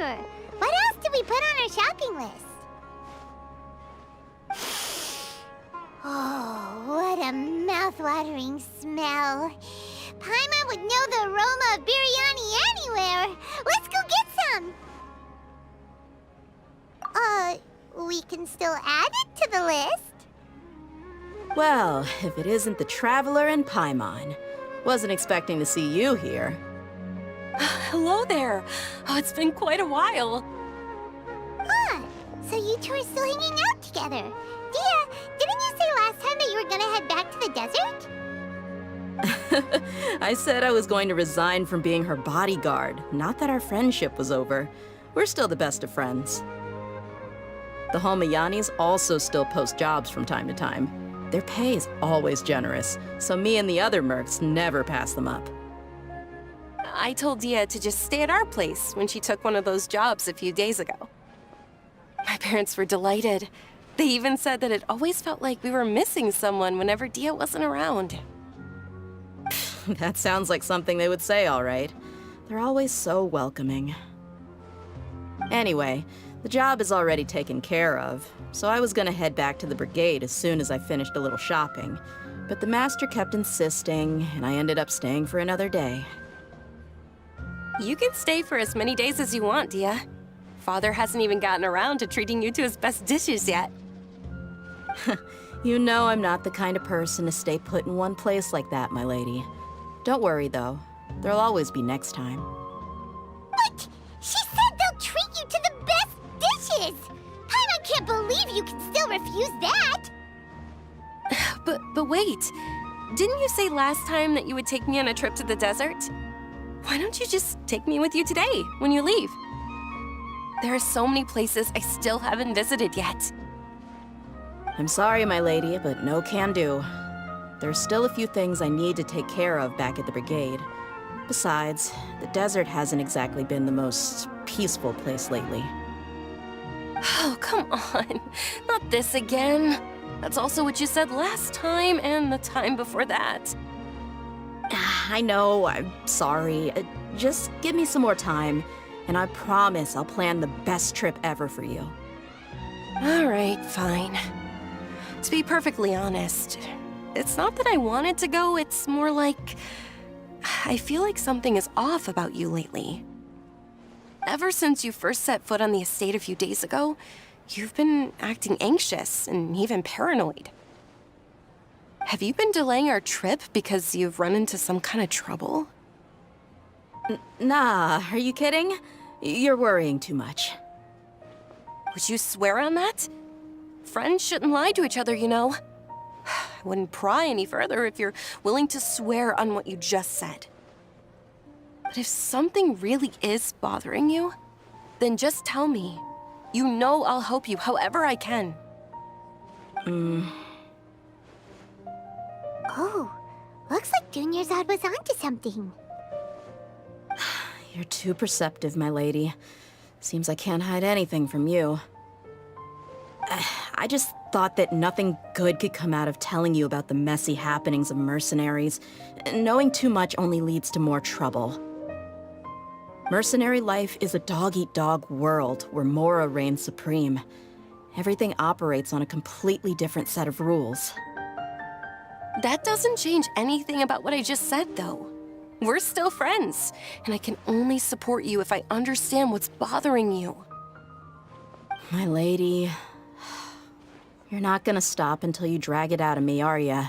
remember. What else did we put on our shopping list? Oh, what a mouth-watering smell. Paimon would know the aroma of biryani anywhere. Let's go get some. We can still add it to the list. Well, if it isn't the Traveler and Paimon. Wasn't expecting to see you here. Hello there. Oh, it's been quite a while. Ah, so you two are still hanging out together. Dehya, didn't you say last time that you were gonna head back to the desert? I said I was going to resign from being her bodyguard, not that our friendship was over. We're still the best of friends. The Holmayanis also still post jobs from time to time. Their pay is always generous, so me and the other mercs never pass them up. I told Dehya to just stay at our place when she took one of those jobs a few days ago. My parents were delighted. They even said that it always felt like we were missing someone whenever Dehya wasn't around. That sounds like something they would say, all right. They're always so welcoming. Anyway, the job is already taken care of, so I was gonna head back to the brigade as soon as I finished a little shopping. But the master kept insisting, and I ended up staying for another day. You can stay for as many days as you want, Dehya. Father hasn't even gotten around to treating you to his best dishes yet. You know I'm not the kind of person to stay put in one place like that, my lady. Don't worry, though. There'll always be next time. What? She said they'll treat you to the best dishes! Paimon can't believe you can still refuse that! But wait. Didn't you say last time that you would take me on a trip to the desert? Why don't you just take me with you today, when you leave? There are so many places I still haven't visited yet. I'm sorry, my lady, but no can do. There's still a few things I need to take care of back at the brigade. Besides, the desert hasn't exactly been the most peaceful place lately. Oh, come on. Not this again. That's also what you said last time and the time before that. I know, I'm sorry. Just give me some more time, and I promise I'll plan the best trip ever for you. All right, fine. To be perfectly honest, it's not that I wanted to go, it's more like I feel like something is off about you lately. Ever since you first set foot on the estate a few days ago, you've been acting anxious and even paranoid. Have you been delaying our trip because you've run into some kind of trouble? Nah, are you kidding? You're worrying too much. Would you swear on that? Friends shouldn't lie to each other, you know. I wouldn't pry any further if you're willing to swear on what you just said. But if something really is bothering you, then just tell me. You know I'll help you however I can. Oh, looks like Dunyarzad was onto something. You're too perceptive, my lady. Seems I can't hide anything from you. I just thought that nothing good could come out of telling you about the messy happenings of mercenaries. Knowing too much only leads to more trouble. Mercenary life is a dog-eat-dog world where Mora reigns supreme. Everything operates on a completely different set of rules. That doesn't change anything about what I just said, though. We're still friends, and I can only support you if I understand what's bothering you. My lady, you're not gonna stop until you drag it out of me, are ya?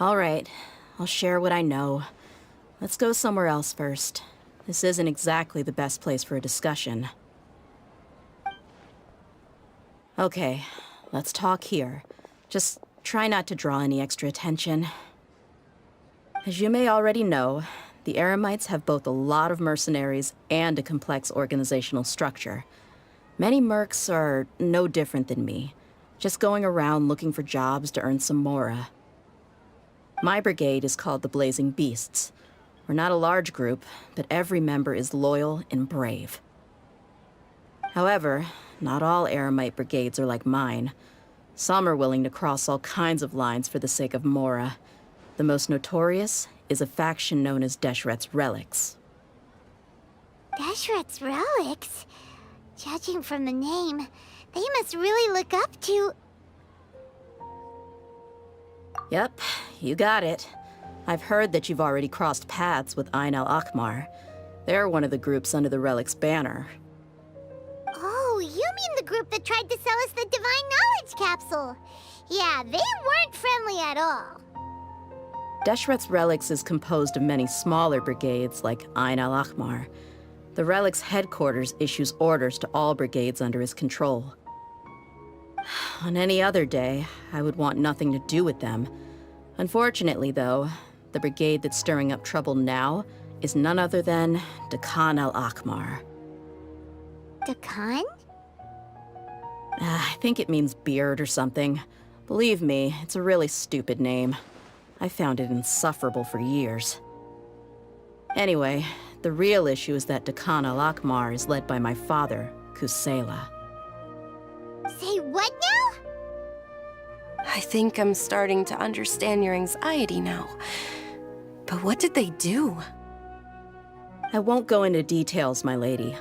All right, I'll share what I know. Let's go somewhere else first. This isn't exactly the best place for a discussion. Okay, let's talk here. Just try not to draw any extra attention. As you may already know, the Eremites have both a lot of mercenaries and a complex organizational structure. Many mercs are no different than me, just going around looking for jobs to earn some mora. My brigade is called the Blazing Beasts. We're not a large group, but every member is loyal and brave. However, not all Eremite brigades are like mine. Some are willing to cross all kinds of lines for the sake of mora. The most notorious is a faction known as Deshret's Relics. Deshret's relics? Judging from the name, they must really look up to... Yep, you got it. I've heard that you've already crossed paths with Ain al-Akmar. They're one of the groups under the Relic's banner. Oh, you mean the group that tried to sell us the Divine Knowledge Capsule? Yeah, they weren't friendly at all. Deshret's Relics is composed of many smaller brigades like Ain al-Akmar. The Relic's headquarters issues orders to all brigades under his control. On any other day, I would want nothing to do with them. Unfortunately, though, the brigade that's stirring up trouble now is none other than Dehya al-Akmar. Dakan? I think it means beard or something. Believe me, it's a really stupid name. I found it insufferable for years. Anyway, the real issue is that Dehya al-Akmar is led by my father, Kusela. Say what now? I think I'm starting to understand your anxiety now. But what did they do? I won't go into details, my lady,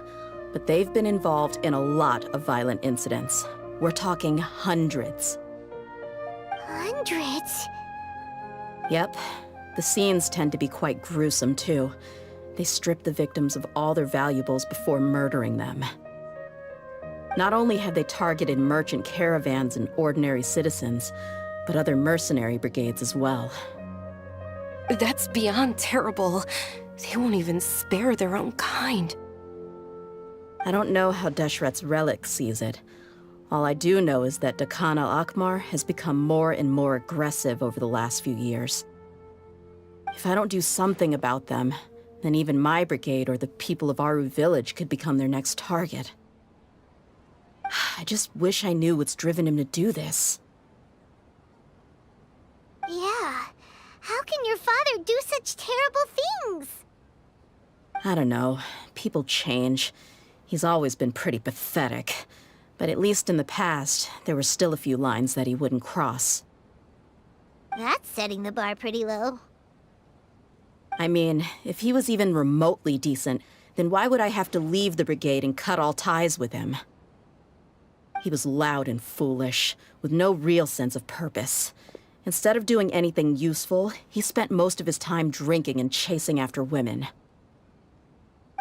but they've been involved in a lot of violent incidents. We're talking hundreds. Hundreds? Yep. The scenes tend to be quite gruesome, too. They strip the victims of all their valuables before murdering them. Not only have they targeted merchant caravans and ordinary citizens, but other mercenary brigades as well. That's beyond terrible. They won't even spare their own kind. I don't know how Deshret's Relic sees it. All I do know is that Dehya al-Akmar has become more and more aggressive over the last few years. If I don't do something about them, then even my brigade or the people of Aru village could become their next target. I just wish I knew what's driven him to do this. Yeah. How can your father do such terrible things? I don't know. People change. He's always been pretty pathetic. But at least in the past, there were still a few lines that he wouldn't cross. That's setting the bar pretty low. I mean, if he was even remotely decent, then why would I have to leave the brigade and cut all ties with him? He was loud and foolish, with no real sense of purpose. Instead of doing anything useful, he spent most of his time drinking and chasing after women.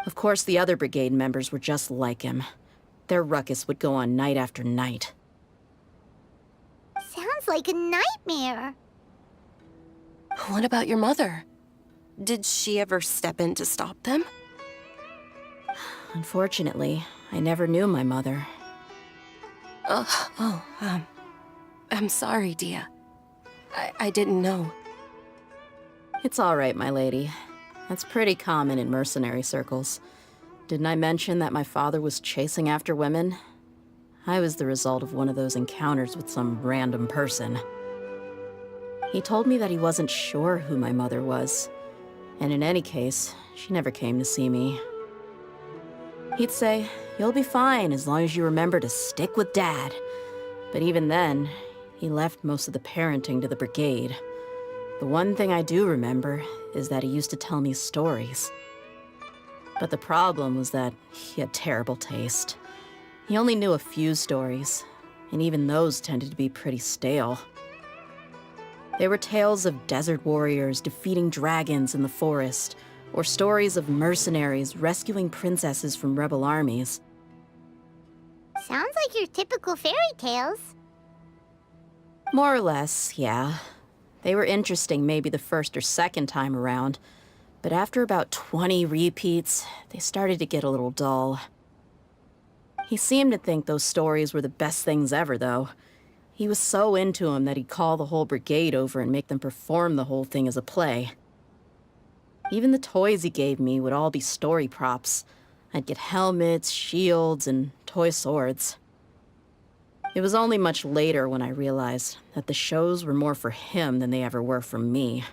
Of course, the other brigade members were just like him. Their ruckus would go on night after night. Sounds like a nightmare. What about your mother? Did she ever step in to stop them? Unfortunately, I never knew my mother. I'm sorry, Dehya. I didn't know. It's all right, my lady. That's pretty common in mercenary circles. Didn't I mention that my father was chasing after women? I was the result of one of those encounters with some random person. He told me that he wasn't sure who my mother was. And in any case, she never came to see me. He'd say, "You'll be fine as long as you remember to stick with Dad." But even then, he left most of the parenting to the brigade. The one thing I do remember is that he used to tell me stories. But the problem was that he had terrible taste. He only knew a few stories, and even those tended to be pretty stale. They were tales of desert warriors defeating dragons in the forest, or stories of mercenaries rescuing princesses from rebel armies. Sounds like your typical fairy tales. More or less, yeah. They were interesting maybe the first or second time around, but after about 20 repeats, they started to get a little dull. He seemed to think those stories were the best things ever, though. He was so into them that he'd call the whole brigade over and make them perform the whole thing as a play. Even the toys he gave me would all be story props. I'd get helmets, shields, and toy swords. It was only much later when I realized that the shows were more for him than they ever were for me.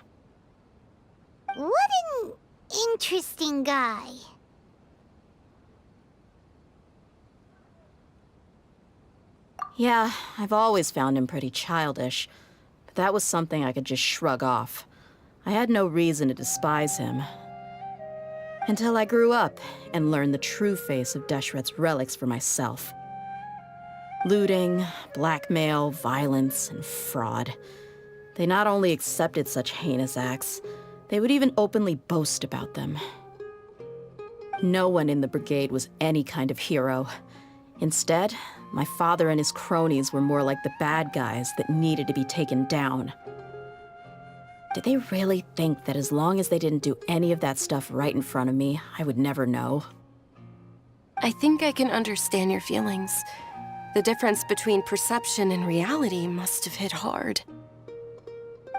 What an interesting guy. Yeah, I've always found him pretty childish, but that was something I could just shrug off. I had no reason to despise him. Until I grew up and learned the true face of Deshret's relics for myself. Looting, blackmail, violence, and fraud. They not only accepted such heinous acts, they would even openly boast about them. No one in the brigade was any kind of hero. Instead, my father and his cronies were more like the bad guys that needed to be taken down. Did they really think that as long as they didn't do any of that stuff right in front of me, I would never know? I think I can understand your feelings. The difference between perception and reality must have hit hard.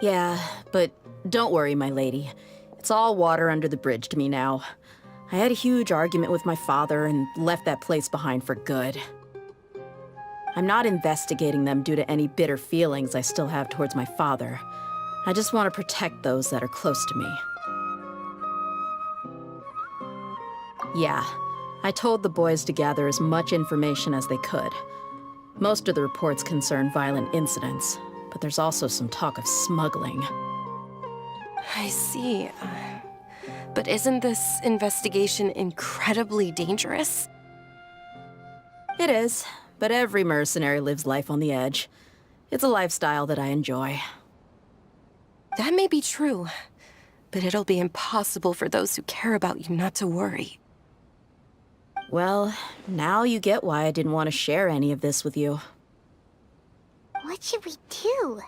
Yeah, but don't worry, my lady. It's all water under the bridge to me now. I had a huge argument with my father and left that place behind for good. I'm not investigating them due to any bitter feelings I still have towards my father. I just want to protect those that are close to me. Yeah, I told the boys to gather as much information as they could. Most of the reports concern violent incidents, but there's also some talk of smuggling. I see. But isn't this investigation incredibly dangerous? It is, but every mercenary lives life on the edge. It's a lifestyle that I enjoy. That may be true, but it'll be impossible for those who care about you not to worry. Well, now you get why I didn't want to share any of this with you. What should we do?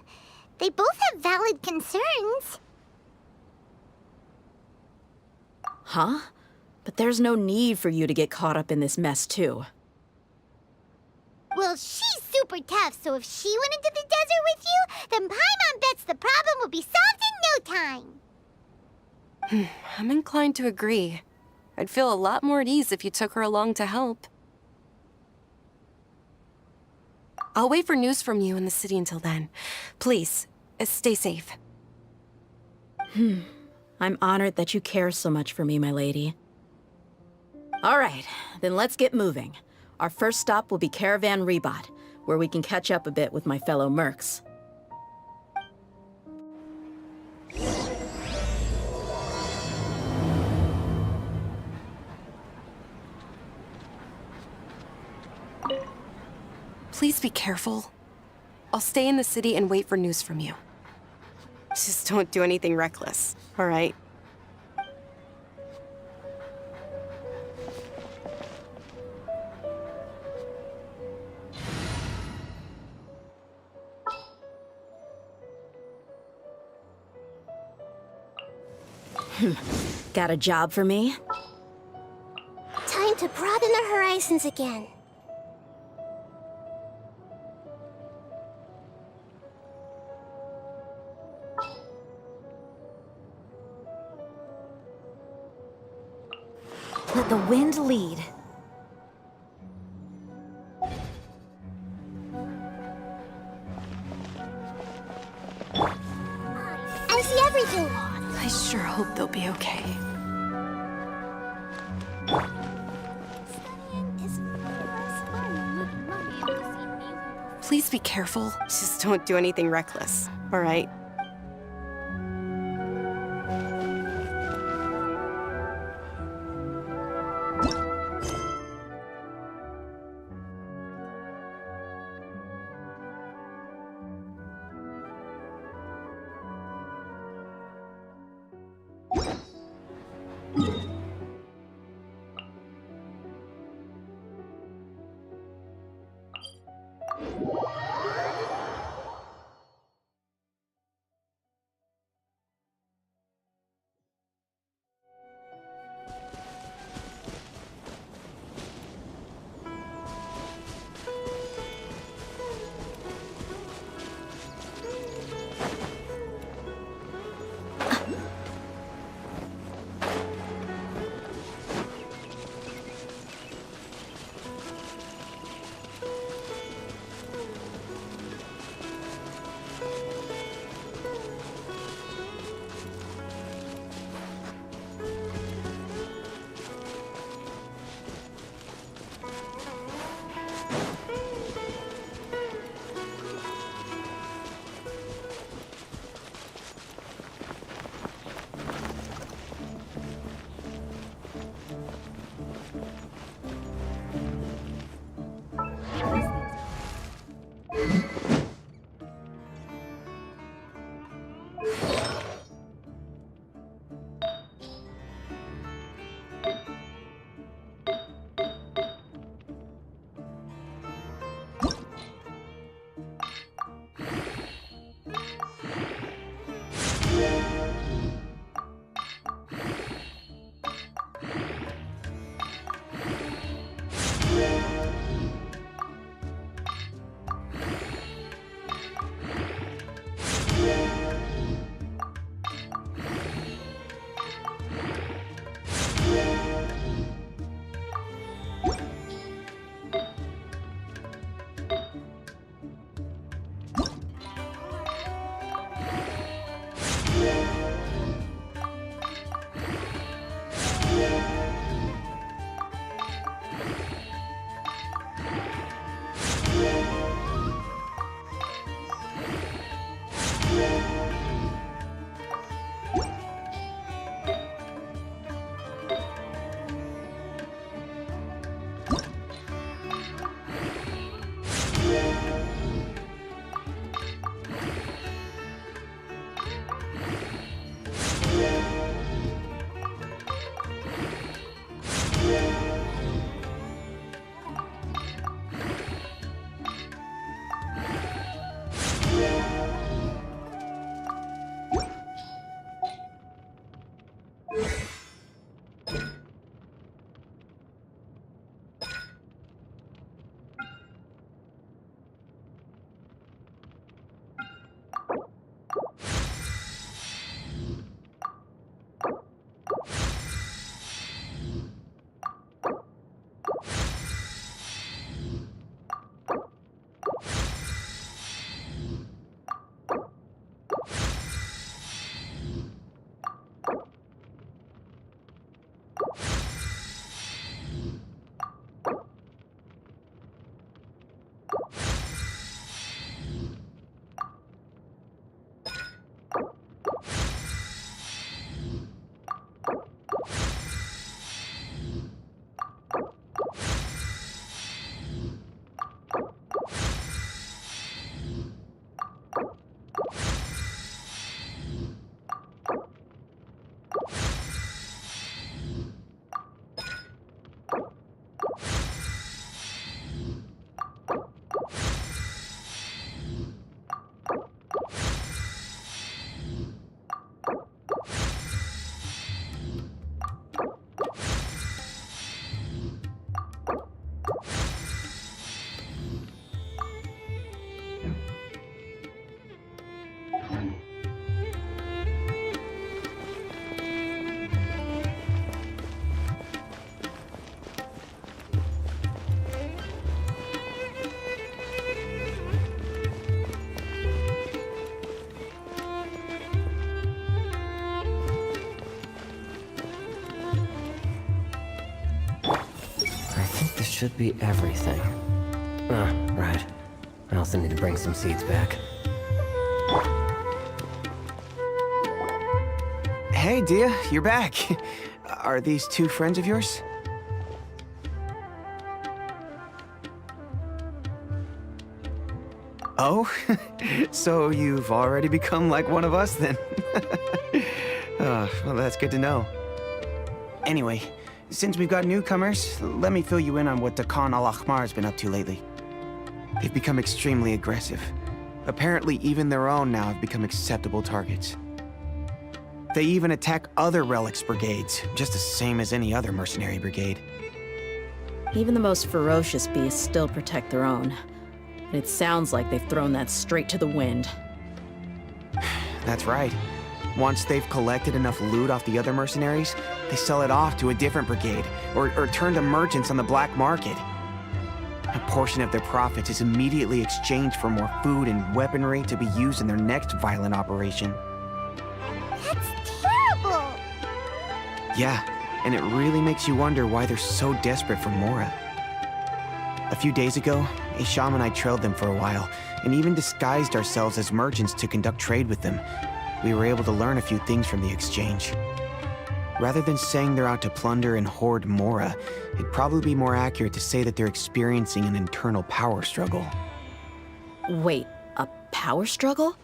They both have valid concerns. Huh? But there's no need for you to get caught up in this mess, too. Well, she's super tough, so if she went into the desert with you, then Paimon bets the problem will be solved in no time. I'm inclined to agree. I'd feel a lot more at ease if you took her along to help. I'll wait for news from you in the city until then. Please, stay safe. I'm honored that you care so much for me, my lady. All right, then let's get moving. Our first stop will be Caravan Rebot, where we can catch up a bit with my fellow mercs. Please be careful. I'll stay in the city and wait for news from you. Just don't do anything reckless, all right? Got a job for me? Time to broaden our horizons again. Let the wind lead. I see everything. I sure hope they'll be okay. Please be careful. Just don't do anything reckless, all right? should be everything. Right. I also need to bring some seeds back. Hey, Dehya, you're back. Are these two friends of yours? Oh, so you've already become like one of us then? Well, that's good to know. Anyway, since we've got newcomers, let me fill you in on what Dakan al-Ahmar has been up to lately. They've become extremely aggressive. Apparently, even their own now have become acceptable targets. They even attack other relics brigades, just the same as any other mercenary brigade. Even the most ferocious beasts still protect their own. And it sounds like they've thrown that straight to the wind. That's right. Once they've collected enough loot off the other mercenaries, they sell it off to a different brigade, or turn to merchants on the black market. A portion of their profits is immediately exchanged for more food and weaponry to be used in their next violent operation. That's terrible! Yeah, and it really makes you wonder why they're so desperate for Mora. A few days ago, Isham and I trailed them for a while, and even disguised ourselves as merchants to conduct trade with them. We were able to learn a few things from the exchange. Rather than saying they're out to plunder and hoard Mora, it'd probably be more accurate to say that they're experiencing an internal power struggle. Wait, a power struggle?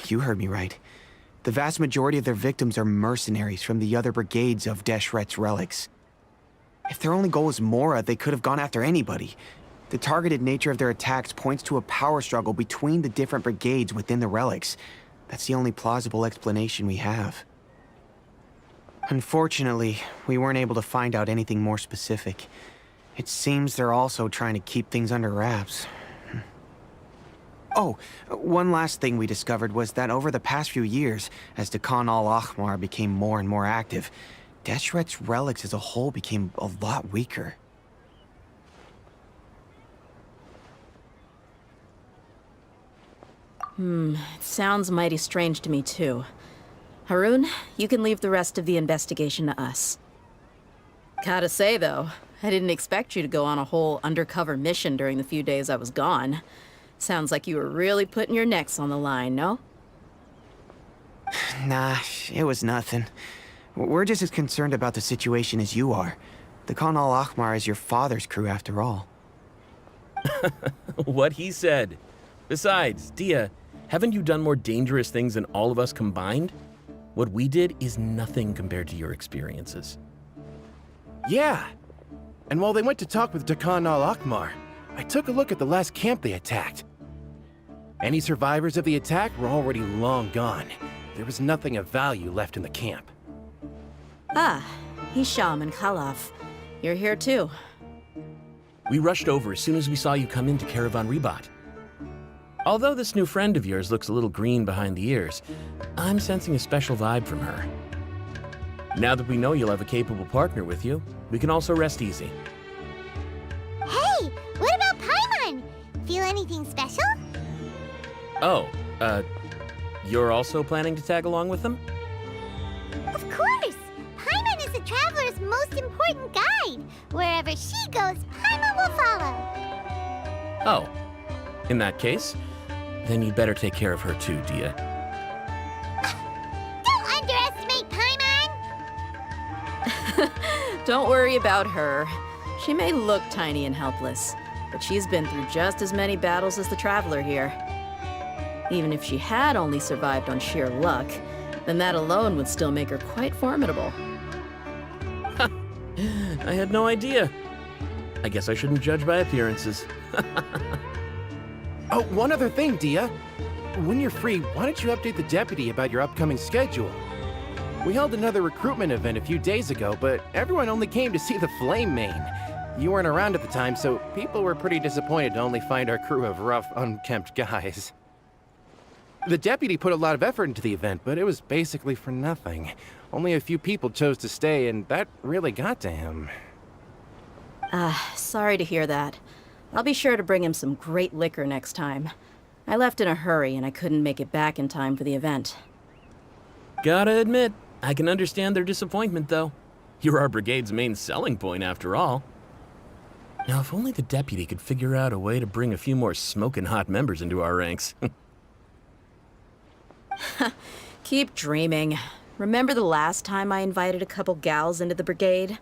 You heard me right. The vast majority of their victims are mercenaries from the other brigades of Deshret's relics. If their only goal was Mora, they could have gone after anybody. The targeted nature of their attacks points to a power struggle between the different brigades within the relics. That's the only plausible explanation we have. Unfortunately, we weren't able to find out anything more specific. It seems they're also trying to keep things under wraps. Oh, one last thing we discovered was that over the past few years, as Dakan al-Ahmar became more and more active, Deshret's relics as a whole became a lot weaker. It sounds mighty strange to me too. Harun, you can leave the rest of the investigation to us. Gotta say though, I didn't expect you to go on a whole undercover mission during the few days I was gone. Sounds like you were really putting your necks on the line, no? Nah, it was nothing. We're just as concerned about the situation as you are. The Dakan al-Ahmar is your father's crew after all. What he said. Besides, Dehya, haven't you done more dangerous things than all of us combined? What we did is nothing compared to your experiences. Yeah. And while they went to talk with Dakan al-Ahmar, I took a look at the last camp they attacked. Any survivors of the attack were already long gone. There was nothing of value left in the camp. Ah, Hisham and Khalaf. You're here too. We rushed over as soon as we saw you come into Caravan Ribat. Although this new friend of yours looks a little green behind the ears, I'm sensing a special vibe from her. Now that we know you'll have a capable partner with you, we can also rest easy. Hey, what about Paimon? Feel anything special? Oh, you're also planning to tag along with them? Of course! Paimon is the traveler's most important guide. Wherever she goes, Paimon will follow. Oh, in that case, then you'd better take care of her too, Dehya. Don't underestimate Paimon! Don't worry about her. She may look tiny and helpless, but she's been through just as many battles as the Traveler here. Even if she had only survived on sheer luck, then that alone would still make her quite formidable. I had no idea. I guess I shouldn't judge by appearances. Oh, one other thing, Dehya. When you're free, why don't you update the deputy about your upcoming schedule? We held another recruitment event a few days ago, but everyone only came to see the Flame Mane. You weren't around at the time, so people were pretty disappointed to only find our crew of rough, unkempt guys. The deputy put a lot of effort into the event, but it was basically for nothing. Only a few people chose to stay, and that really got to him. Sorry to hear that. I'll be sure to bring him some great liquor next time. I left in a hurry and I couldn't make it back in time for the event. Gotta admit, I can understand their disappointment though. You're our brigade's main selling point after all. Now, if only the deputy could figure out a way to bring a few more smoking hot members into our ranks. Keep dreaming. Remember the last time I invited a couple gals into the brigade?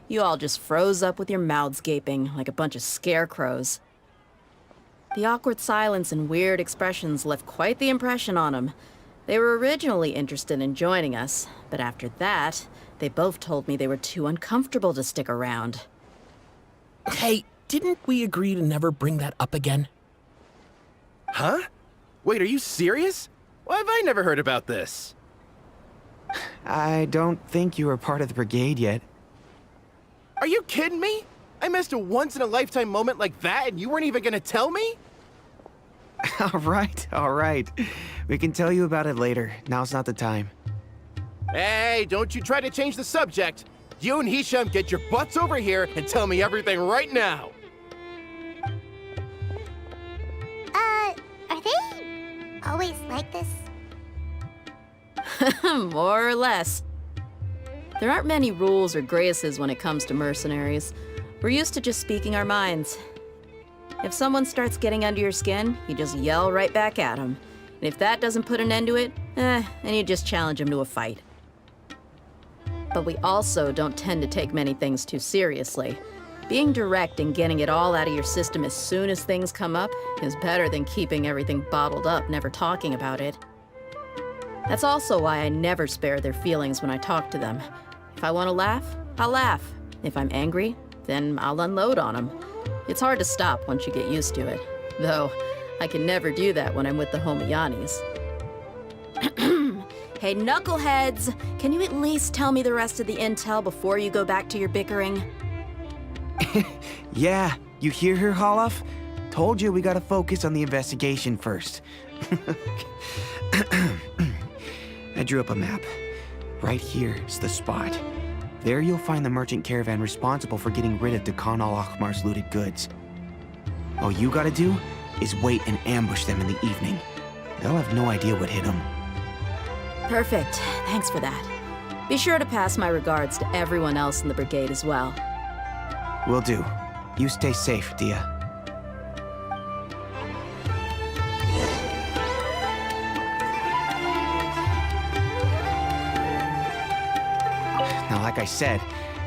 You all just froze up with your mouths gaping like a bunch of scarecrows. The awkward silence and weird expressions left quite the impression on them. They were originally interested in joining us, but after that, they both told me they were too uncomfortable to stick around. Hey, didn't we agree to never bring that up again? Huh? Wait, are you serious? Why have I never heard about this? I don't think you were part of the brigade yet. Are you kidding me? I missed a once-in-a-lifetime moment like that and you weren't even gonna tell me? All right. We can tell you about it later. Now's not the time. Hey, don't you try to change the subject. You and Hisham get your butts over here and tell me everything right now. Are they always like this? More or less. There aren't many rules or graces when it comes to mercenaries. We're used to just speaking our minds. If someone starts getting under your skin, you just yell right back at them. And if that doesn't put an end to it, then you just challenge them to a fight. But we also don't tend to take many things too seriously. Being direct and getting it all out of your system as soon as things come up is better than keeping everything bottled up, never talking about it. That's also why I never spare their feelings when I talk to them. If I want to laugh, I'll laugh. If I'm angry, then I'll unload on them. It's hard to stop once you get used to it. Though, I can never do that when I'm with the Homiyanis. Hey, knuckleheads! Can you at least tell me the rest of the intel before you go back to your bickering? Yeah, you hear her, Holof? Told you we gotta focus on the investigation first. I drew up a map. Right here is the spot. There you'll find the merchant caravan responsible for getting rid of Dukan al-Akhmar's looted goods. All you gotta do is wait and ambush them in the evening. They'll have no idea what hit them. Perfect. Thanks for that. Be sure to pass my regards to everyone else in the brigade as well. Will do. You stay safe, Dehya. Now, like I said,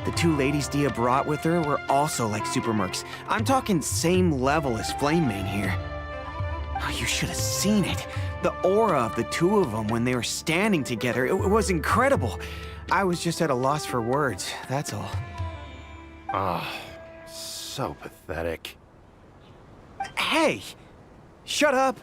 the two ladies Dehya brought with her were also like super mercs. I'm talking same level as Flame Main here. Oh, you should have seen it. The aura of the two of them when they were standing together, it was incredible. I was just at a loss for words, that's all. Ah, so pathetic. Hey! Shut up!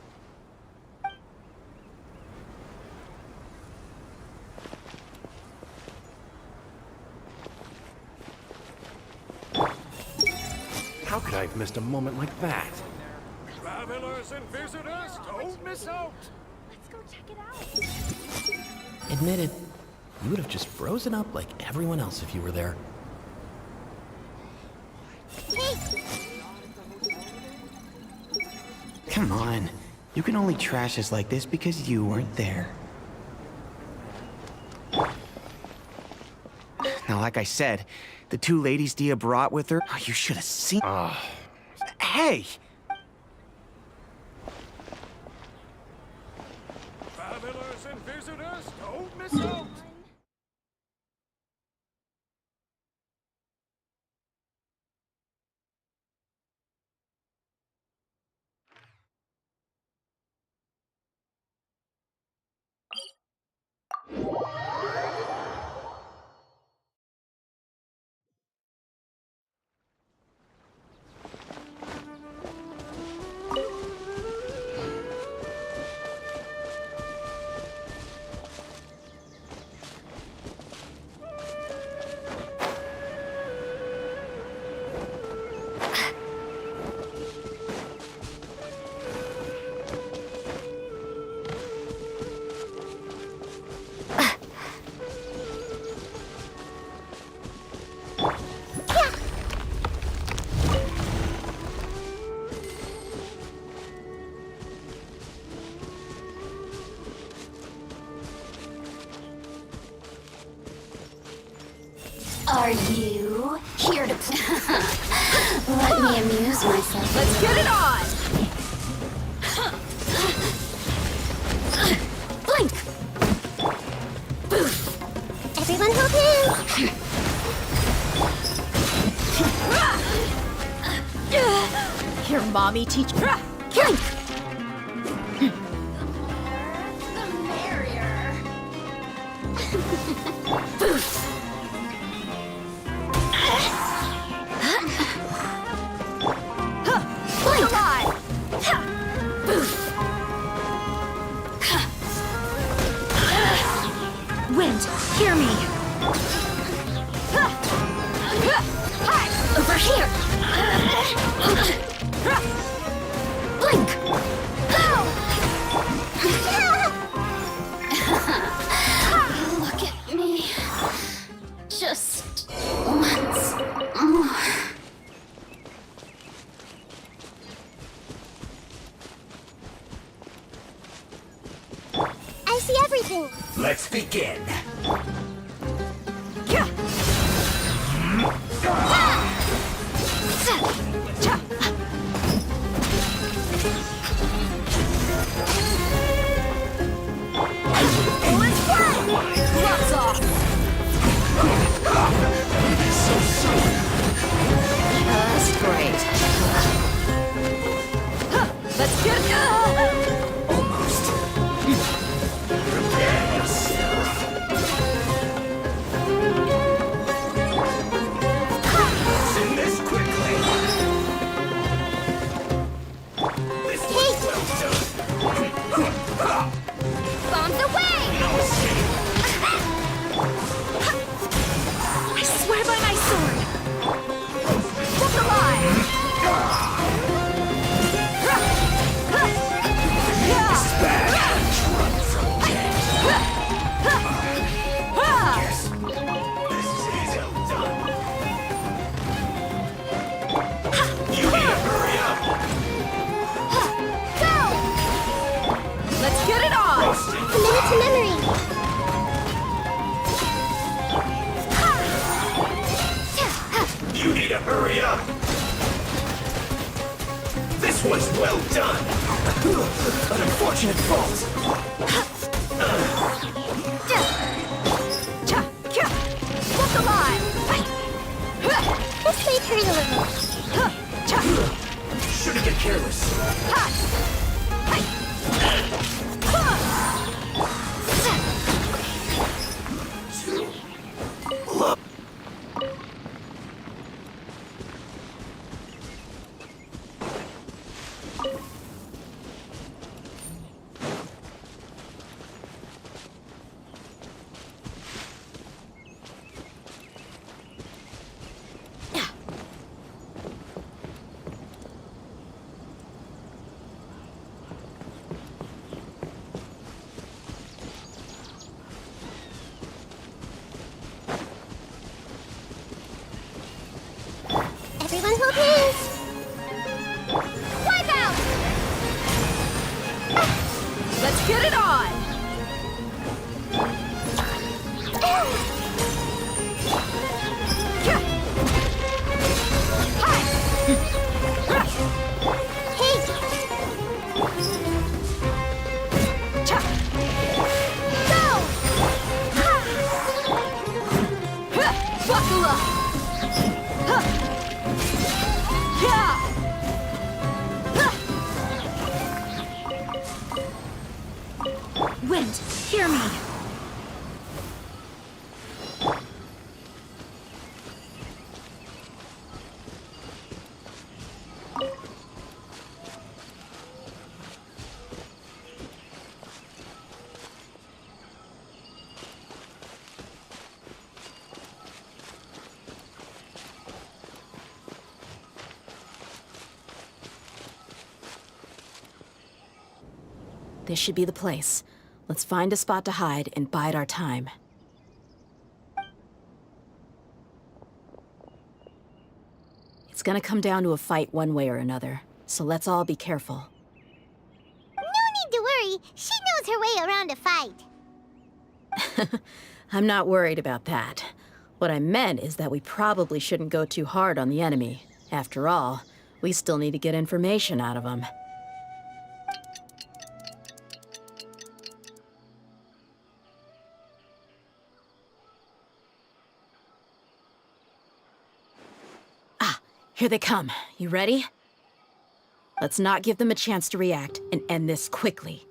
How could I have missed a moment like that? Travelers and visitors, don't miss out! Let's go check it out. Admit it, you would have just frozen up like everyone else if you were there. Hey! Come on. You can only trash us like this because you weren't there. Now, like I said, the two ladies Dehya brought with her, oh, you should have seen. Hey! Travelers and visitors, don't miss out! Are you here to Let me amuse myself. Let's get it on! Blink! Everyone hold hands. Here, mommy, teach. Blink! The merrier. Blink! Alive! Wind, hear me! Over here! Blink! Go! Look at me. Just once more. I see everything. Let's begin. Gloves off! Just great. Let's get it! Almost. Prepare yourself. Send this quickly. This was well done. Bombs away! No escape. I swear by my sword! Look alive! Bad. Run from death. Yes. This is well done. You need to hurry up. Go! Let's get it on! Roasting. Commit to memory. You need to hurry up. This was well done. An unfortunate fault. Look alive! This may hurt a little. Shouldn't get careless. Everyone hold hands. Wipe out! Let's get it on! Hey! Go! Buckle up! Wind, hear me! This should be the place. Let's find a spot to hide and bide our time. It's gonna come down to a fight one way or another, so let's all be careful. No need to worry. She knows her way around a fight. I'm not worried about that. What I meant is that we probably shouldn't go too hard on the enemy. After all, we still need to get information out of him. Ah, here they come. You ready? Let's not give them a chance to react and end this quickly.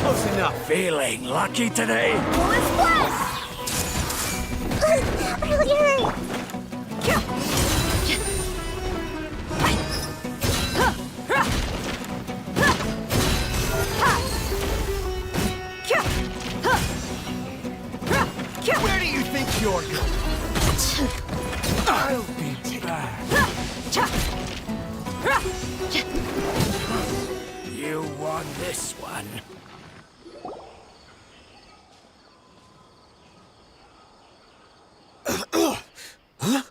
Close enough. Feeling lucky today? Let's blast! Really hurt. Where do you think you're going? I'll be back. You won this one. Huh?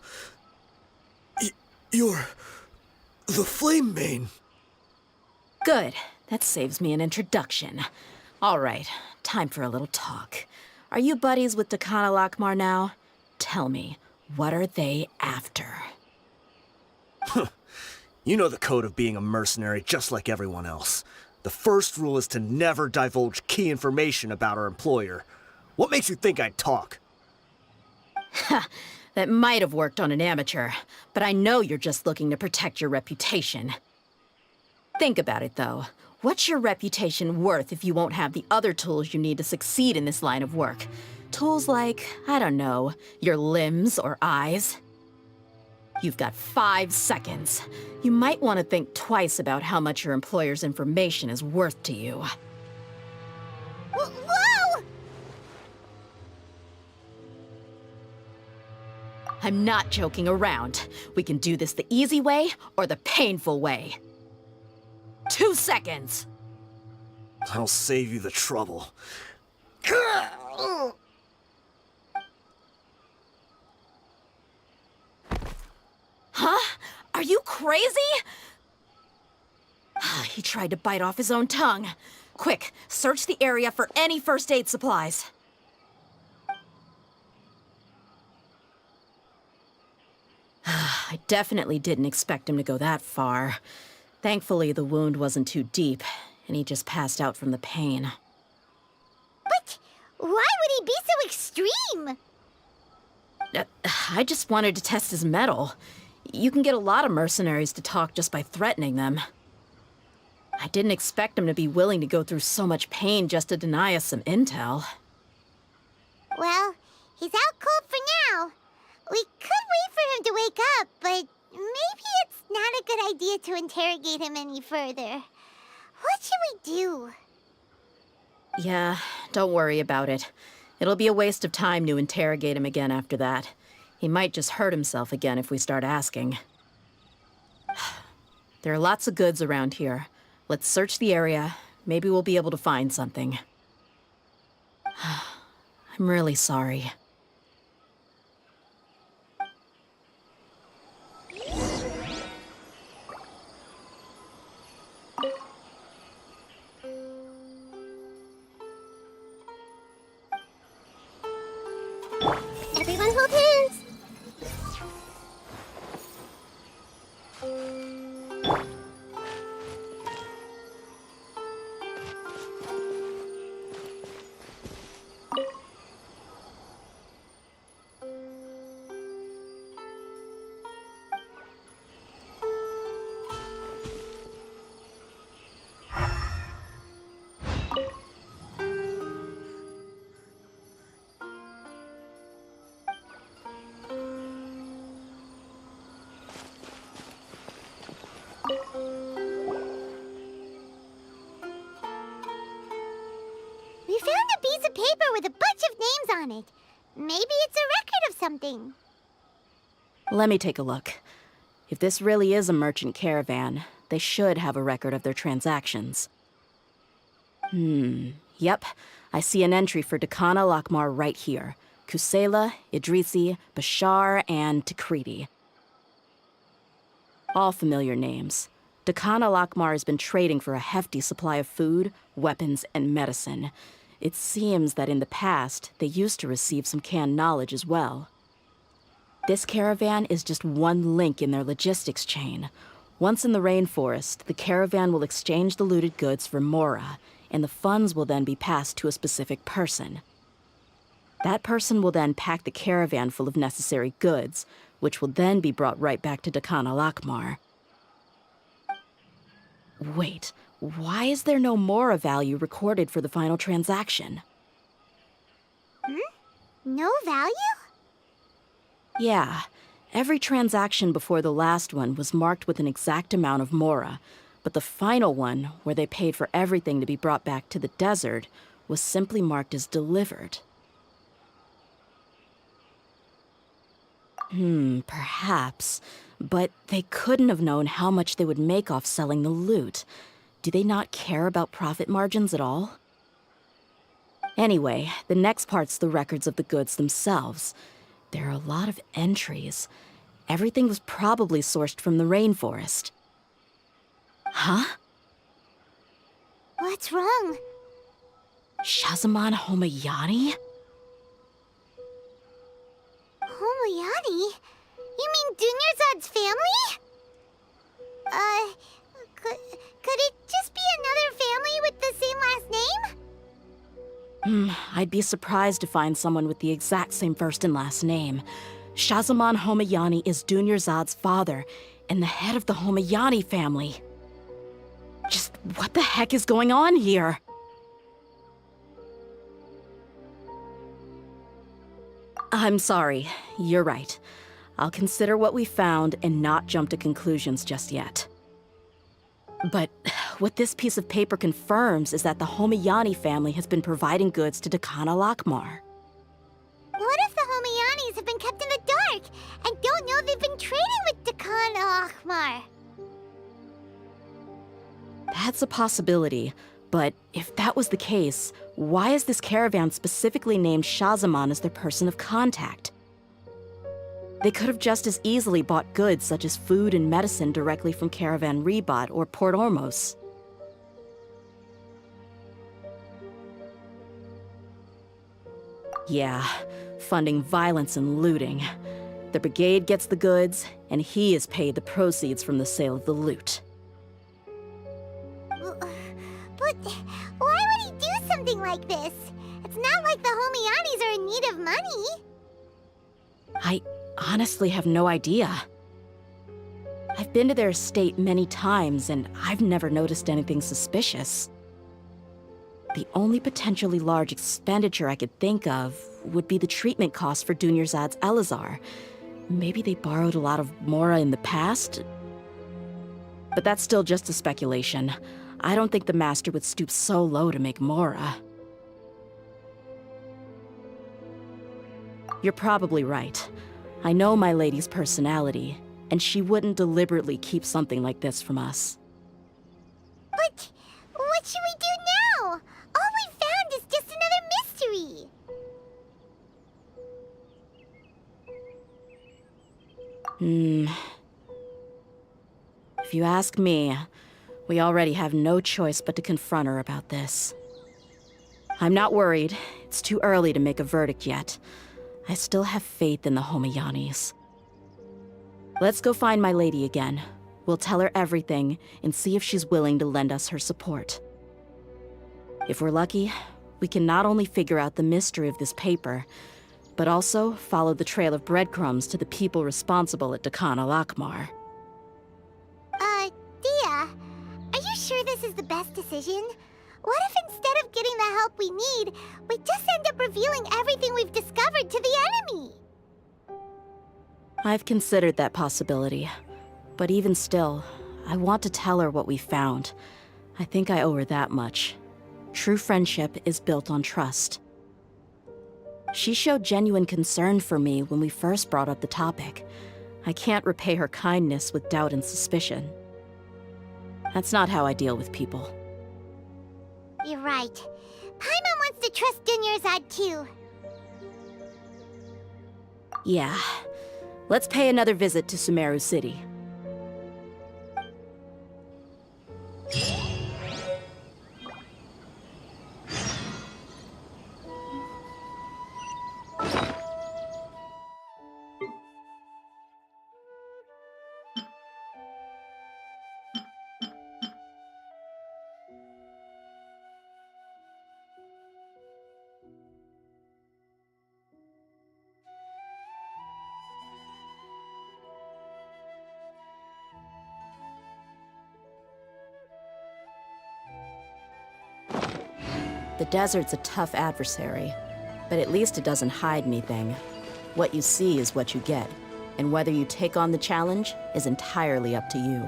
You're the Flame Main. Good. That saves me an introduction. All right, time for a little talk. Are you buddies with Dakana Lakmar now? Tell me, what are they after? You know the code of being a mercenary just like everyone else. The first rule is to never divulge key information about our employer. What makes you think I'd talk? Ha! That might have worked on an amateur, but I know you're just looking to protect your reputation. Think about it, though. What's your reputation worth if you won't have the other tools you need to succeed in this line of work? Tools like, I don't know, your limbs or eyes? You've got 5 seconds. You might want to think twice about how much your employer's information is worth to you. Whoa! I'm not joking around. We can do this the easy way or the painful way. 2 seconds! I'll save you the trouble. Huh? Are you crazy? He tried to bite off his own tongue. Quick, search the area for any first aid supplies. I definitely didn't expect him to go that far. Thankfully, the wound wasn't too deep, and he just passed out from the pain. But why would he be so extreme? I just wanted to test his mettle. You can get a lot of mercenaries to talk just by threatening them. I didn't expect him to be willing to go through so much pain just to deny us some intel. Well, he's out cold for now. We could wait for him to wake up, but maybe it's not a good idea to interrogate him any further. What should we do? Yeah, don't worry about it. It'll be a waste of time to interrogate him again after that. He might just hurt himself again if we start asking. There are lots of goods around here. Let's search the area. Maybe we'll be able to find something. I'm really sorry. Everyone hold hands. We found a piece of paper with a bunch of names on it. Maybe it's a record of something. Let me take a look. If this really is a merchant caravan, they should have a record of their transactions. Yep. I see an entry for Dakana Lakmar right here. Kusela, Idrisi, Bashar, and Takriti. All familiar names. Dakana Lakmar has been trading for a hefty supply of food, weapons, and medicine. It seems that in the past, they used to receive some canned knowledge as well. This caravan is just one link in their logistics chain. Once in the rainforest, the caravan will exchange the looted goods for Mora, and the funds will then be passed to a specific person. That person will then pack the caravan full of necessary goods, which will then be brought right back to Dakana Lakmar. Wait, why is there no Mora value recorded for the final transaction? No value? Yeah, every transaction before the last one was marked with an exact amount of Mora, but the final one, where they paid for everything to be brought back to the desert, was simply marked as delivered. Perhaps. But they couldn't have known how much they would make off selling the loot. Do they not care about profit margins at all? Anyway, the next part's the records of the goods themselves. There are a lot of entries. Everything was probably sourced from the rainforest. Huh? What's wrong? Shazamon Homayani? Homayani? You mean Dunyarzad's family? Could it just be another family with the same last name? I'd be surprised to find someone with the exact same first and last name. Shazamon Homayani is Dunyarzad's father, and the head of the Homayani family. Just what the heck is going on here? I'm sorry, you're right. I'll consider what we found and not jump to conclusions just yet. But what this piece of paper confirms is that the Homayani family has been providing goods to Dakana Lakmar. What if the Homayanis have been kept in the dark and don't know they've been trading with Dakana Lakmar? That's a possibility, but if that was the case, why is this caravan specifically named Shazamon as their person of contact? They could have just as easily bought goods such as food and medicine directly from Caravan Ribat or Port Ormos. Yeah, funding violence and looting. The brigade gets the goods, and he is paid the proceeds from the sale of the loot. But why would he do something like this? It's not like the Homayanis are in need of money. I honestly have no idea. I've been to their estate many times, and I've never noticed anything suspicious. The only potentially large expenditure I could think of would be the treatment costs for Dunyarzad's Elazar. Maybe they borrowed a lot of Mora in the past? But that's still just a speculation. I don't think the Master would stoop so low to make Mora. You're probably right. I know my lady's personality, and she wouldn't deliberately keep something like this from us. But what should we do now? All we found is just another mystery. If you ask me, we already have no choice but to confront her about this. I'm not worried. It's too early to make a verdict yet. I still have faith in the Homayanis. Let's go find my lady again. We'll tell her everything and see if she's willing to lend us her support. If we're lucky, we can not only figure out the mystery of this paper, but also follow the trail of breadcrumbs to the people responsible at Dakana Lakmar. Dehya, are you sure this is the best decision? What if instead of getting the help we need, we just end up revealing everything we've discovered to the enemy? I've considered that possibility, but even still, I want to tell her what we found. I think I owe her that much. True friendship is built on trust. She showed genuine concern for me when we first brought up the topic. I can't repay her kindness with doubt and suspicion. That's not how I deal with people. You're right. Paimon wants to trust Dunyarzad too. Yeah. Let's pay another visit to Sumeru City. The desert's a tough adversary, but at least it doesn't hide anything. What you see is what you get, and whether you take on the challenge is entirely up to you.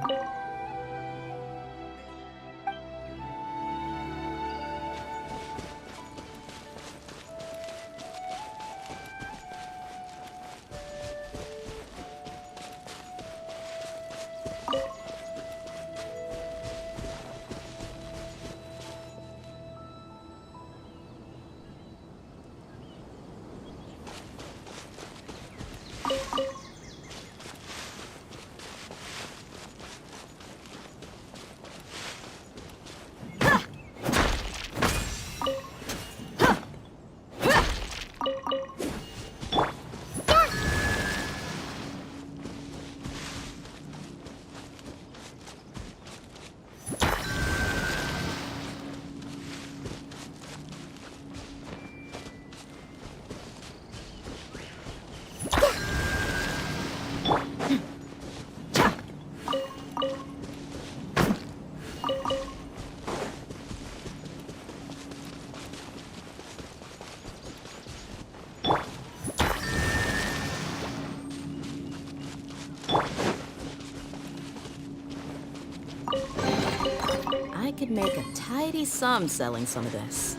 I could make a tidy sum selling some of this.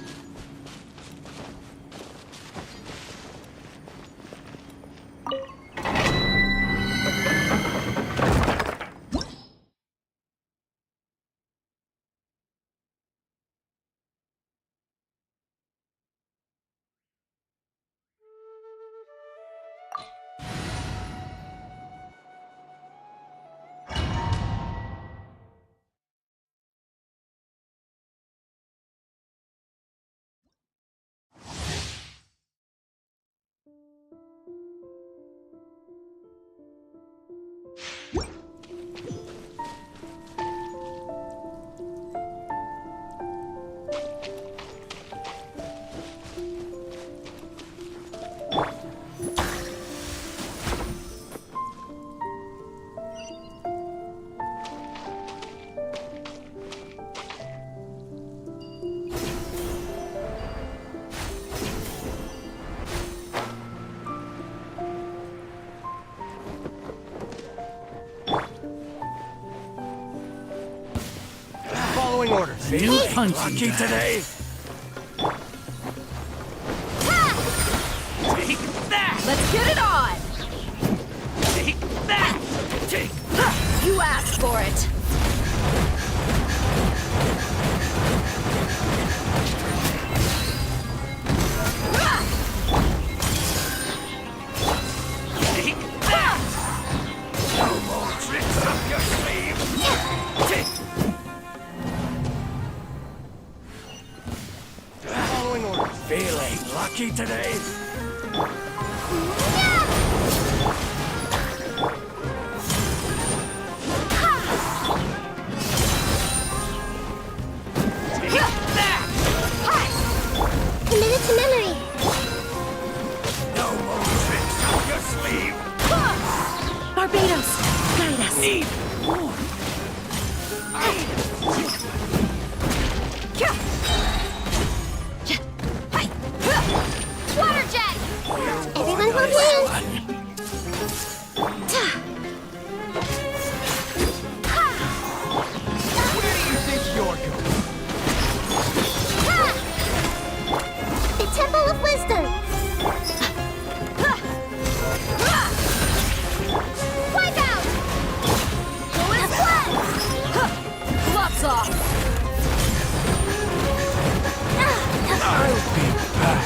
Following orders. Feeling lucky today? Take that! Let's get it on! Take that! Take that! You asked for it! Take that! No more tricks up your sleeve! Take Following orders. Feeling lucky today? Commit it to memory. No more tricks up your sleeve! Barbados, guide us. Need more! Water jet! I'll be back.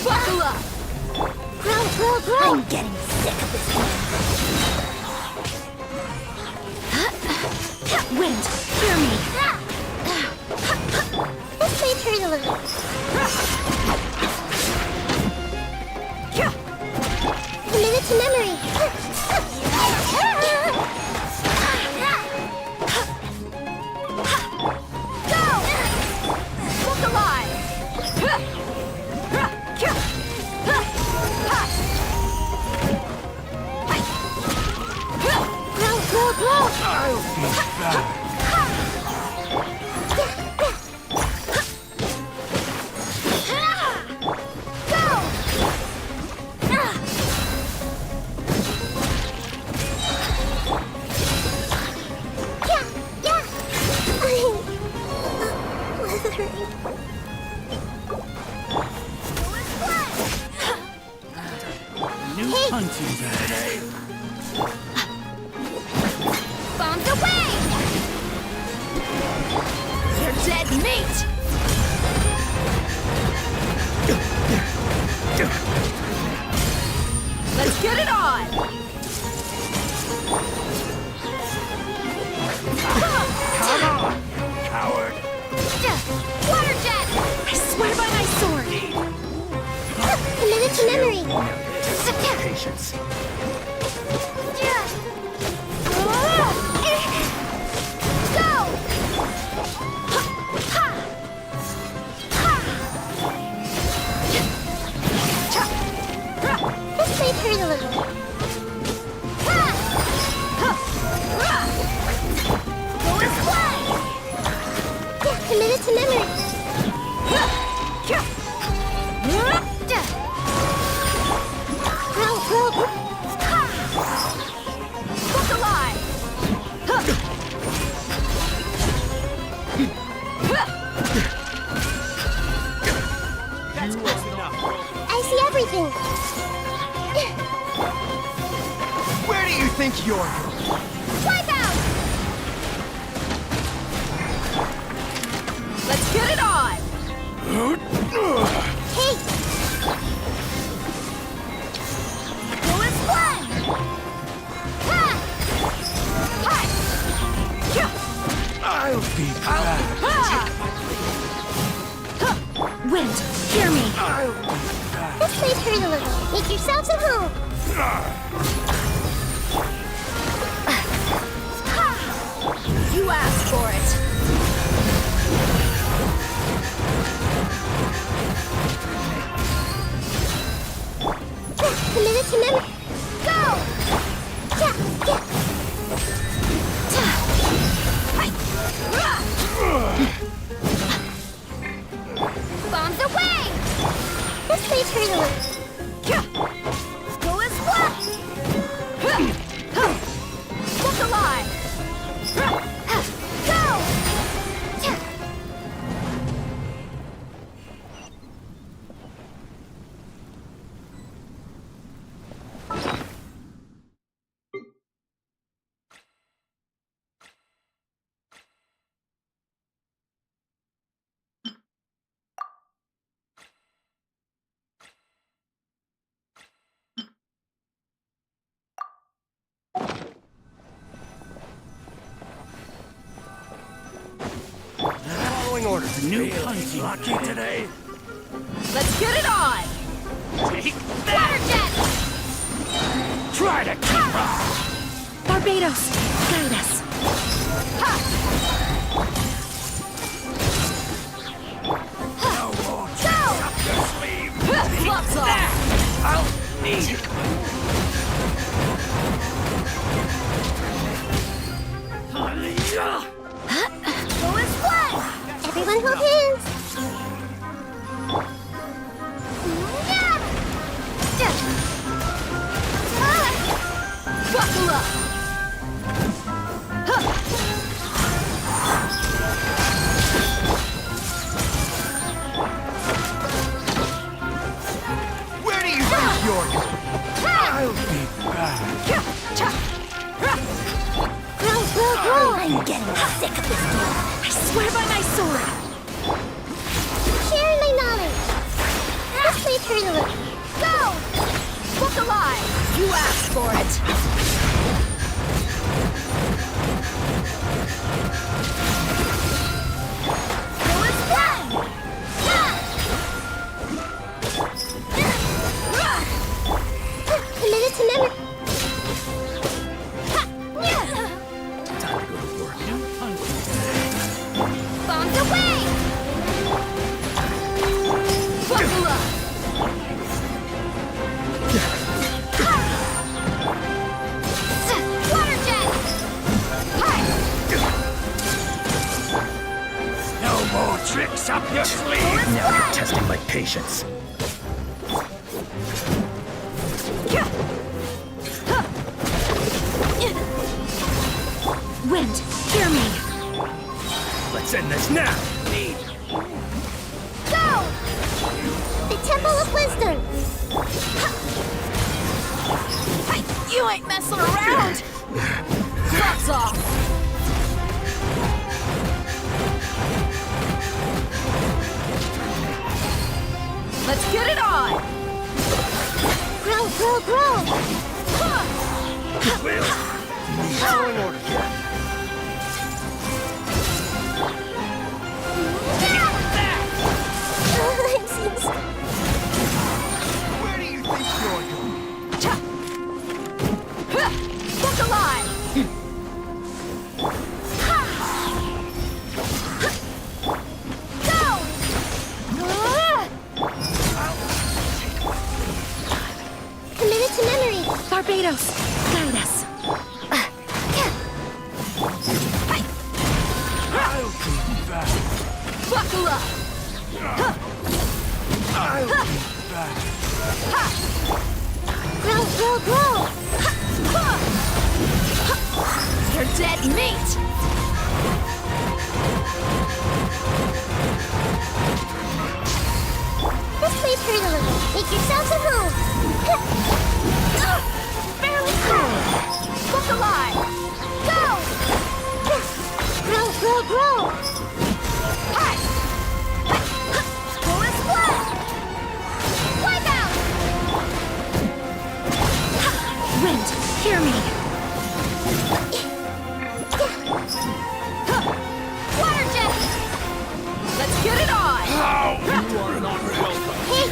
Buckle up! I'm getting sick of this game. Wind, hear me! This may hurt a little. Commit it to memory. Look alive! I'll be back. New hunting bag. Bombs away! You're dead meat! Let's get it on! Come on, coward. Water jet! I swear by my sword! Commit it to memory. Patience. This may hurt a little. Commit it to memory. Look alive! I see everything. Where do you think you're going? Wipe out! Let's get it on! Hey, Go and blend! I'll be back. Wind, hear me! I'll be back. this may hurt a little. Make yourselves at home. You asked for it! Commit it to memory. Go! Bombs away! This may hurt a little. Go as one! Look alive! Go! Following orders. New hunting. Lucky today. Let's get it on! Take Water jet! Try to keep up. Barbados, guide us! No more tricks up your sleeve. Gloves off! I'll need it. Go as one! Everyone hold hands. Buckle up! Where do you think you're going? I'll be I'm getting sick of this game. I swear by my sword. Share my knowledge. This may turn a little. Go! Look alive! You asked for it. It was done! Committed to memory. Time to go to work. Bombs away! Buckle up! Water jet! Hi! No more tricks up your sleeve! Now you're testing my patience. Wind, hear me! Let's end this now! Go! The Temple of Wisdom. You ain't messing around! That's off! Let's get it on! Grow, grow, grow. Following orders. Where do you think you're going? Look alive! Go! Committed to memory. Barbados, guide us. I'll be back. Buckle up! I'll be back. Grow, grow, grow. You're dead meat! This may turn a little. Make yourselves at home. Barely through! Look alive! Go! Grow, grow, grow. Hi! Full is blood! Wipe out! Wind, hear me! Water jet! Let's get it on! You are not welcome. Hey,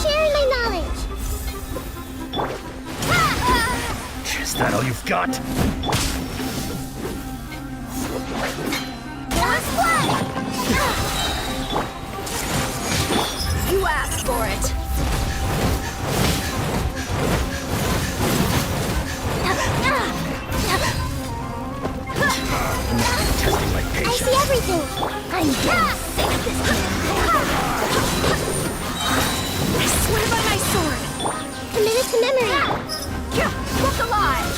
sharing my knowledge. Is that all you've got? Full blood! You asked for it! Testing my I patience. see everything. I'm getting sick of this game! I swear by my sword! Committed to memory. Look alive!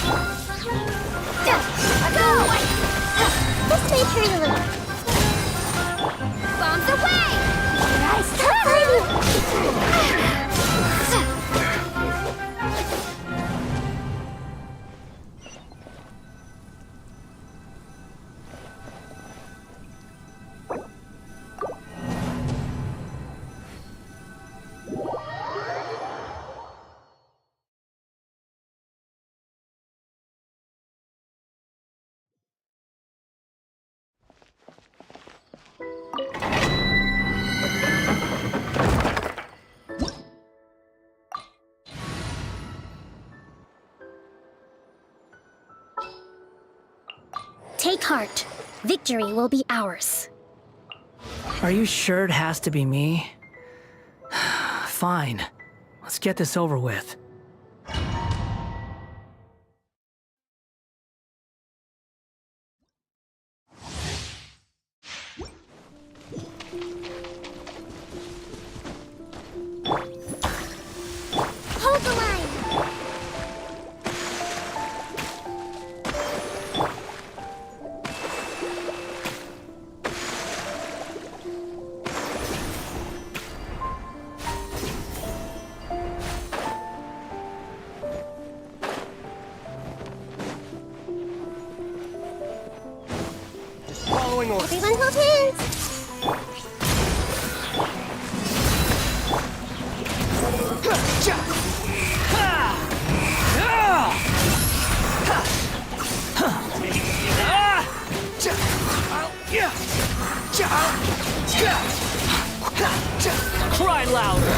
Go! This may turn a little. Bombs away! Stop fighting. Take heart. Victory will be ours. Are you sure it has to be me? Fine. Let's get this over with. Hold the line. Following orders. Everyone hold hands. Cry louder!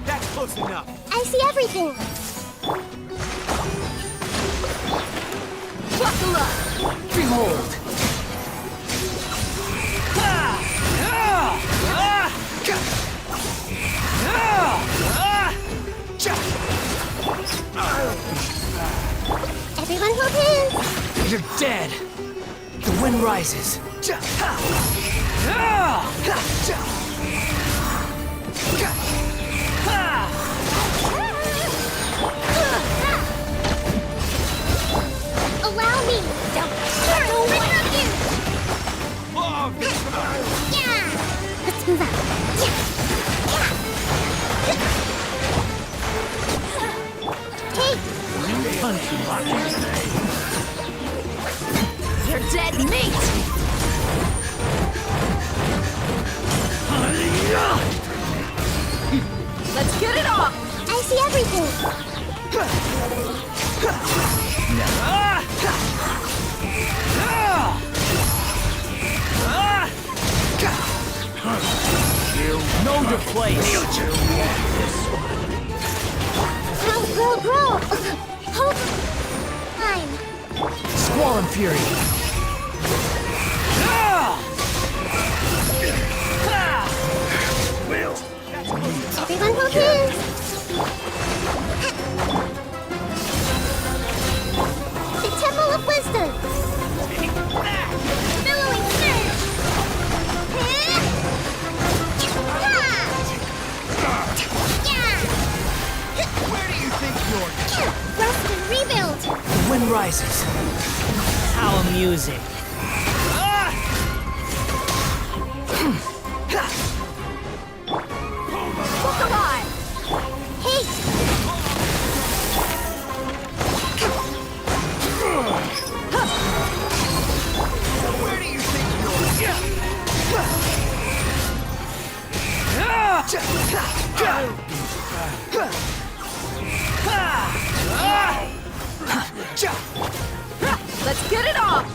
That's close enough. I see everything. Buckle up! Behold! Everyone hold hands. You're dead! The wind rises. Allow me. Don't win from you. Yeah. Let's move out. Hey. You're dead meat! Let's get it off! I see everything. Know your place! Grow. Hold time. Squall and fury! Everyone hold hands. The Temple of Wisdom. Billowing surge. Where do you think you're Rest and rebuild. The wind rises. How amusing. Look alive! Hey. Where do you think you're Let's get it off!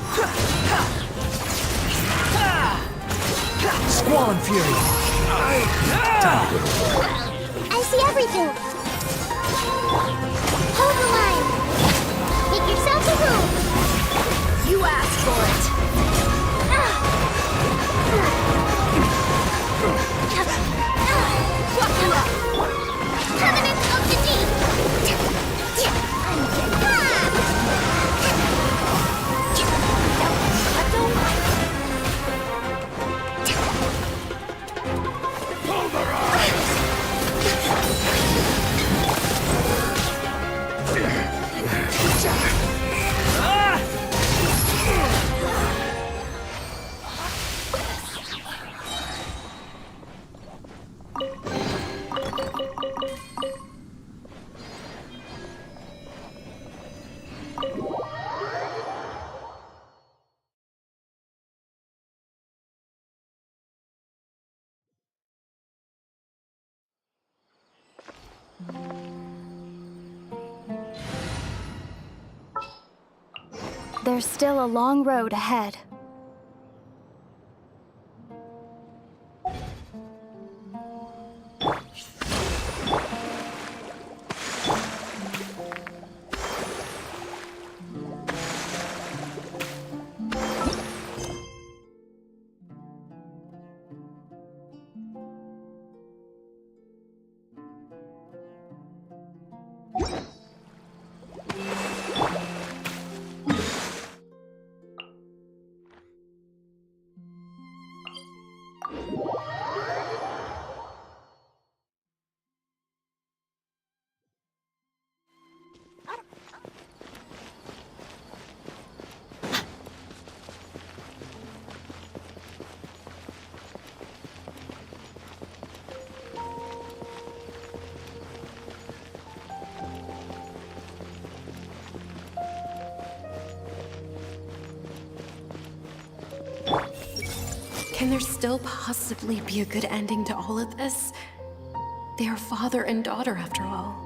Squall and fury! I see everything. Hold the line. Make yourself a room. You asked for it! Buckle up. Covenant of the Deep. There's still a long road ahead. Can there still possibly be a good ending to all of this? They are father and daughter, after all.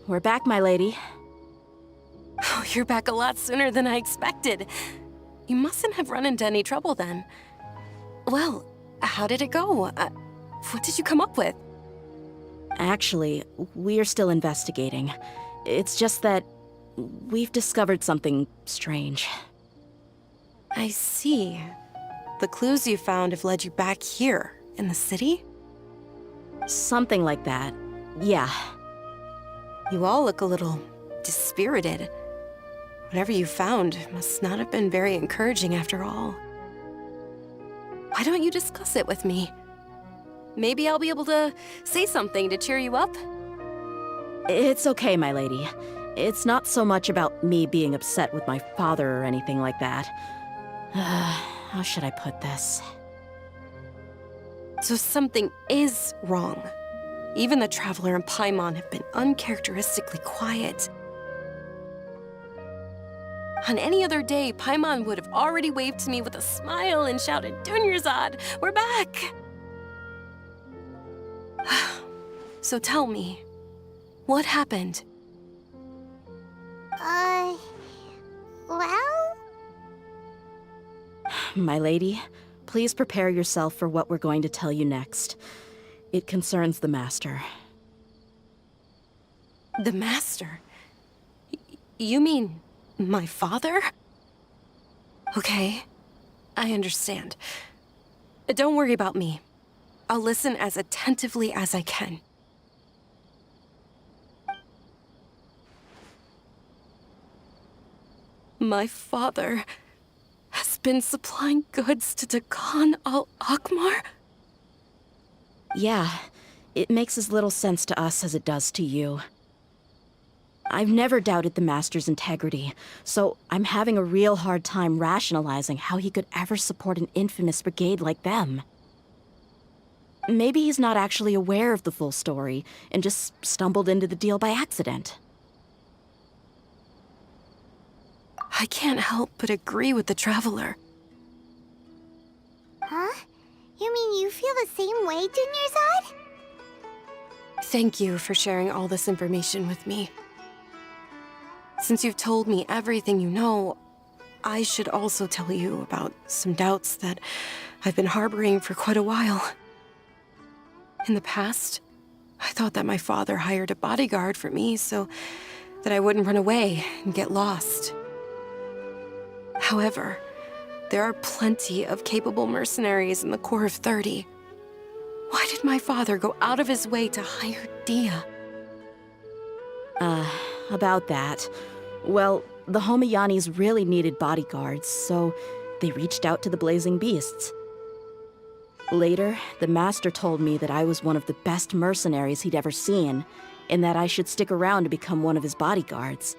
We're back, my lady. Oh, you're back a lot sooner than I expected. You mustn't have run into any trouble then. Well, how did it go? What did you come up with? Actually, we're still investigating. It's just that we've discovered something strange. I see. The clues you found have led you back here, in the city? Something like that. Yeah. You all look a little dispirited. Whatever you found must not have been very encouraging after all. Why don't you discuss it with me? Maybe I'll be able to say something to cheer you up? It's okay, my lady. It's not so much about me being upset with my father or anything like that. How should I put this? So something is wrong. Even the Traveler and Paimon have been uncharacteristically quiet. On any other day, Paimon would have already waved to me with a smile and shouted, "Dunyarzad, we're back!" So tell me, what happened? Well? My lady, please prepare yourself for what we're going to tell you next. It concerns the Master. The Master? You mean my father? Okay, I understand. Don't worry about me. I'll listen as attentively as I can. My father has been supplying goods to Dakan al-Akmar? Yeah, it makes as little sense to us as it does to you. I've never doubted the Master's integrity, so I'm having a real hard time rationalizing how he could ever support an infamous brigade like them. Maybe he's not actually aware of the full story and just stumbled into the deal by accident. I can't help but agree with the Traveler. Huh? You mean you feel the same way, Dunyarzad? Thank you for sharing all this information with me. Since you've told me everything you know, I should also tell you about some doubts that I've been harboring for quite a while. In the past, I thought that my father hired a bodyguard for me so that I wouldn't run away and get lost. However, there are plenty of capable mercenaries in the Corps of 30. Why did my father go out of his way to hire Dehya? About that. Well, the Homayanis really needed bodyguards, so they reached out to the Blazing Beasts. Later, the Master told me that I was one of the best mercenaries he'd ever seen, and that I should stick around to become one of his bodyguards.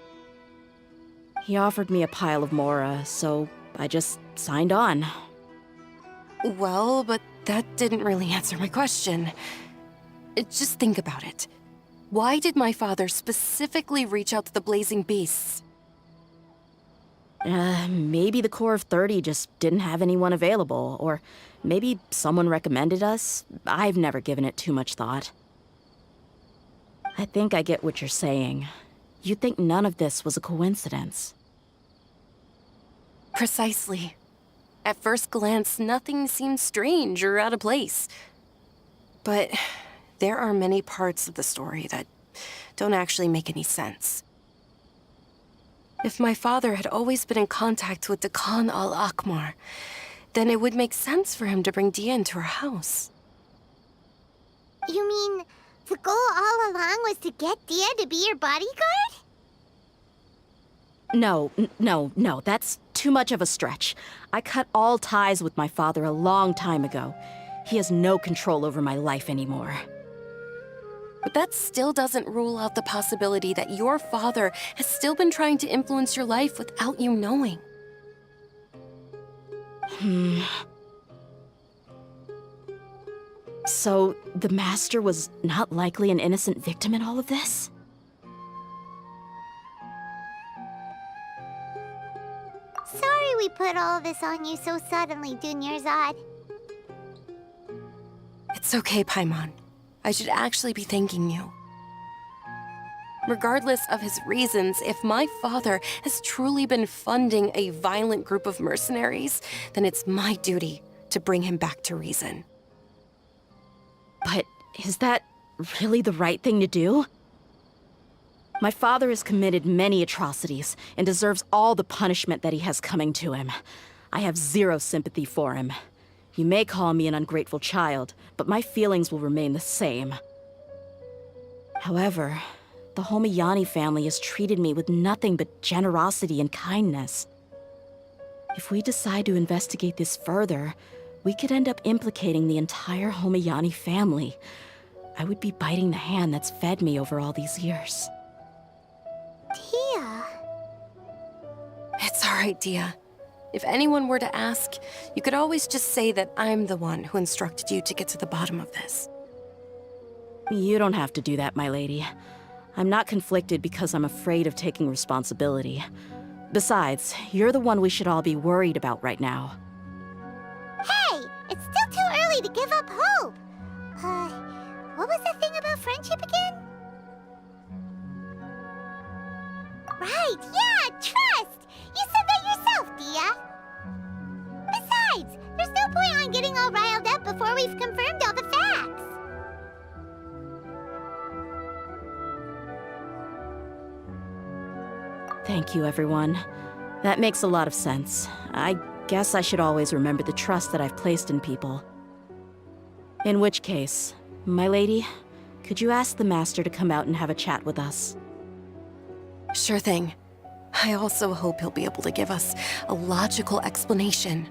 He offered me a pile of Mora, so I just signed on. Well, but that didn't really answer my question. Just think about it. Why did my father specifically reach out to the Blazing Beasts? Maybe the Corps of 30 just didn't have anyone available, or maybe someone recommended us. I've never given it too much thought. I think I get what you're saying. You'd think none of this was a coincidence. Precisely. At first glance, nothing seemed strange or out of place. But there are many parts of the story that don't actually make any sense. If my father had always been in contact with Dakan al-Akmar, then it would make sense for him to bring Dehya into our house. You mean the goal all along was to get Dehya to be your bodyguard? No, that's too much of a stretch. I cut all ties with my father a long time ago. He has no control over my life anymore. But that still doesn't rule out the possibility that your father has still been trying to influence your life without you knowing. So, the Master was not likely an innocent victim in all of this? Sorry we put all this on you so suddenly, Dunyarzad. It's okay, Paimon. I should actually be thanking you. Regardless of his reasons, if my father has truly been funding a violent group of mercenaries, then it's my duty to bring him back to reason. But is that really the right thing to do? My father has committed many atrocities and deserves all the punishment that he has coming to him. I have zero sympathy for him. You may call me an ungrateful child, but my feelings will remain the same. However, the Homiyani family has treated me with nothing but generosity and kindness. If we decide to investigate this further, we could end up implicating the entire Homiyani family. I would be biting the hand that's fed me over all these years. Dehya. It's all right, Dehya. If anyone were to ask, you could always just say that I'm the one who instructed you to get to the bottom of this. You don't have to do that, my lady. I'm not conflicted because I'm afraid of taking responsibility. Besides, you're the one we should all be worried about right now. Hey! It's still too early to give up hope! What was the thing about friendship again? Right, yeah, trust! You said that yourself, Dehya! Besides, there's no point on getting all riled up before we've confirmed all the facts! Thank you, everyone. That makes a lot of sense. I guess I should always remember the trust that I've placed in people. In which case, my lady, could you ask the Master to come out and have a chat with us? Sure thing. I also hope he'll be able to give us a logical explanation.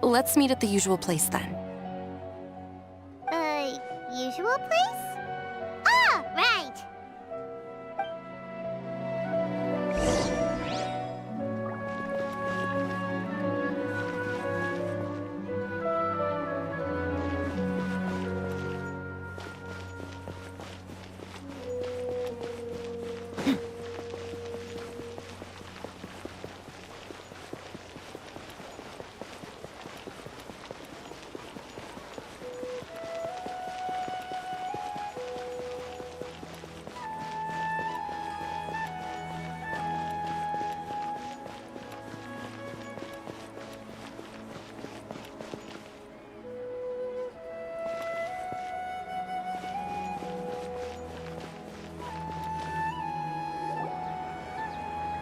Let's meet at the usual place then. Usual place? Ah, right!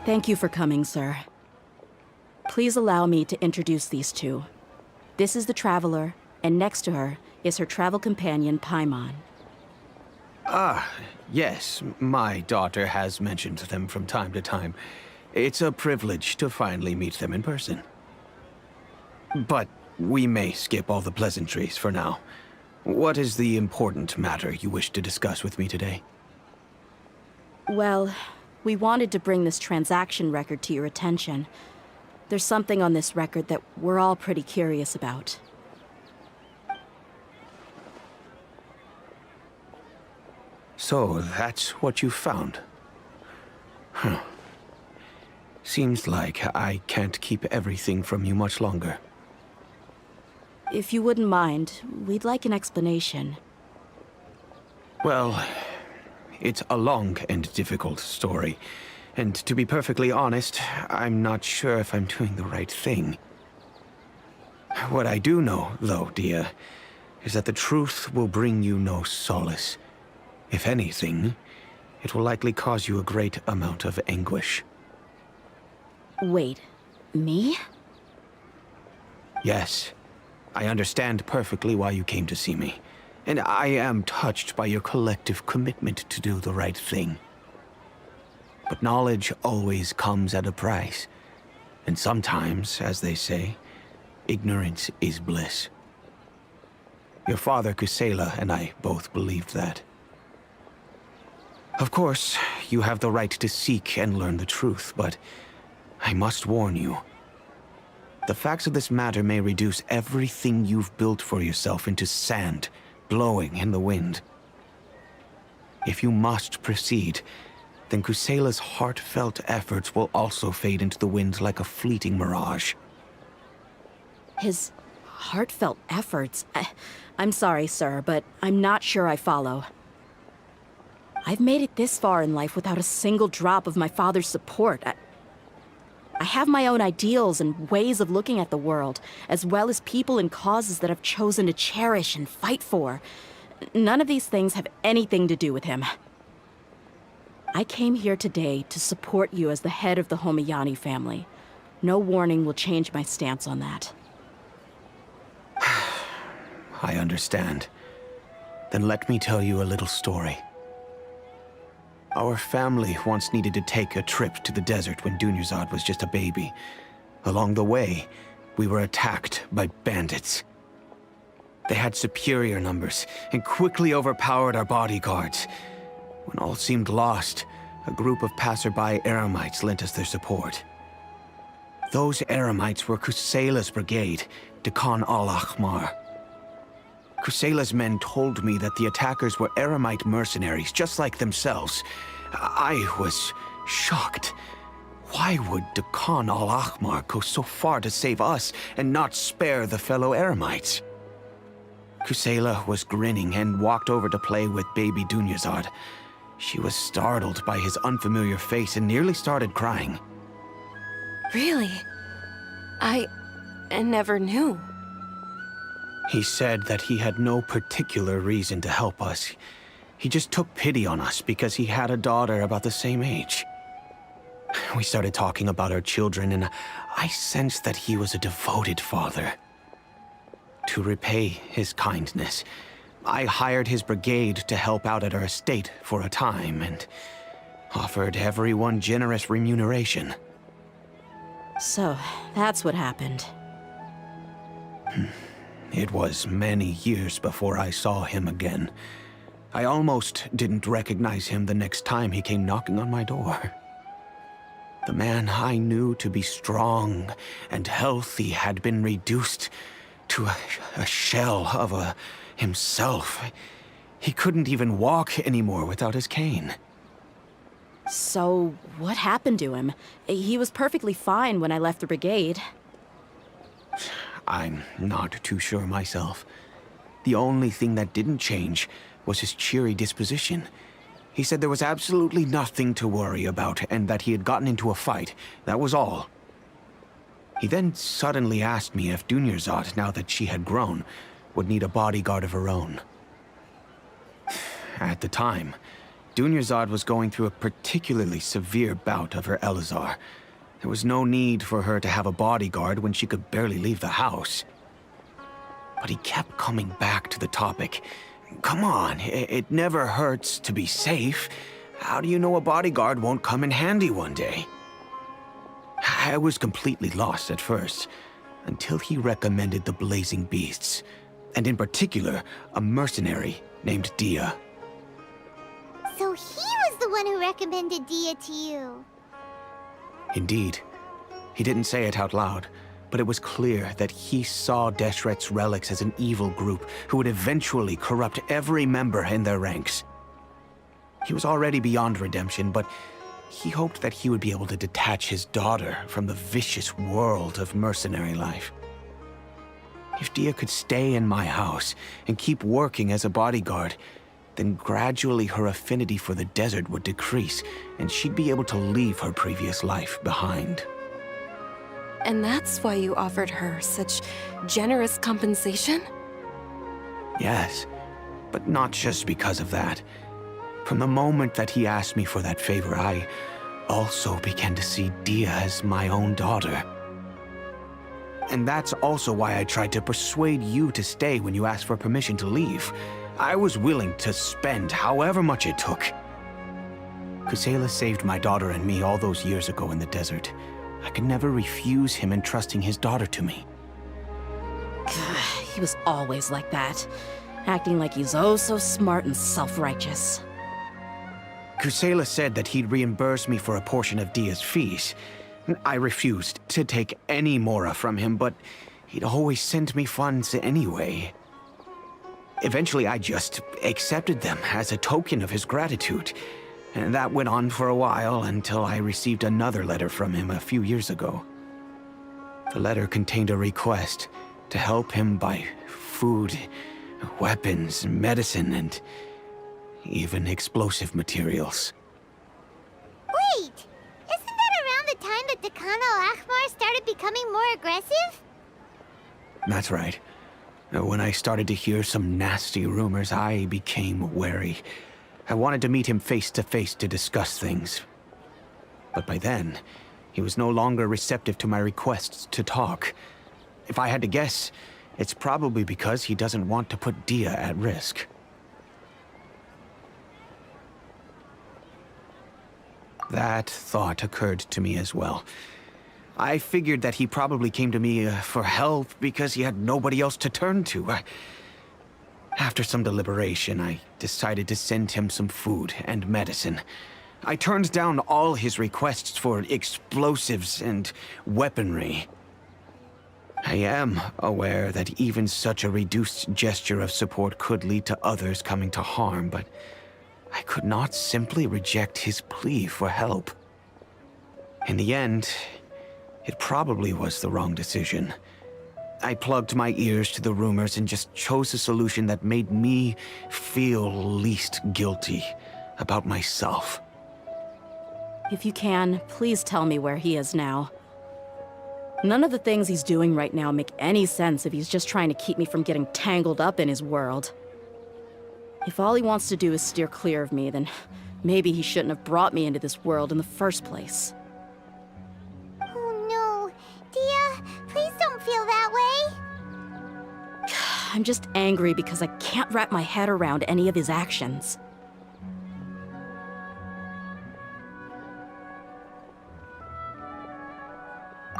Thank you for coming, sir. Please allow me to introduce these two. This is the Traveler, and next to her is her travel companion, Paimon. Ah, yes. My daughter has mentioned them from time to time. It's a privilege to finally meet them in person. But we may skip all the pleasantries for now. What is the important matter you wish to discuss with me today? Well, we wanted to bring this transaction record to your attention. There's something on this record that we're all pretty curious about. So, that's what you found? Huh. Seems like I can't keep everything from you much longer. If you wouldn't mind, we'd like an explanation. Well, it's a long and difficult story. And to be perfectly honest, I'm not sure if I'm doing the right thing. What I do know, though, Dehya, is that the truth will bring you no solace. If anything, it will likely cause you a great amount of anguish. Wait, me? Yes, I understand perfectly why you came to see me. And I am touched by your collective commitment to do the right thing. But knowledge always comes at a price. And sometimes, as they say, ignorance is bliss. Your father, Kusela, and I both believed that. Of course, you have the right to seek and learn the truth, but I must warn you. The facts of this matter may reduce everything you've built for yourself into sand, blowing in the wind. If you must proceed, then Kusela's heartfelt efforts will also fade into the wind like a fleeting mirage. His heartfelt efforts? I'm sorry, sir, but I'm not sure I follow. I've made it this far in life without a single drop of my father's support. I have my own ideals and ways of looking at the world, as well as people and causes that I've chosen to cherish and fight for. None of these things have anything to do with him. I came here today to support you as the head of the Homiyani family. No warning will change my stance on that. I understand. Then let me tell you a little story. Our family once needed to take a trip to the desert when Dunyarzad was just a baby. Along the way, we were attacked by bandits. They had superior numbers and quickly overpowered our bodyguards. When all seemed lost, a group of passerby Eremites lent us their support. Those Eremites were Kusela's brigade, Dekan al-Ahmar. Kusela's men told me that the attackers were Eremite mercenaries, just like themselves. I was shocked. Why would Dekan al-Ahmar go so far to save us and not spare the fellow Eremites? Kusela was grinning and walked over to play with baby Dunyarzad. She was startled by his unfamiliar face and nearly started crying. Really? I never knew. He said that he had no particular reason to help us. He just took pity on us because he had a daughter about the same age. We started talking about our children, and I sensed that he was a devoted father. To repay his kindness, I hired his brigade to help out at our estate for a time and offered everyone generous remuneration. So, that's what happened. It was many years before I saw him again. I almost didn't recognize him the next time he came knocking on my door. The man I knew to be strong and healthy had been reduced to a shell of himself. He couldn't even walk anymore without his cane. So, what happened to him? He was perfectly fine when I left the brigade. I'm not too sure myself. The only thing that didn't change was his cheery disposition. He said there was absolutely nothing to worry about and that he had gotten into a fight. That was all. He then suddenly asked me if Dunyarzad, now that she had grown, would need a bodyguard of her own. At the time, Dunyarzad was going through a particularly severe bout of her Elazar. There was no need for her to have a bodyguard when she could barely leave the house. But he kept coming back to the topic. Come on, it never hurts to be safe. How do you know a bodyguard won't come in handy one day? I was completely lost at first, until he recommended the Blazing Beasts, and in particular, a mercenary named Dehya. So he was the one who recommended Dehya to you. Indeed. He didn't say it out loud, but it was clear that he saw Deshret's relics as an evil group who would eventually corrupt every member in their ranks. He was already beyond redemption, but he hoped that he would be able to detach his daughter from the vicious world of mercenary life. If Dehya could stay in my house and keep working as a bodyguard, then gradually her affinity for the desert would decrease, and she'd be able to leave her previous life behind. And that's why you offered her such generous compensation? Yes, but not just because of that. From the moment that he asked me for that favor, I also began to see Dehya as my own daughter. And that's also why I tried to persuade you to stay when you asked for permission to leave. I was willing to spend however much it took. Kusela saved my daughter and me all those years ago in the desert. I could never refuse him entrusting his daughter to me. He was always like that, acting like he's oh so smart and self-righteous. Kusela said that he'd reimburse me for a portion of Dehya's fees. I refused to take any mora from him, but he'd always send me funds anyway. Eventually, I just accepted them as a token of his gratitude. And that went on for a while until I received another letter from him a few years ago. The letter contained a request to help him buy food, weapons, medicine, and even explosive materials. Wait! Isn't that around the time that Decano Akhmar started becoming more aggressive? That's right. When I started to hear some nasty rumors, I became wary. I wanted to meet him face to face to discuss things. But by then, he was no longer receptive to my requests to talk. If I had to guess, it's probably because he doesn't want to put Dehya at risk. That thought occurred to me as well. I figured that he probably came to me for help because he had nobody else to turn to. After some deliberation, I decided to send him some food and medicine. I turned down all his requests for explosives and weaponry. I am aware that even such a reduced gesture of support could lead to others coming to harm, but I could not simply reject his plea for help. In the end, it probably was the wrong decision. I plugged my ears to the rumors and just chose a solution that made me feel least guilty about myself. If you can, please tell me where he is now. None of the things he's doing right now make any sense if he's just trying to keep me from getting tangled up in his world. If all he wants to do is steer clear of me, then maybe he shouldn't have brought me into this world in the first place. Oh no. Dehya, please don't feel that way. I'm just angry because I can't wrap my head around any of his actions.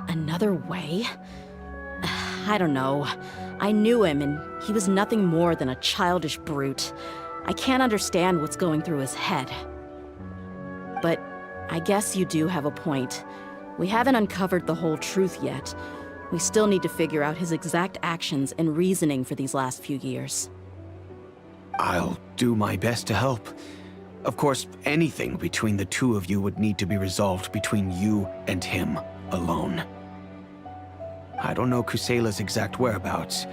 Another way? I don't know. I knew him, and he was nothing more than a childish brute. I can't understand what's going through his head. But I guess you do have a point. We haven't uncovered the whole truth yet. We still need to figure out his exact actions and reasoning for these last few years. I'll do my best to help. Of course, anything between the two of you would need to be resolved between you and him alone. I don't know Kusela's exact whereabouts.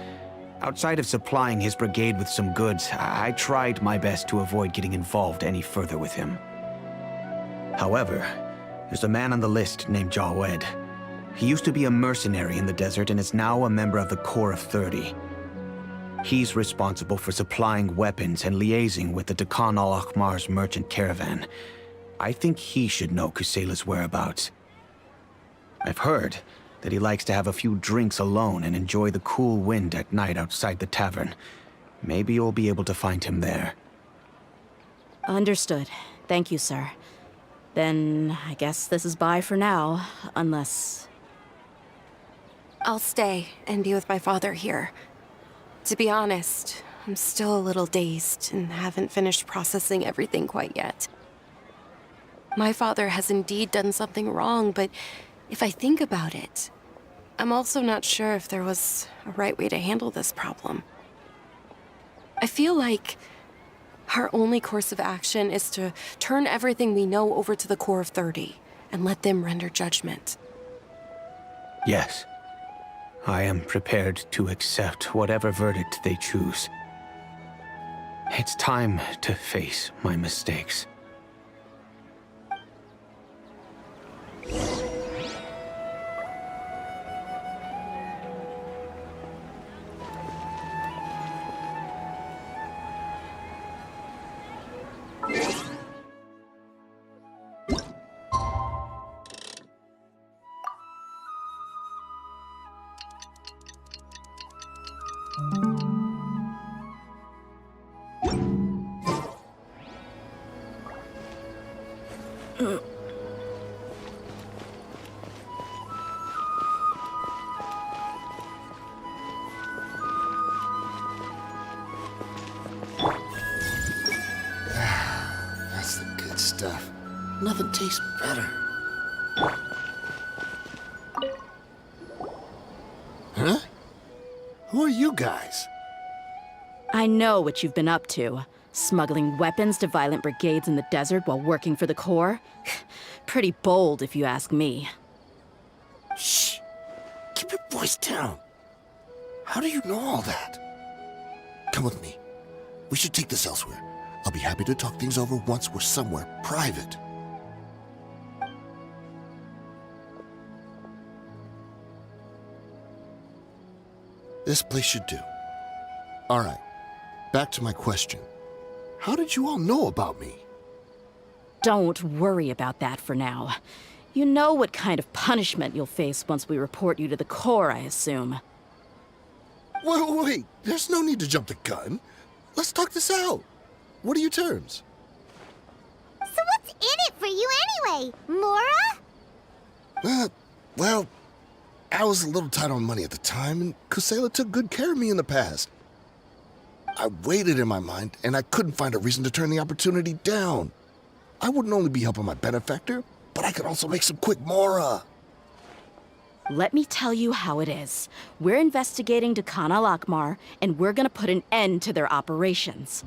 Outside of supplying his brigade with some goods, I tried my best to avoid getting involved any further with him. However, there's a man on the list named Jawed. He used to be a mercenary in the desert and is now a member of the Corps of 30. He's responsible for supplying weapons and liaising with the Deccan al-Akhmar's merchant caravan. I think he should know Kusela's whereabouts. I've heard that he likes to have a few drinks alone and enjoy the cool wind at night outside the tavern. Maybe you'll be able to find him there. Understood. Thank you, sir. Then I guess this is bye for now, unless... I'll stay and be with my father here. To be honest, I'm still a little dazed and haven't finished processing everything quite yet. My father has indeed done something wrong, but if I think about it, I'm also not sure if there was a right way to handle this problem. I feel like our only course of action is to turn everything we know over to the Corps of 30 and let them render judgment. Yes. I am prepared to accept whatever verdict they choose. It's time to face my mistakes. That's the good stuff. Nothing tastes better. Huh? Who are you guys? I know what you've been up to. Smuggling weapons to violent brigades in the desert while working for the Corps? Pretty bold, if you ask me. Shh! Keep your voice down. How do you know all that? Come with me. We should take this elsewhere. I'll be happy to talk things over once we're somewhere private. This place should do. All right, back to my question. How did you all know about me? Don't worry about that for now. You know what kind of punishment you'll face once we report you to the Corps, I assume. Wait, there's no need to jump the gun. Let's talk this out. What are your terms? So what's in it for you anyway, Mora? Well, I was a little tight on money at the time, and Kusela took good care of me in the past. I waited in my mind, and I couldn't find a reason to turn the opportunity down. I wouldn't only be helping my benefactor, but I could also make some quick Mora. Let me tell you how it is. We're investigating Khan al-Akmar, and we're gonna put an end to their operations.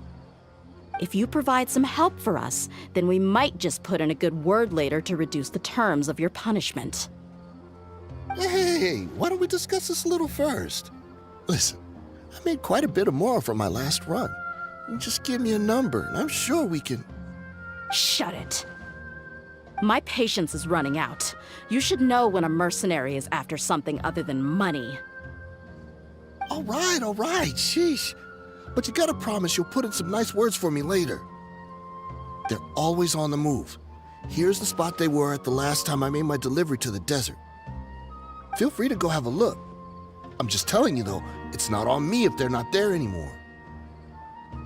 If you provide some help for us, then we might just put in a good word later to reduce the terms of your punishment. Hey, why don't we discuss this a little first? Listen, I made quite a bit of Mora from my last run. You just give me a number, and I'm sure we can... Shut it. My patience is running out. You should know when a mercenary is after something other than money. All right, sheesh. But you gotta promise you'll put in some nice words for me later. They're always on the move. Here's the spot they were at the last time I made my delivery to the desert. Feel free to go have a look. I'm just telling you though, it's not on me if they're not there anymore.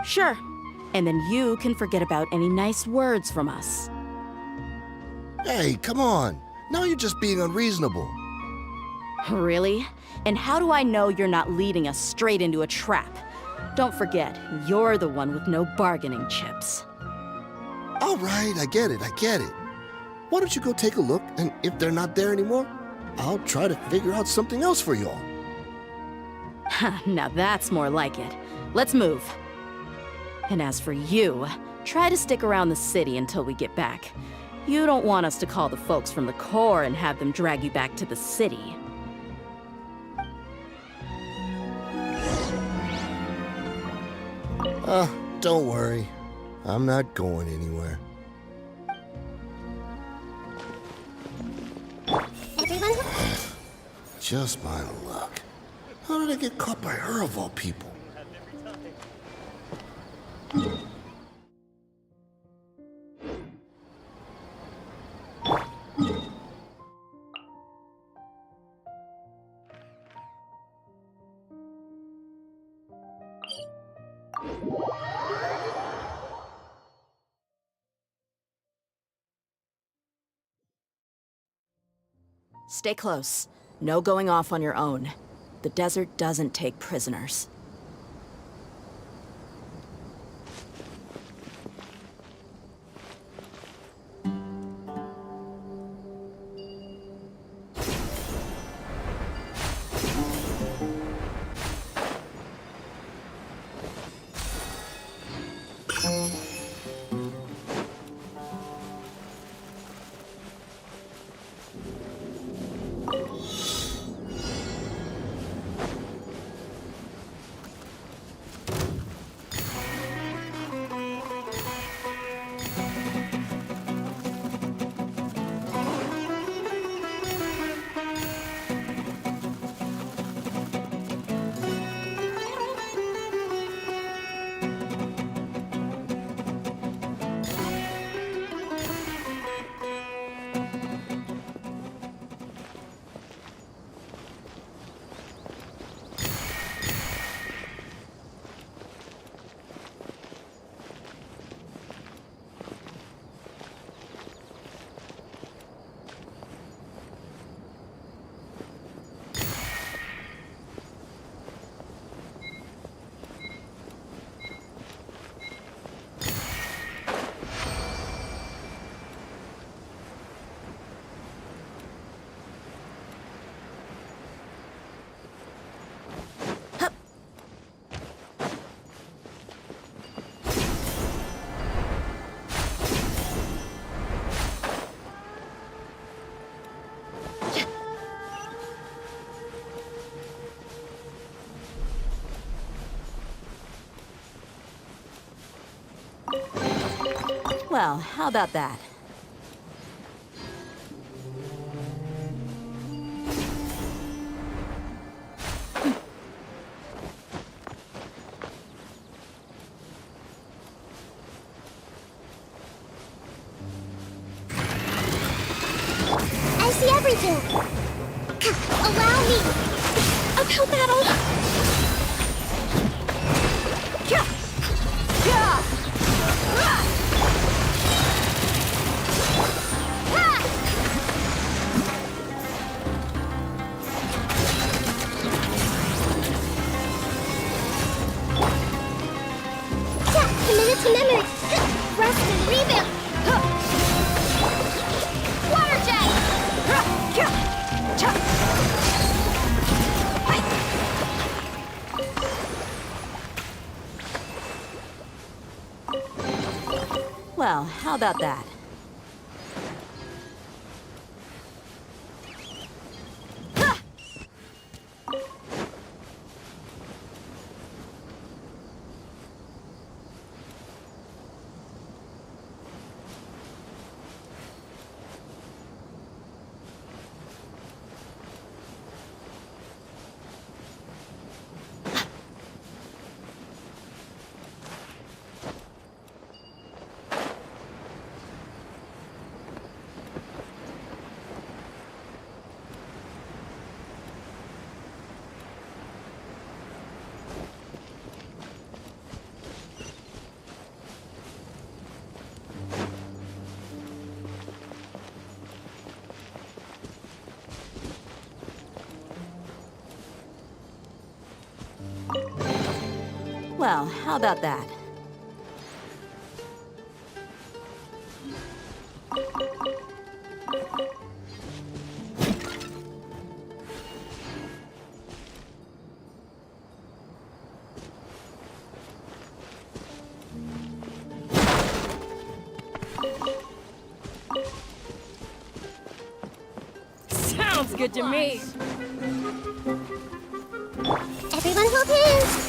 Sure. And then you can forget about any nice words from us. Hey, come on. Now you're just being unreasonable. Really? And how do I know you're not leading us straight into a trap? Don't forget, you're the one with no bargaining chips. All right, I get it. Why don't you go take a look, and if they're not there anymore, I'll try to figure out something else for y'all. Now that's more like it. Let's move. And as for you, try to stick around the city until we get back. You don't want us to call the folks from the Corps and have them drag you back to the city. Don't worry. I'm not going anywhere. Everyone? Just my luck. How did I get caught by her of all people? Stay close. No going off on your own. The desert doesn't take prisoners. Well, how about that? I see everything. Allow me. Uphill battle! Minute to memory. Rest and rebound. Water jet! Well, how about that? Well, how about that? Sounds good to me. Everyone hold hands.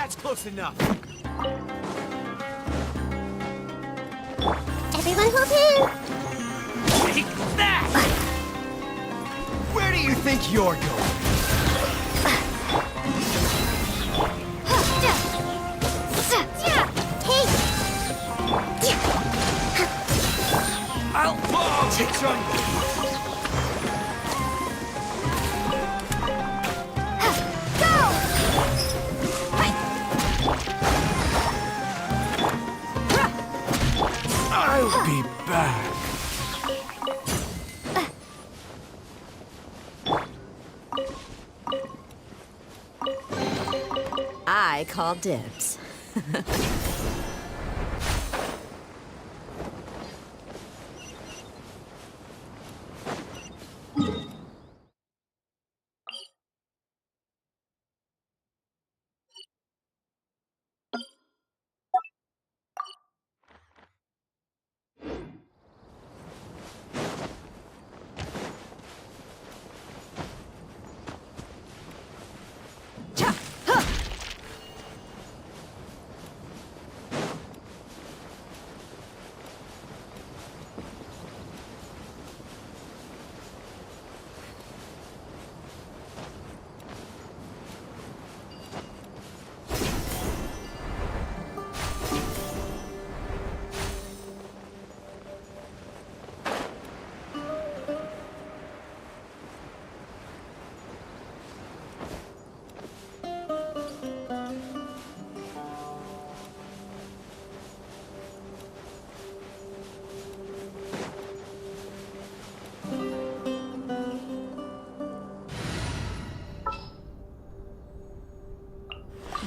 That's close enough. Everyone hold hands. Take that! Where do you think you're going? I'll take some. I'll be back. I call dibs.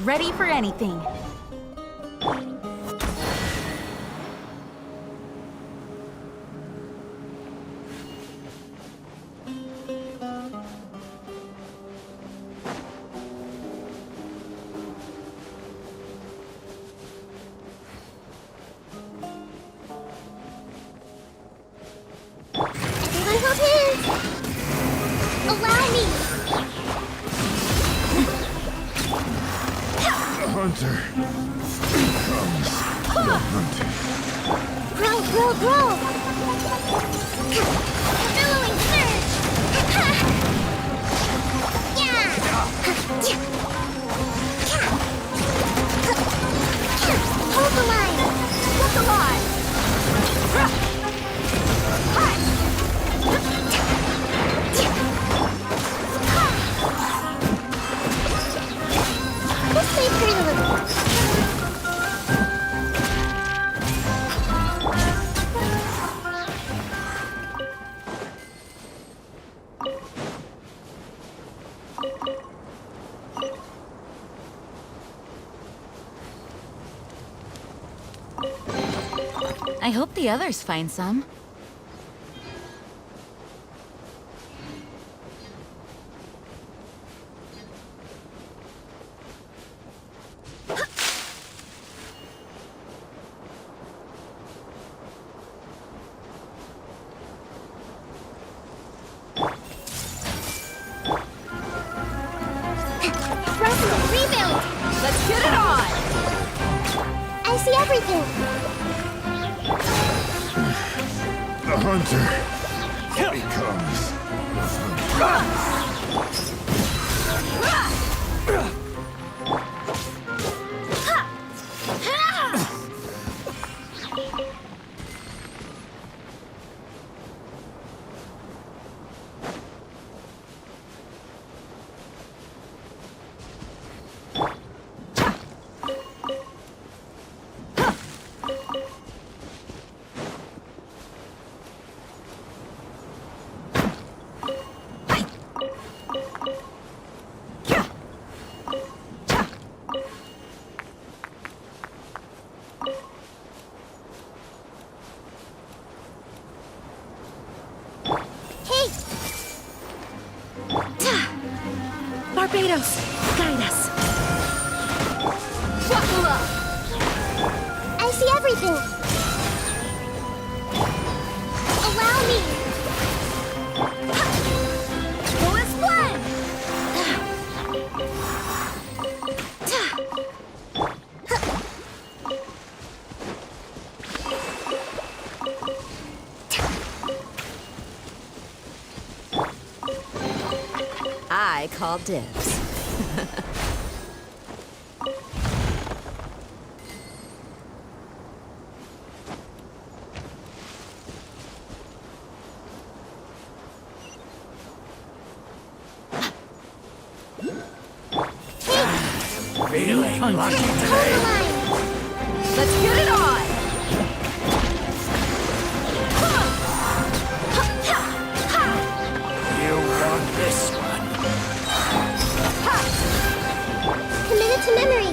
Ready for anything. Everyone hold hands. Allow me. Hunter comes the hunted. Grow, grow, grow. Billowing surge. Yeah. Hold the line. Look alive. Let's stay pretty little. I hope the others find some. Rebuild! Let's get it on! I see everything. The hunter becomes the hunted. Barbados, guide us. Buckle up! I see everything. Allow me. Full and blend! I call dibs. Feeling lucky today. Let's get it on! You want this one? Committed to memory.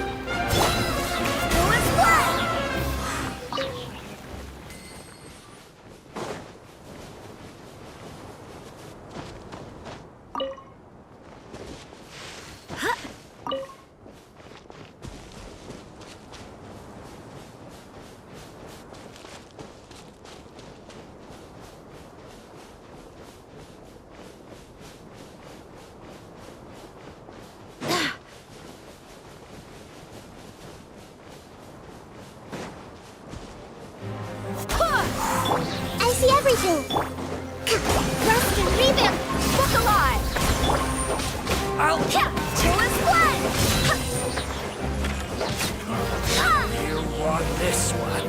I see everything. Rest and revamp. Look alive. I'll Chill and split. You want this one?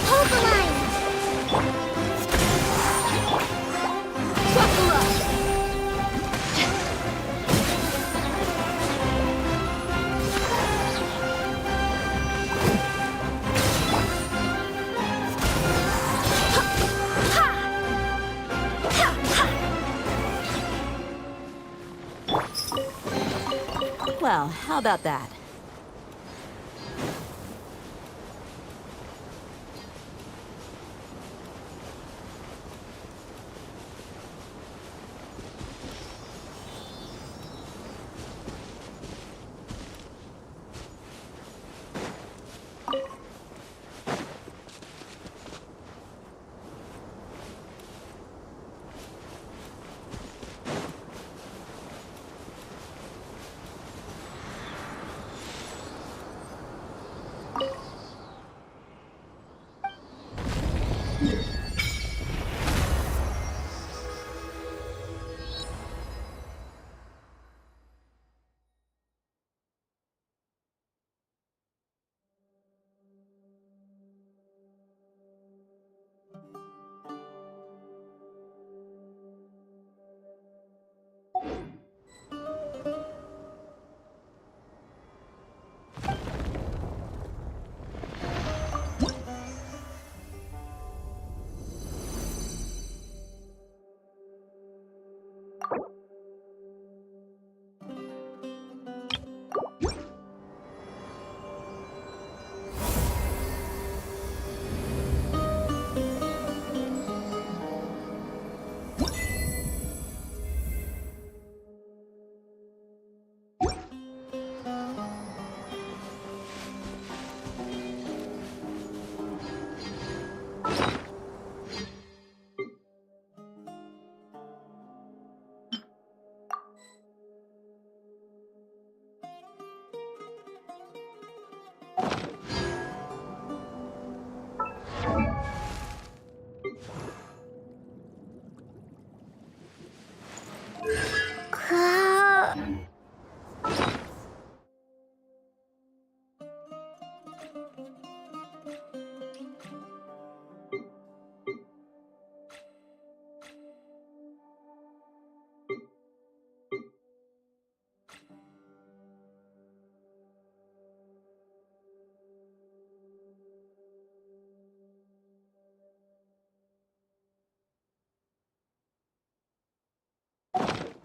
Hold the line. Buckle up. Well, how about that?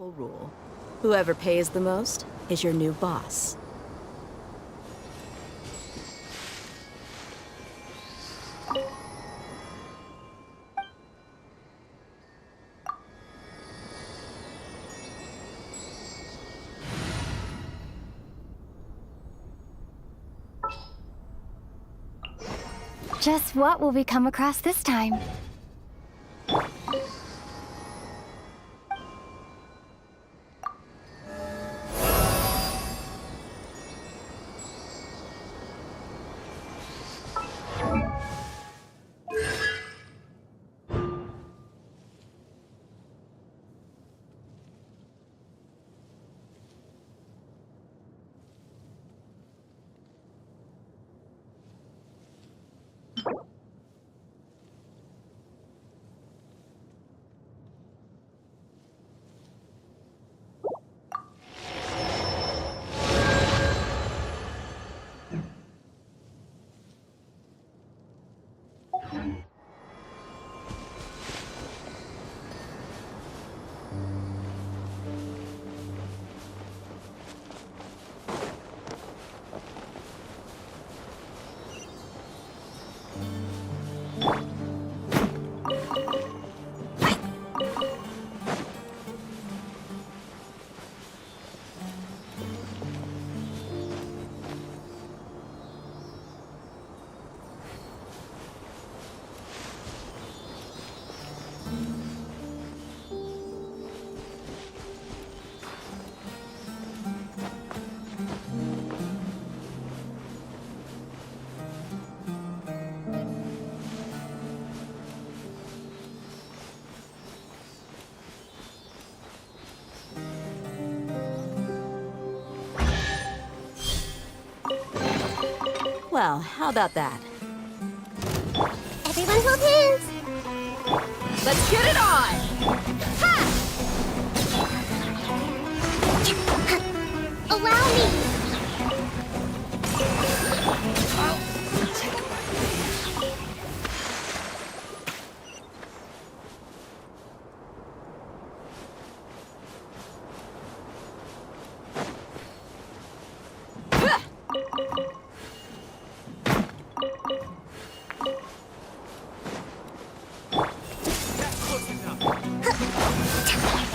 Rule. Whoever pays the most is your new boss. Just what will we come across this time? Well, how about that? Everyone hold hands! Let's get it on! Allow me!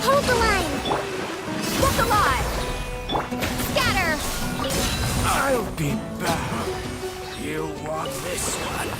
Hold the line! Walk alive! Scatter! I'll be back. You want this one?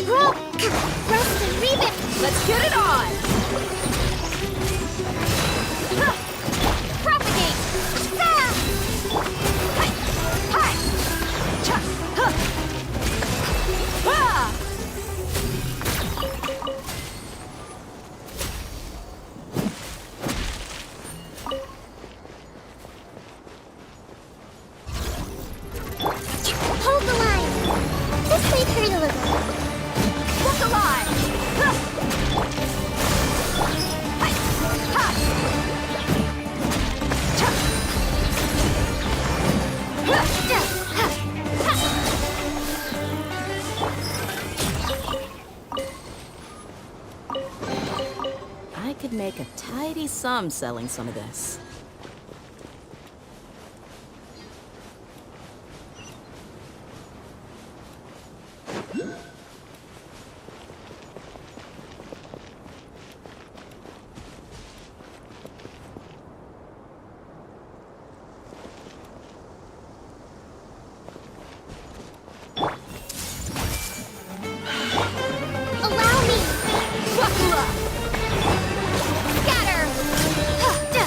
Grow! Rust and Reviv! Let's get it on! Propagate! Ah! Hi! Hi! Cha! Huh! Ah! Hold the line! This might hurt a little. Walk alive! Huh! Hi! Ha! Cha! Huh! Ja! Ha! Ha! I could make a tidy sum selling some of this. Allow me! Wakula! Scatter! Huh! Ja!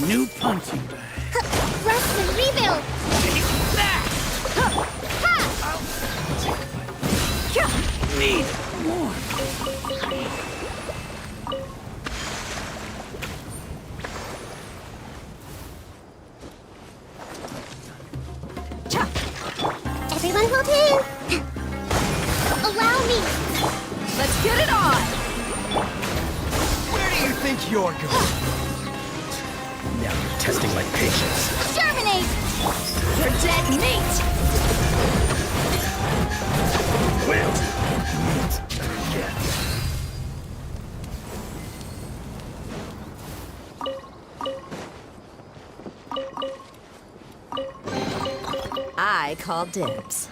new punching bag. Rest and rebuild! Take that! Need more. Everyone hold in. Allow me. Let's get it on! Where do you think you're going? Now you're testing my patience. Germinate! You're dead meat! Well, I call dibs.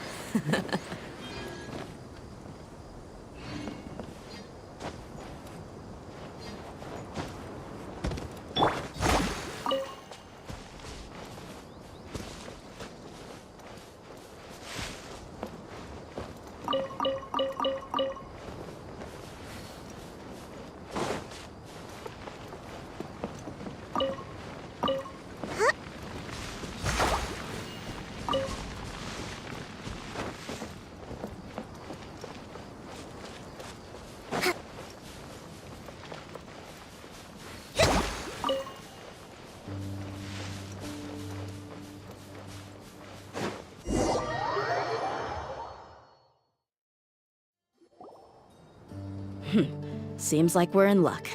Seems like we're in luck.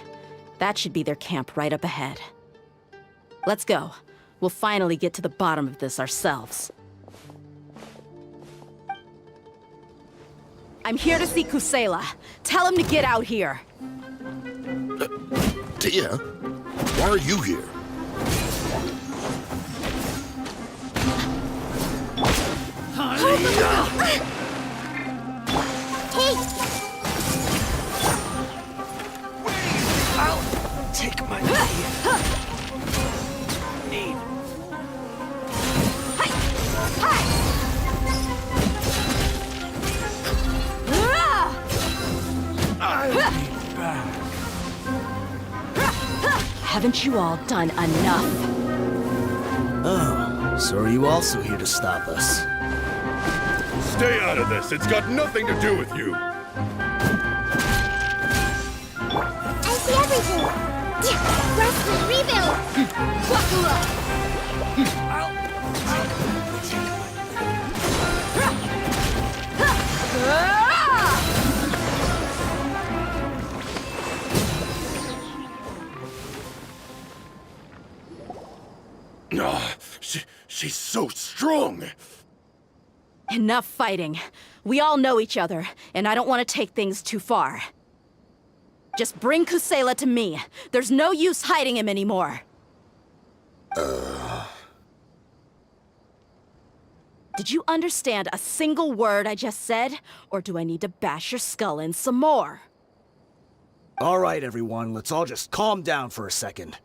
That should be their camp right up ahead. Let's go. We'll finally get to the bottom of this ourselves. I'm here to see Kusela. Tell him to get out here. Dehya, why are you here? take my need. Haven't you all done enough? Oh, so are you also here to stop us? Stay out of this. It's got nothing to do with you. I see everything. Rest and rebuild. Buckle up. Oh, she's so strong. Enough fighting. We all know each other, and I don't want to take things too far. Just bring Kusela to me. There's no use hiding him anymore. Did you understand a single word I just said? Or do I need to bash your skull in some more? All right, everyone, let's all just calm down for a second.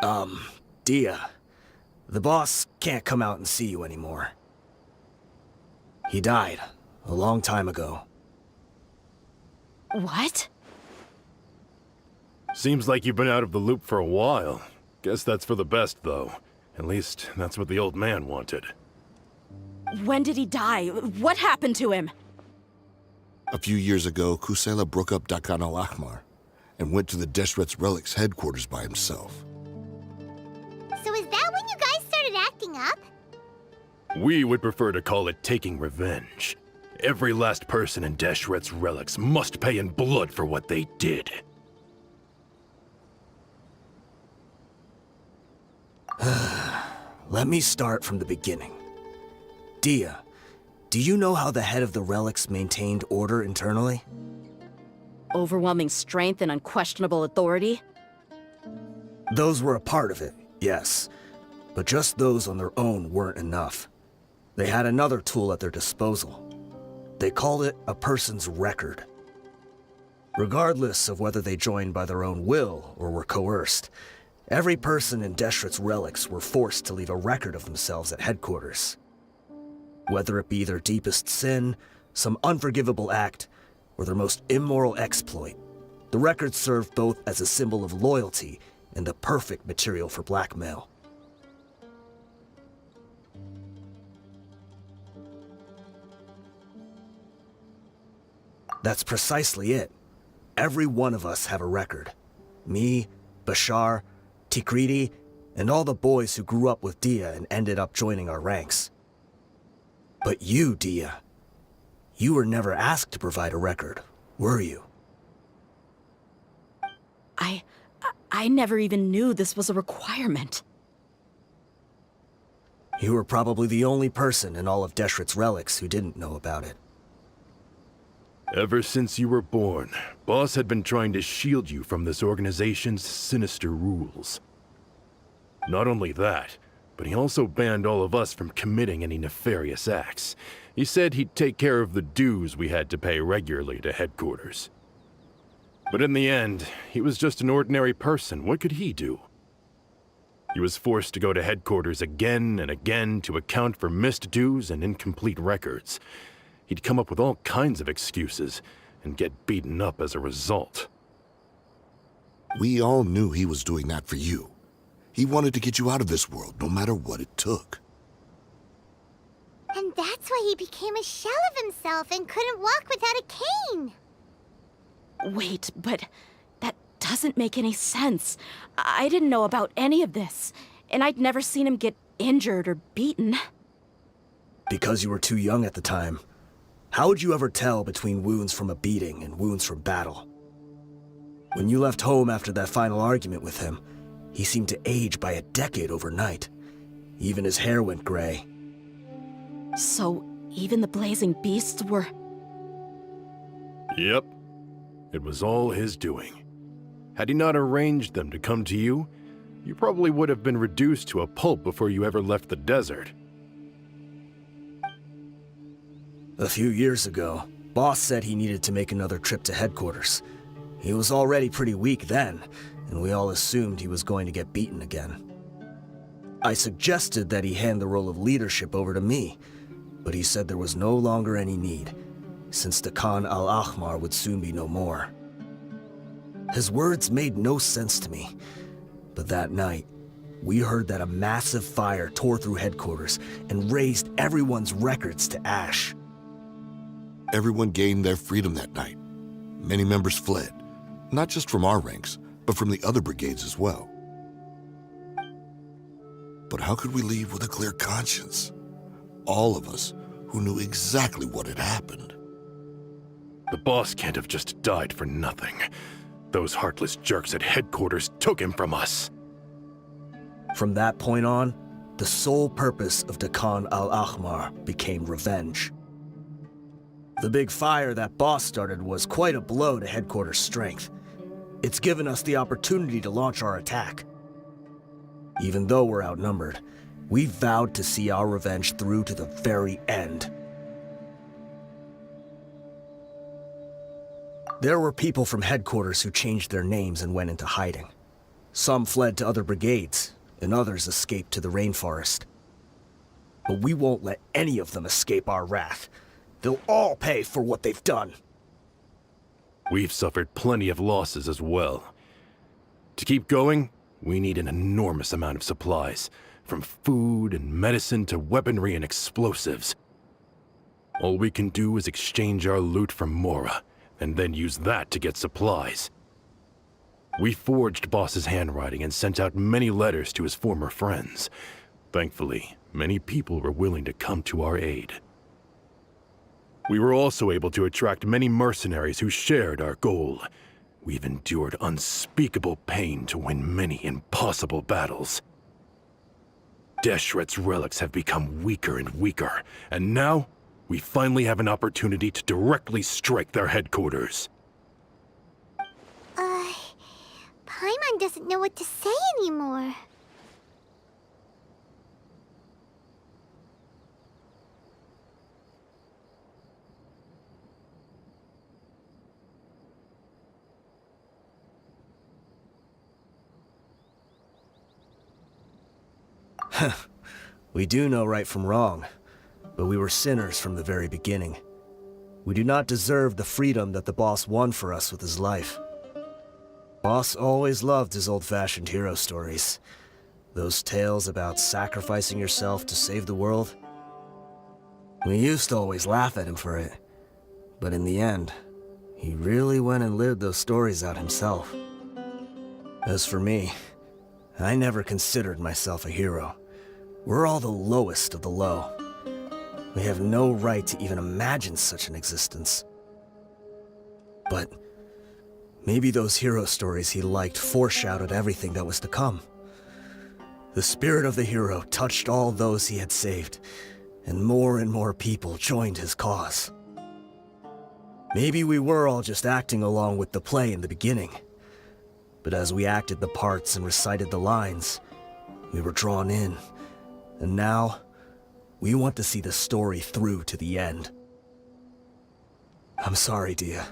Dehya, the boss can't come out and see you anymore. He died a long time ago. What? Seems like you've been out of the loop for a while. Guess that's for the best, though. At least, that's what the old man wanted. When did he die? What happened to him? A few years ago, Kusela broke up Dakan al-Ahmar and went to the Deshret's Relics headquarters by himself. So is that when you guys started acting up? We would prefer to call it taking revenge. Every last person in Deshret's Relics must pay in blood for what they did. Let me start from the beginning. Dehya, do you know how the head of the Relics maintained order internally? Overwhelming strength and unquestionable authority? Those were a part of it, yes. But just those on their own weren't enough. They had another tool at their disposal. They called it a person's record. Regardless of whether they joined by their own will or were coerced, every person in Deshret's Relics were forced to leave a record of themselves at headquarters. Whether it be their deepest sin, some unforgivable act, or their most immoral exploit, the record served both as a symbol of loyalty and the perfect material for blackmail. That's precisely it. Every one of us have a record. Me, Bashar, Tikriti, and all the boys who grew up with Dehya and ended up joining our ranks. But you, Dehya, you were never asked to provide a record, were you? I never even knew this was a requirement. You were probably the only person in all of Deshret's relics who didn't know about it. Ever since you were born, Boss had been trying to shield you from this organization's sinister rules. Not only that, but he also banned all of us from committing any nefarious acts. He said he'd take care of the dues we had to pay regularly to headquarters. But in the end, he was just an ordinary person. What could he do? He was forced to go to headquarters again and again to account for missed dues and incomplete records. He'd come up with all kinds of excuses and get beaten up as a result. We all knew he was doing that for you. He wanted to get you out of this world, no matter what it took. And that's why he became a shell of himself and couldn't walk without a cane. Wait, but that doesn't make any sense. I didn't know about any of this, and I'd never seen him get injured or beaten. Because you were too young at the time. How would you ever tell between wounds from a beating and wounds from battle? When you left home after that final argument with him, he seemed to age by a decade overnight. Even his hair went gray. So, even the blazing beasts were... Yep. It was all his doing. Had he not arranged them to come to you, you probably would have been reduced to a pulp before you ever left the desert. A few years ago, Boss said he needed to make another trip to headquarters. He was already pretty weak then, and we all assumed he was going to get beaten again. I suggested that he hand the role of leadership over to me, but he said there was no longer any need, since the Khan al-Ahmar would soon be no more. His words made no sense to me, but that night, we heard that a massive fire tore through headquarters and razed everyone's records to ash. Everyone gained their freedom that night. Many members fled, not just from our ranks, but from the other brigades as well. But how could we leave with a clear conscience? All of us who knew exactly what had happened. The boss can't have just died for nothing. Those heartless jerks at headquarters took him from us. From that point on, the sole purpose of the Khan al-Ahmar became revenge. The big fire that Boss started was quite a blow to headquarters' strength. It's given us the opportunity to launch our attack. Even though we're outnumbered, we vowed to see our revenge through to the very end. There were people from headquarters who changed their names and went into hiding. Some fled to other brigades, and others escaped to the rainforest. But we won't let any of them escape our wrath. They'll all pay for what they've done. We've suffered plenty of losses as well. To keep going, we need an enormous amount of supplies, from food and medicine to weaponry and explosives. All we can do is exchange our loot from Mora, and then use that to get supplies. We forged Boss's handwriting and sent out many letters to his former friends. Thankfully, many people were willing to come to our aid. We were also able to attract many mercenaries who shared our goal. We've endured unspeakable pain to win many impossible battles. Deshret's relics have become weaker and weaker, and now we finally have an opportunity to directly strike their headquarters. Paimon doesn't know what to say anymore. We do know right from wrong, but we were sinners from the very beginning. We do not deserve the freedom that the boss won for us with his life. Boss always loved his old-fashioned hero stories. Those tales about sacrificing yourself to save the world. We used to always laugh at him for it. But in the end, he really went and lived those stories out himself. As for me, I never considered myself a hero. We're all the lowest of the low. We have no right to even imagine such an existence. But maybe those hero stories he liked foreshadowed everything that was to come. The spirit of the hero touched all those he had saved, and more people joined his cause. Maybe we were all just acting along with the play in the beginning. But as we acted the parts and recited the lines, we were drawn in. And now, we want to see the story through to the end. I'm sorry, Dehya.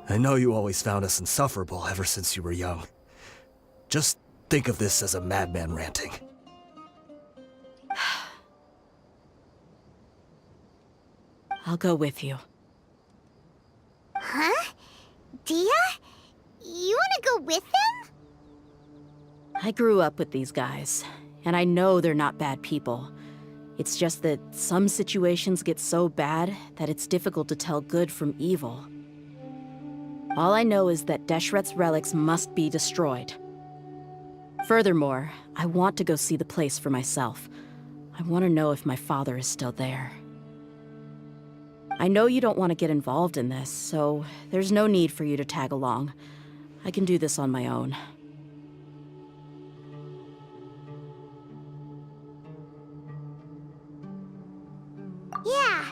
I know you always found us insufferable ever since you were young. Just think of this as a madman ranting. I'll go with you. Huh? Dehya? You wanna go with them? I grew up with these guys, and I know they're not bad people. It's just that some situations get so bad that it's difficult to tell good from evil. All I know is that Deshret's relics must be destroyed. Furthermore, I want to go see the place for myself. I want to know if my father is still there. I know you don't want to get involved in this, so there's no need for you to tag along. I can do this on my own. Yeah,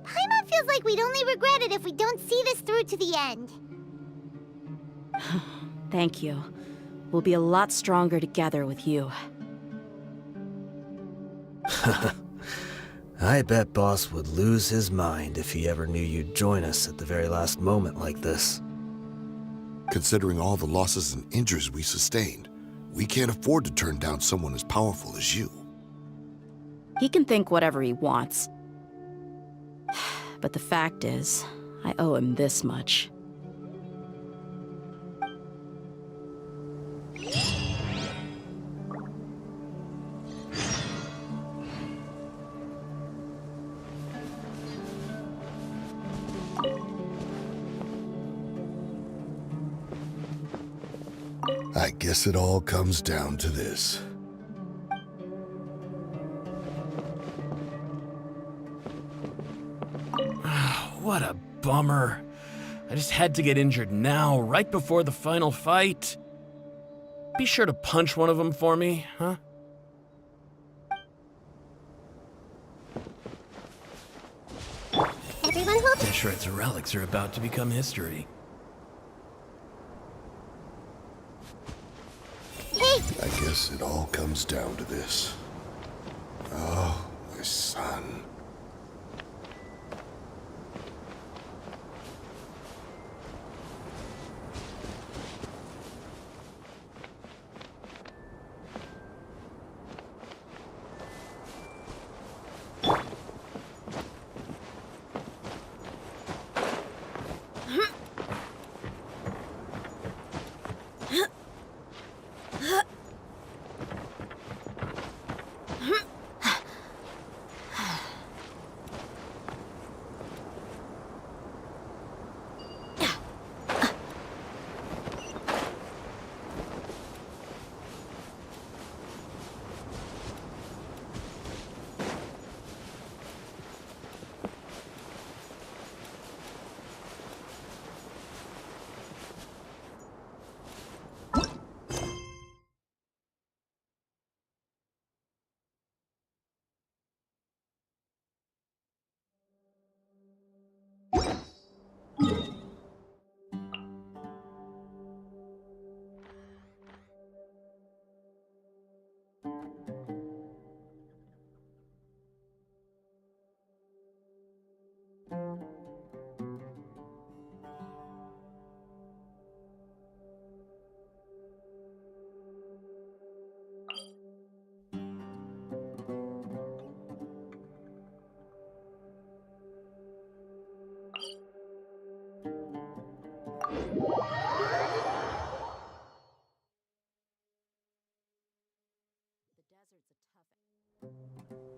Paimon feels like we'd only regret it if we don't see this through to the end. Thank you. We'll be a lot stronger together with you. I bet Boss would lose his mind if he ever knew you'd join us at the very last moment like this. Considering all the losses and injuries we sustained, we can't afford to turn down someone as powerful as you. He can think whatever he wants. But the fact is, I owe him this much. I guess it all comes down to this. What a bummer. I just had to get injured now, right before the final fight. Be sure to punch one of them for me, huh? Everyone hold it. Deshret's relics are about to become history. Hey! I guess it all comes down to this. Oh, my son. desert's a tough...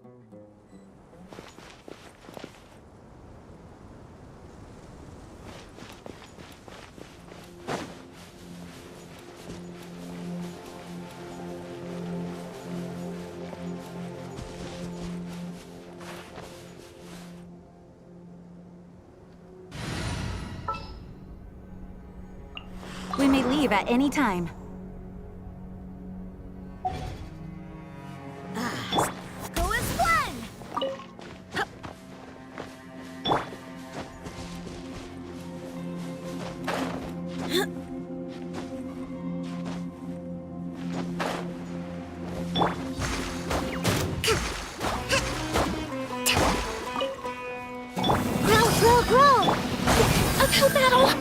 We may leave at any time. Go as one! Grow! Uphill battle!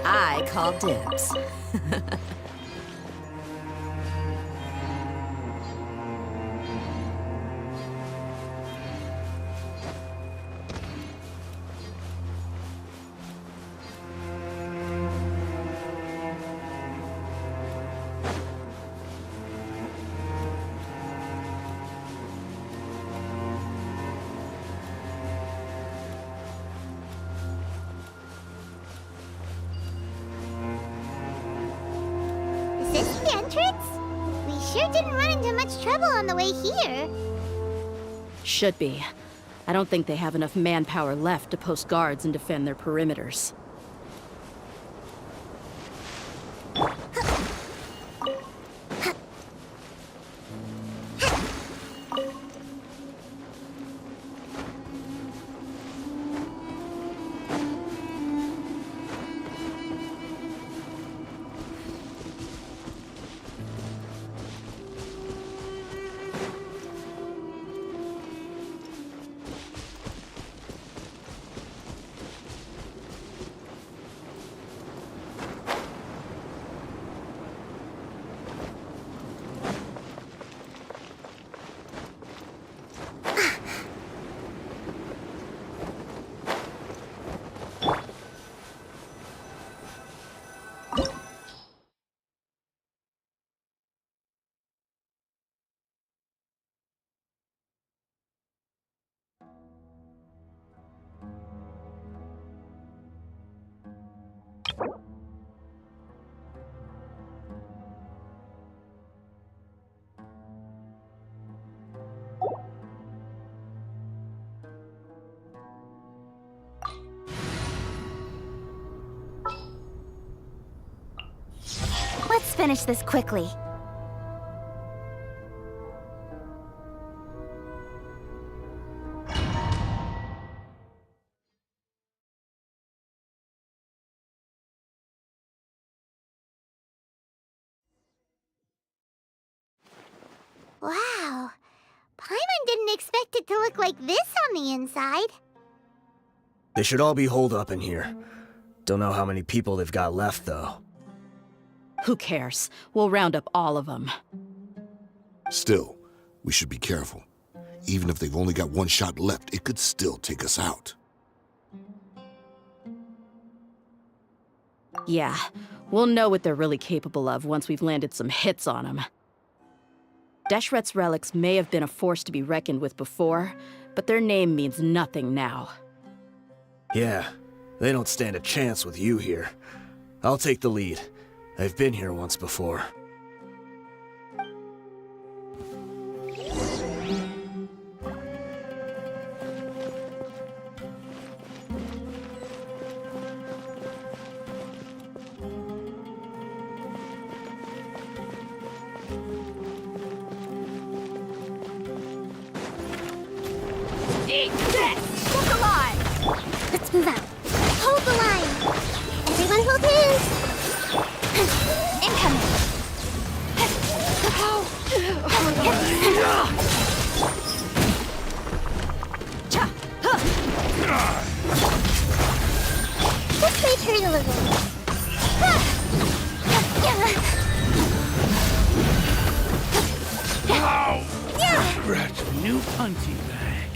I call dibs. Is this the entrance? We sure didn't run into much trouble on the way here. Should be. I don't think they have enough manpower left to post guards and defend their perimeters. finish this quickly. Wow. Paimon didn't expect it to look like this on the inside. They should all be holed up in here. Don't know how many people they've got left, though. Who cares? We'll round up all of them. Still, we should be careful. Even if they've only got one shot left, it could still take us out. Yeah, we'll know what they're really capable of once we've landed some hits on them. Deshret's relics may have been a force to be reckoned with before, but their name means nothing now. Yeah, they don't stand a chance with you here. I'll take the lead. I've been here once before. Eat this! Look alive! Let's move out. Hold the line. Everyone hold hands. Incoming! This might hurt a little. Scratch new punching bag.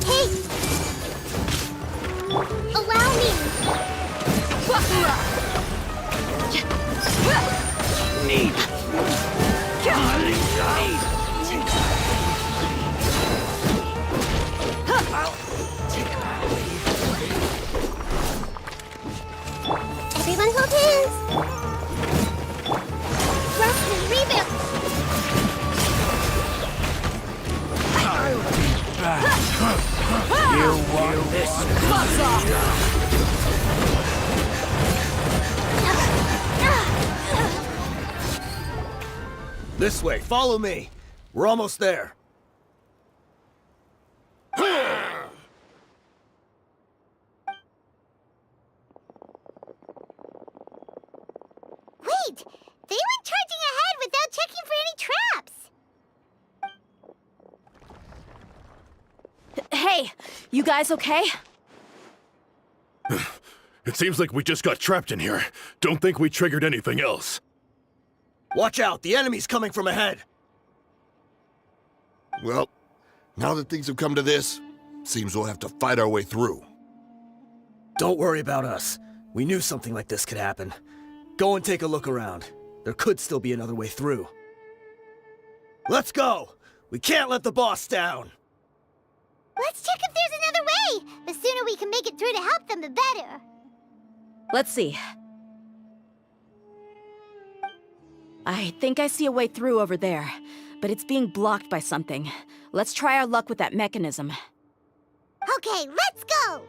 Hey! Allow me! Everyone hold hands! Rest and rebuild! You want this? Buzz off! This way, follow me. We're almost there. Wait! They went charging ahead without checking for any traps! Hey, you guys okay? It seems like we just got trapped in here. Don't think we triggered anything else. Watch out, the enemy's coming from ahead. Well, now that things have come to this, seems we'll have to fight our way through. Don't worry about us. We knew something like this could happen. Go and take a look around. There could still be another way through. Let's go! We can't let the boss down! Let's check if there's another way! The sooner we can make it through to help them, the better! Let's see. I think I see a way through over there, but it's being blocked by something. Let's try our luck with that mechanism. Okay, let's go!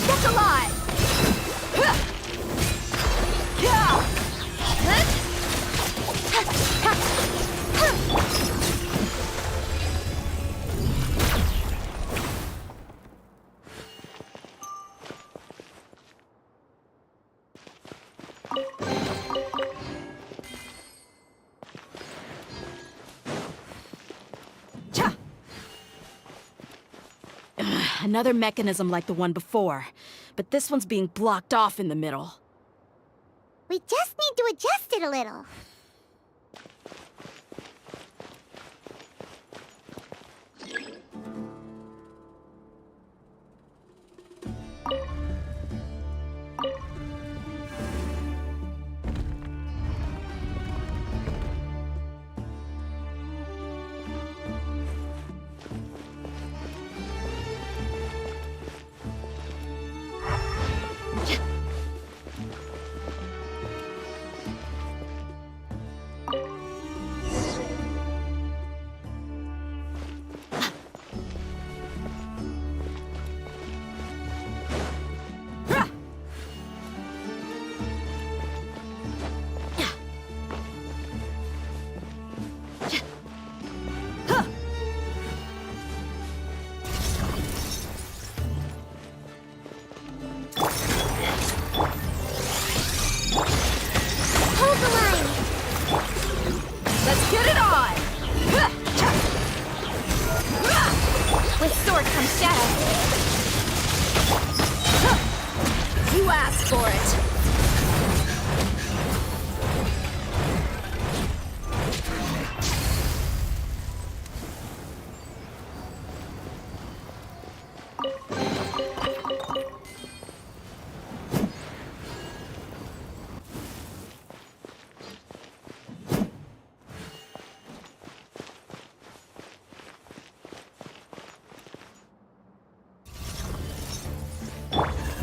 That's alive! Another mechanism like the one before, but this one's being blocked off in the middle. We just need to adjust it a little.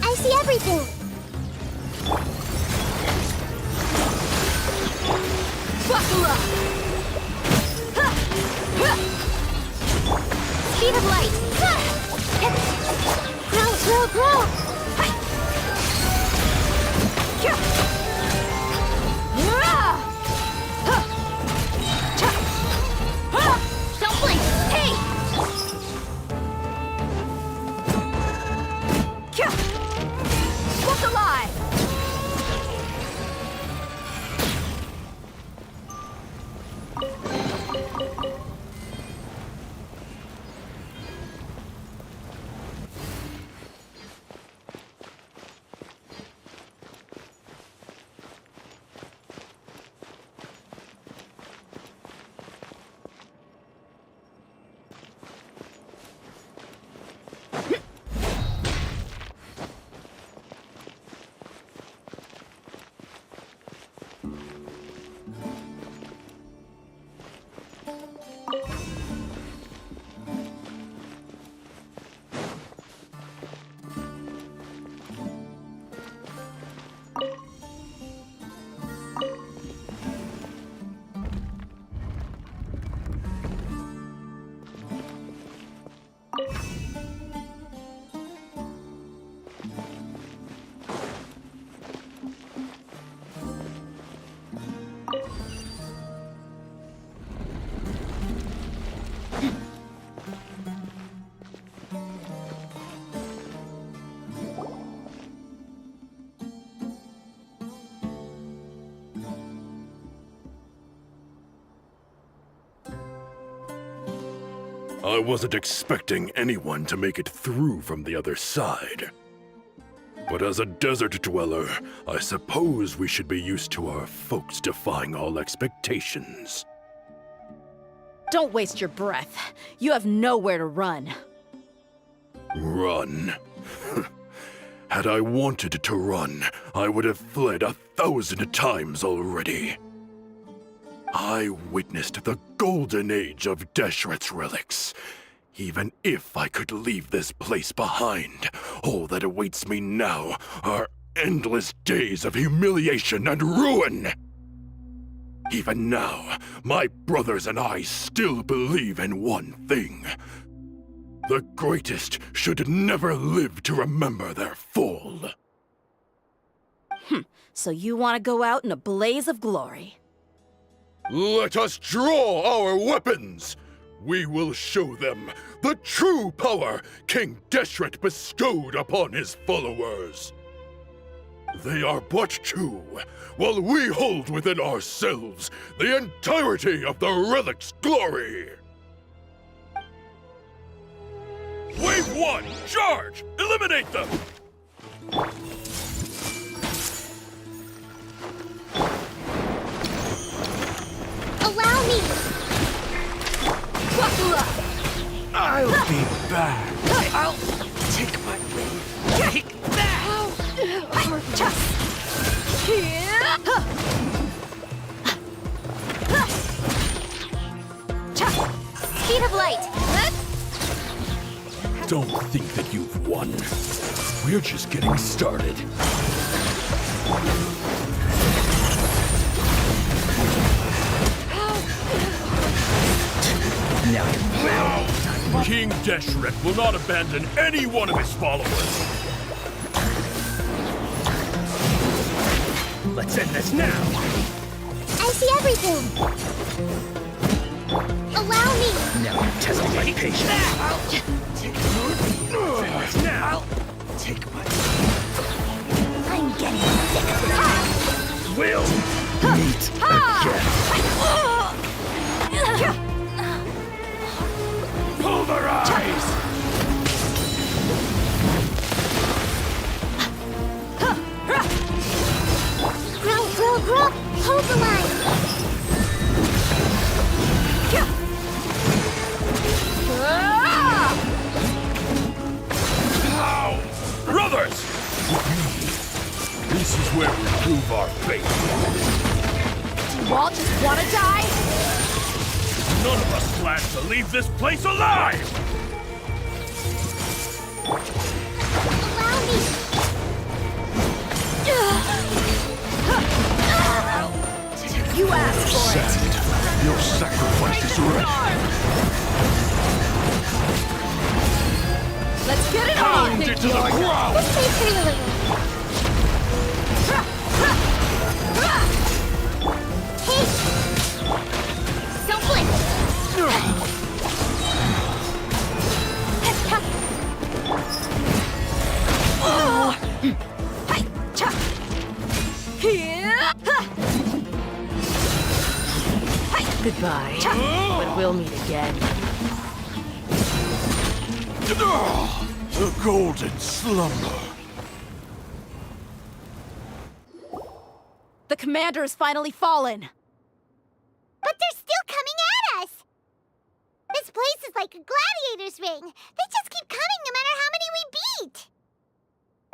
I see everything! Buckle up! Speed of light! Grow, grow, grow! Don't blink! Hey! Look alive! I wasn't expecting anyone to make it through from the other side. But as a desert dweller, I suppose we should be used to our folks defying all expectations. Don't waste your breath. You have nowhere to run. Run? Had I wanted to run, I would have fled 1,000 times already. I witnessed the golden age of Deshret's relics. Even if I could leave this place behind, all that awaits me now are endless days of humiliation and ruin. Even now, my brothers and I still believe in one thing. The greatest should never live to remember their fall. So you want to go out in a blaze of glory? Let us draw our weapons! We will show them the true power King Deshret bestowed upon his followers. They are but two, while we hold within ourselves the entirety of the relic's glory! Wave 1, charge! Eliminate them! Allow me! I'll be back! I'll take my wing. Take that! Speed of light. Don't think that you've won. We're just getting started. King Deshret will not abandon any one of his followers. Let's end this now. I see everything. Allow me. Now you're testing my patience. Let's now. Take my. I'm getting sick of this. We'll meet again. Pulverize! Grow. Hold the line. Brothers! This is where we prove our faith. Do you all just want to die? None of us plan to leave this place alive! Allow me. You asked for it. Send your sacrifices ready. Let's get it Pound on! it to the ground! This may hurt a little. Hey! Don't blink! Goodbye. But we'll meet again. The golden slumber. The commander has finally fallen. But they're still coming at us! This place is like a gladiator's ring. They just keep coming no matter how many we beat!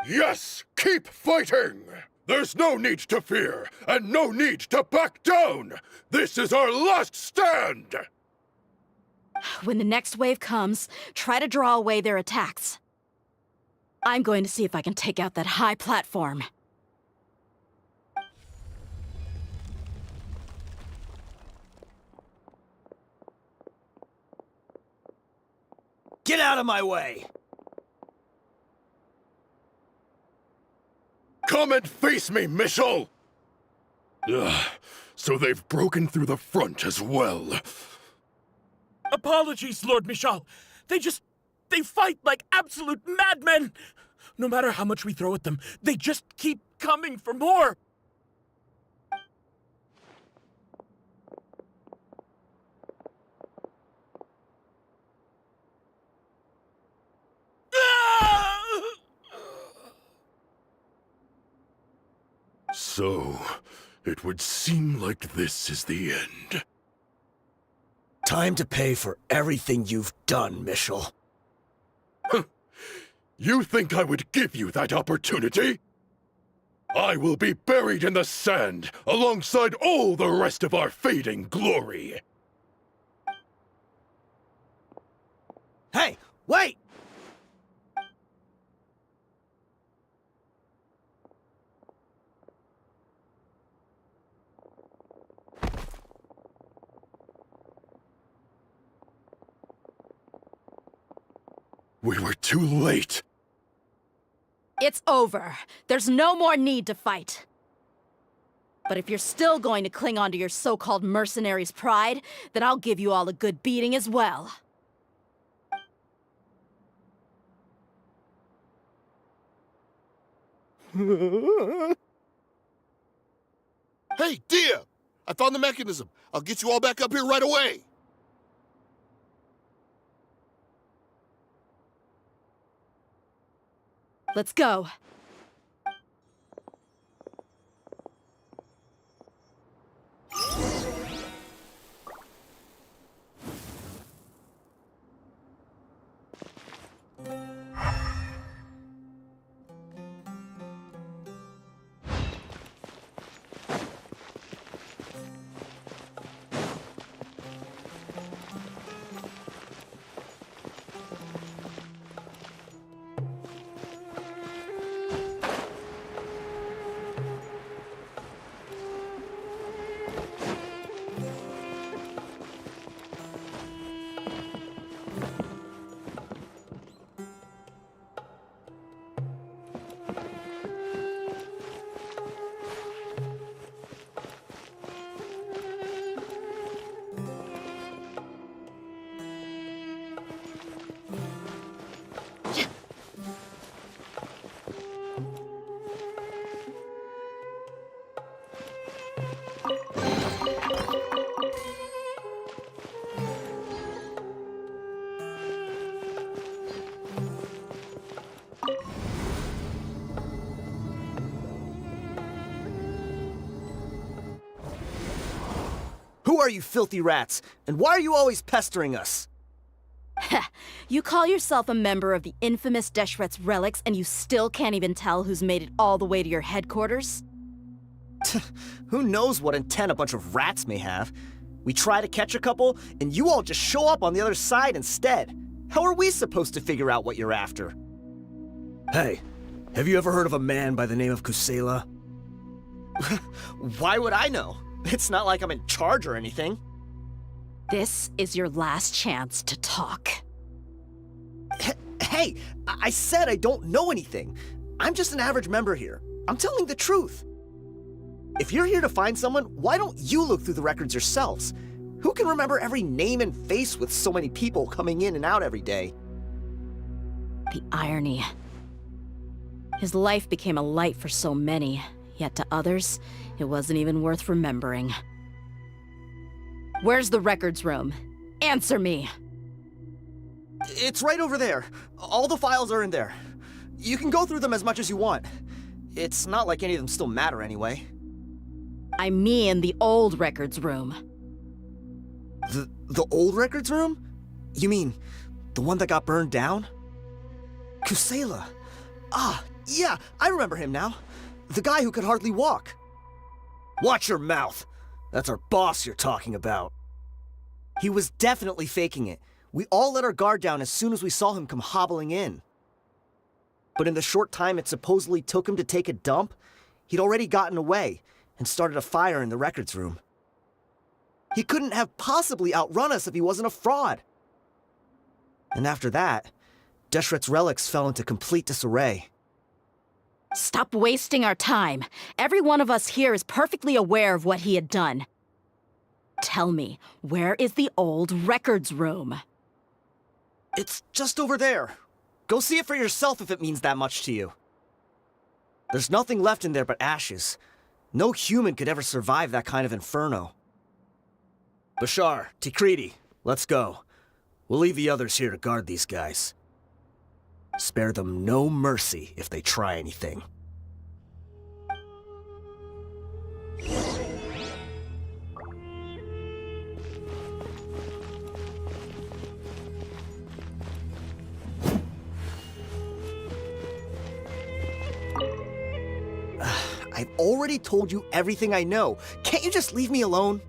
Yes, keep fighting! There's no need to fear, and no need to back down! This is our last stand! When the next wave comes, try to draw away their attacks. I'm going to see if I can take out that high platform. Get out of my way! Come and face me, Michel! Ugh, so they've broken through the front as well. Apologies, Lord Michal. They fight like absolute madmen. No matter how much we throw at them, they just keep coming for more. So, it would seem like this is the end. Time to pay for everything you've done, Michel. You think I would give you that opportunity? I will be buried in the sand alongside all the rest of our fading glory. Hey, wait! We were too late. It's over. There's no more need to fight. But if you're still going to cling on to your so-called mercenary's pride, then I'll give you all a good beating as well. Hey, Dehya! I found the mechanism. I'll get you all back up here right away. Let's go. Who are you filthy rats? And why are you always pestering us? You call yourself a member of the infamous Deshret's relics, and you still can't even tell who's made it all the way to your headquarters? Who knows what intent a bunch of rats may have? We try to catch a couple, and you all just show up on the other side instead. How are we supposed to figure out what you're after? Hey, have you ever heard of a man by the name of Kusela? Why would I know? It's not like I'm in charge or anything. This is your last chance to talk. Hey, I said I don't know anything. I'm just an average member here. I'm telling the truth. If you're here to find someone, why don't you look through the records yourselves? Who can remember every name and face with so many people coming in and out every day? The irony. His life became a light for so many, yet to others, it wasn't even worth remembering. Where's the records room? Answer me! It's right over there. All the files are in there. You can go through them as much as you want. It's not like any of them still matter anyway. I mean the old records room. The old records room? You mean, the one that got burned down? Kusela. Ah, yeah, I remember him now. The guy who could hardly walk. Watch your mouth. That's our boss you're talking about. He was definitely faking it. We all let our guard down as soon as we saw him come hobbling in. But in the short time it supposedly took him to take a dump, he'd already gotten away and started a fire in the records room. He couldn't have possibly outrun us if he wasn't a fraud. And after that, Deshret's relics fell into complete disarray. Stop wasting our time. Every one of us here is perfectly aware of what he had done. Tell me, where is the old records room? It's just over there. Go see it for yourself if it means that much to you. There's nothing left in there but ashes. No human could ever survive that kind of inferno. Bashar, Tikriti, let's go. We'll leave the others here to guard these guys. Spare them no mercy if they try anything. I've already told you everything I know. Can't you just leave me alone?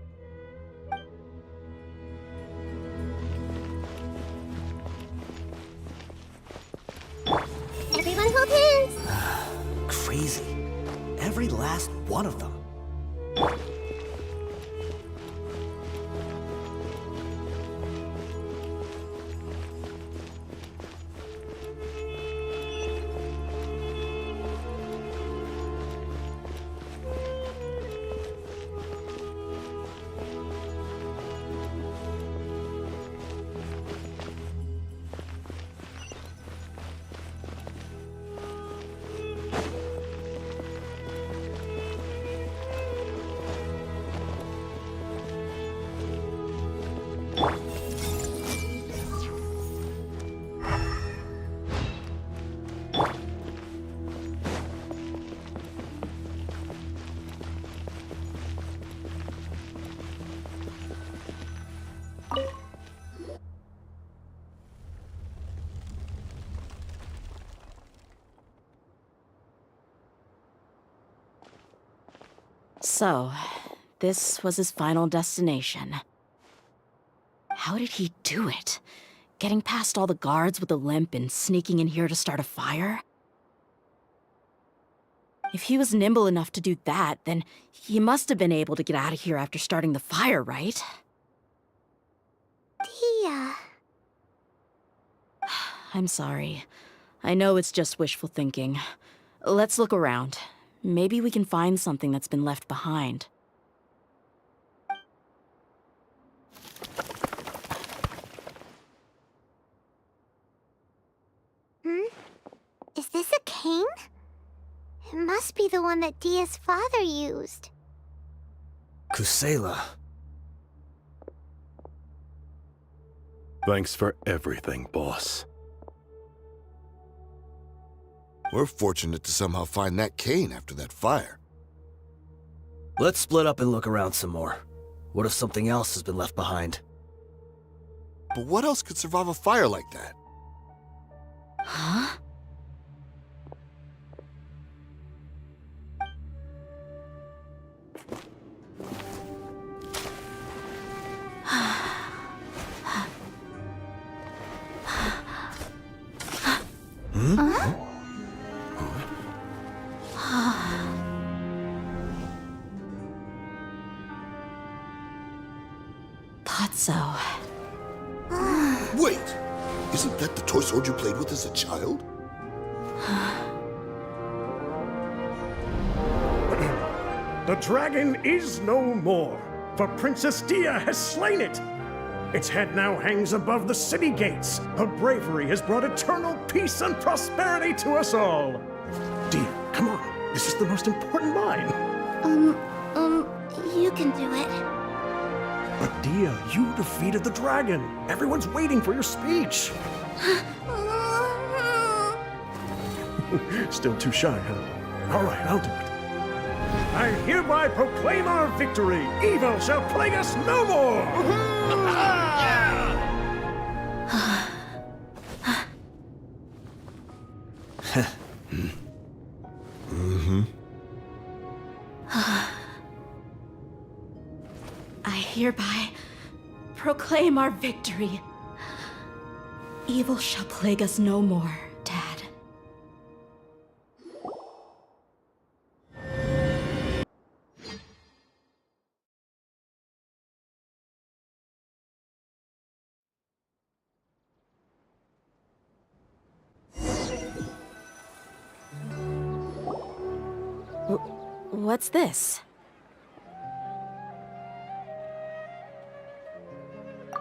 Everyone hold hands. Crazy. Every last one of them. So, this was his final destination. How did he do it? Getting past all the guards with a limp and sneaking in here to start a fire? If he was nimble enough to do that, then he must have been able to get out of here after starting the fire, right? Dehya. I'm sorry. I know it's just wishful thinking. Let's look around. Maybe we can find something that's been left behind. Is this a cane? It must be the one that Dehya's father used. Kusela. Thanks for everything, boss. We're fortunate to somehow find that cane after that fire. Let's split up and look around some more. What if something else has been left behind? But what else could survive a fire like that? Huh? Thought so. Wait! Isn't that the toy sword you played with as a child? The dragon is no more, for Princess Dehya has slain it. Its head now hangs above the city gates. Her bravery has brought eternal peace and prosperity to us all. Dehya, come on. This is the most important line. You can do it. But Dehya, you defeated the dragon. Everyone's waiting for your speech. Still too shy, huh? All right, I'll do it. I hereby proclaim our victory. Evil shall plague us no more. I hereby proclaim our victory. Evil shall plague us no more, Dad. What's this?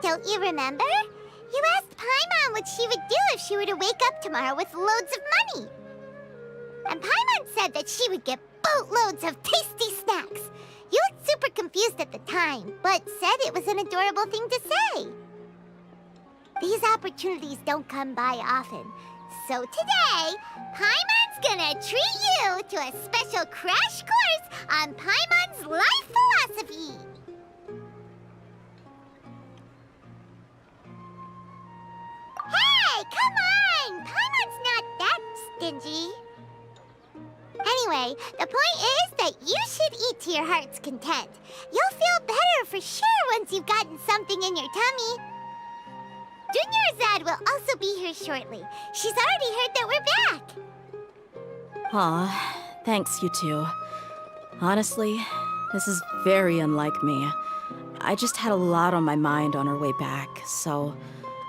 Don't you remember? You asked Paimon what she would do if she were to wake up tomorrow with loads of money. And Paimon said that she would get boatloads of tasty snacks. You looked super confused at the time, but said it was an adorable thing to say. These opportunities don't come by often. So today, Paimon's gonna treat you to a special crash course on Paimon's life philosophy. Hey, come on! Paimon's not that stingy. Anyway, the point is that you should eat to your heart's content. You'll feel better for sure once you've gotten something in your tummy. Junior Azad will also be here shortly. She's already heard that we're back. Aw, thanks, you two. Honestly, this is very unlike me. I just had a lot on my mind on our way back, so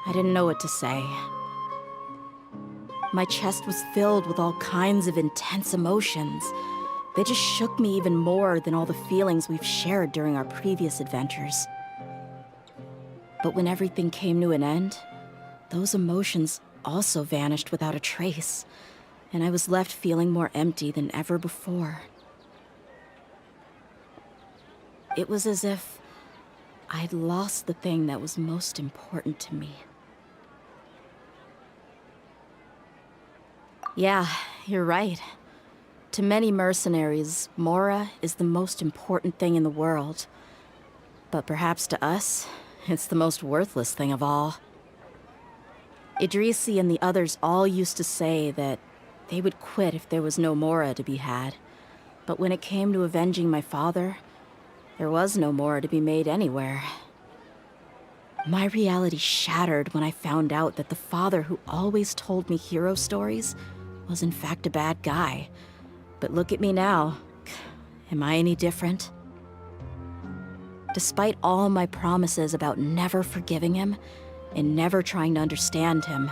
I didn't know what to say. My chest was filled with all kinds of intense emotions. They just shook me even more than all the feelings we've shared during our previous adventures. But when everything came to an end, those emotions also vanished without a trace, and I was left feeling more empty than ever before. It was as if I'd lost the thing that was most important to me. Yeah, you're right. To many mercenaries, Mora is the most important thing in the world. But perhaps to us, it's the most worthless thing of all. Idrisi and the others all used to say that they would quit if there was no Mora to be had. But when it came to avenging my father, there was no Mora to be made anywhere. My reality shattered when I found out that the father who always told me hero stories was in fact a bad guy. But look at me now. Am I any different? Despite all my promises about never forgiving him and never trying to understand him,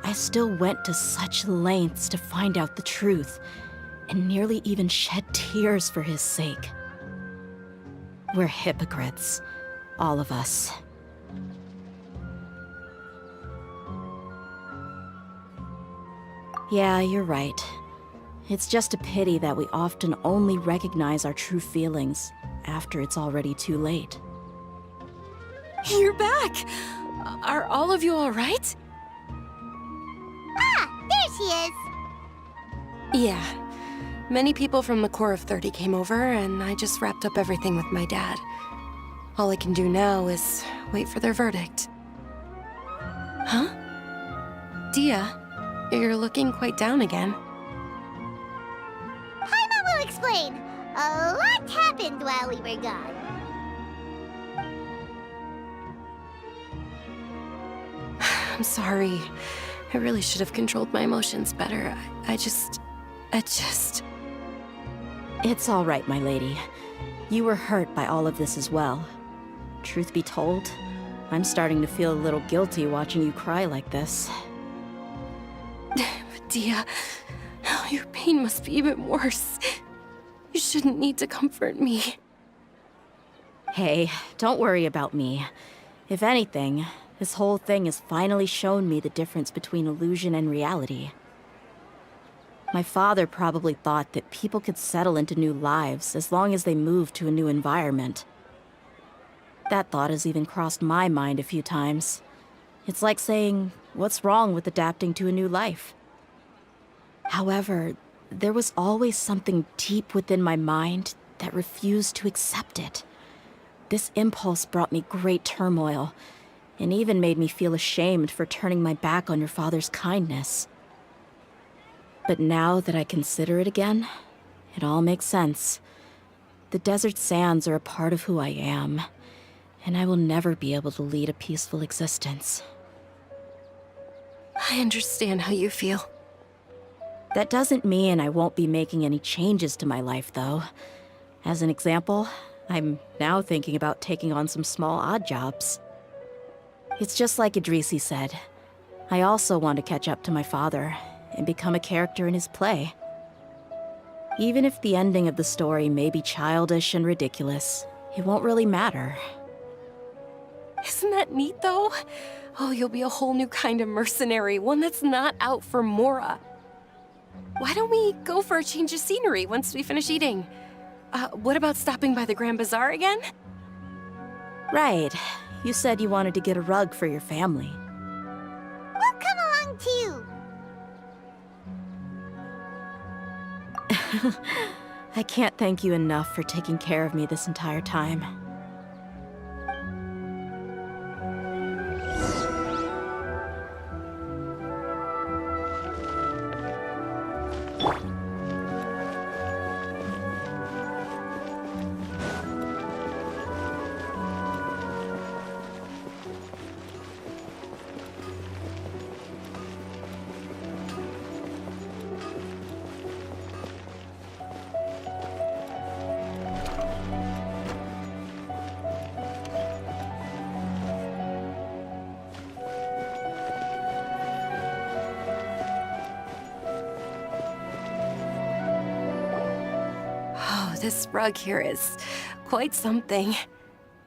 I still went to such lengths to find out the truth and nearly even shed tears for his sake. We're hypocrites, all of us. Yeah, you're right. It's just a pity that we often only recognize our true feelings after it's already too late. You're back! Are all of you all right? Ah, there she is! Yeah. Many people from the Corps of 30 came over, and I just wrapped up everything with my dad. All I can do now is wait for their verdict. Huh? Dehya, you're looking quite down again. Paimon will explain. A lot happened while we were gone. I'm sorry. I really should have controlled my emotions better. I just... It's all right, my lady. You were hurt by all of this as well. Truth be told, I'm starting to feel a little guilty watching you cry like this. Dehya, your pain must be even worse. You shouldn't need to comfort me. Hey, don't worry about me. If anything, this whole thing has finally shown me the difference between illusion and reality. My father probably thought that people could settle into new lives as long as they moved to a new environment. That thought has even crossed my mind a few times. It's like saying, what's wrong with adapting to a new life? However, there was always something deep within my mind that refused to accept it. This impulse brought me great turmoil, and even made me feel ashamed for turning my back on your father's kindness. But now that I consider it again, it all makes sense. The desert sands are a part of who I am, and I will never be able to lead a peaceful existence. I understand how you feel. That doesn't mean I won't be making any changes to my life, though. As an example, I'm now thinking about taking on some small odd jobs. It's just like Idrisi said. I also want to catch up to my father and become a character in his play. Even if the ending of the story may be childish and ridiculous, it won't really matter. Isn't that neat, though? Oh, you'll be a whole new kind of mercenary, one that's not out for Mora. Why don't we go for a change of scenery once we finish eating? What about stopping by the Grand Bazaar again? Right. You said you wanted to get a rug for your family. We'll come along too. I can't thank you enough for taking care of me this entire time. This rug here is quite something.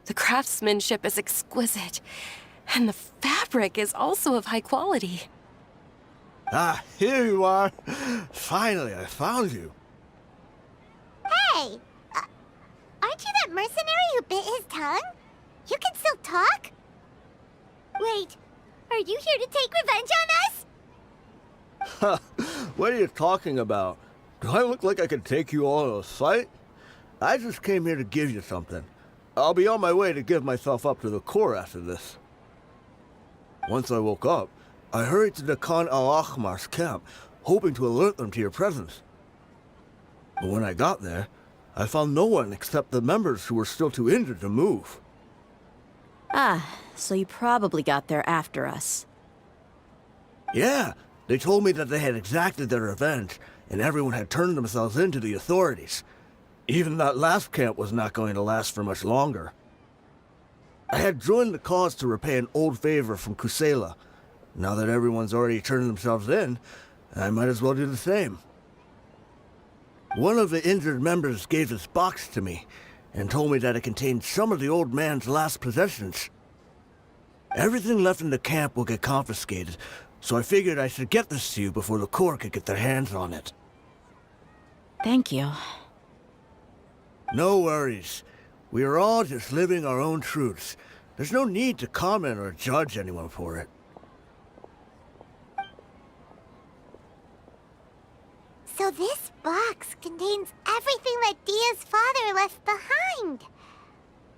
The craftsmanship is exquisite, and the fabric is also of high quality. Ah, here you are. Finally, I found you. Hey! Aren't you that mercenary who bit his tongue? You can still talk? Wait, are you here to take revenge on us? What are you talking about? Do I look like I could take you all in a fight? I just came here to give you something. I'll be on my way to give myself up to the Corps after this. Once I woke up, I hurried to the Khan al-Ahmar's camp, hoping to alert them to your presence. But when I got there, I found no one except the members who were still too injured to move. Ah, so you probably got there after us. Yeah, they told me that they had exacted their revenge, and everyone had turned themselves in to the authorities. Even that last camp was not going to last for much longer. I had joined the cause to repay an old favor from Kusela. Now that everyone's already turned themselves in, I might as well do the same. One of the injured members gave this box to me, and told me that it contained some of the old man's last possessions. Everything left in the camp will get confiscated, so I figured I should get this to you before the Corps could get their hands on it. Thank you. No worries. We are all just living our own truths. There's no need to comment or judge anyone for it. So this box contains everything that Dehya's father left behind.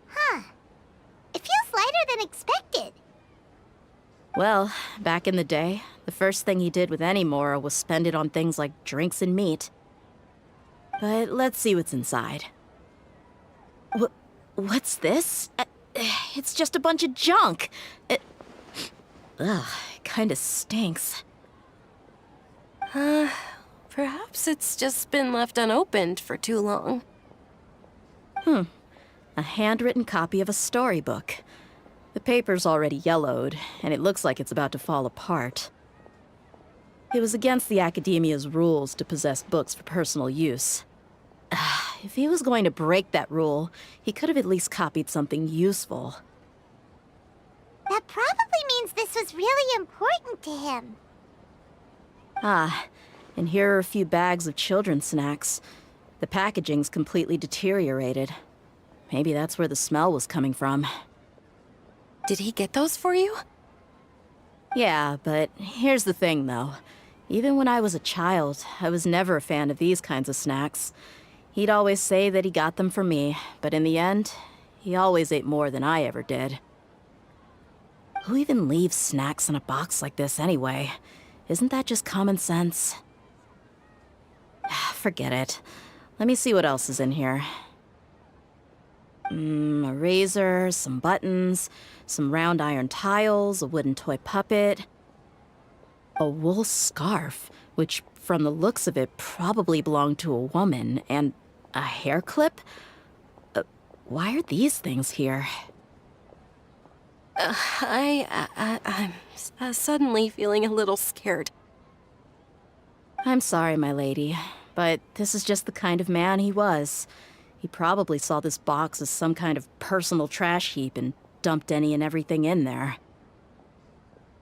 Huh. It feels lighter than expected. Well, back in the day, the first thing he did with any Mora was spend it on things like drinks and meat. But let's see what's inside. What's this? It's just a bunch of junk. It kinda stinks. Perhaps it's just been left unopened for too long. A handwritten copy of a storybook. The paper's already yellowed, and it looks like it's about to fall apart. It was against the Academia's rules to possess books for personal use. If he was going to break that rule, he could have at least copied something useful. That probably means this was really important to him. And here are a few bags of children's snacks. The packaging's completely deteriorated. Maybe that's where the smell was coming from. Did he get those for you? Yeah, but here's the thing, though. Even when I was a child, I was never a fan of these kinds of snacks. He'd always say that he got them for me, but in the end, he always ate more than I ever did. Who even leaves snacks in a box like this anyway? Isn't that just common sense? Forget it. Let me see what else is in here. A razor, some buttons, some round iron tiles, a wooden toy puppet, a wool scarf, which from the looks of it probably belonged to a woman, and a hair clip? Why are these things here? I'm suddenly feeling a little scared. I'm sorry, my lady, but this is just the kind of man he was. He probably saw this box as some kind of personal trash heap and dumped any and everything in there.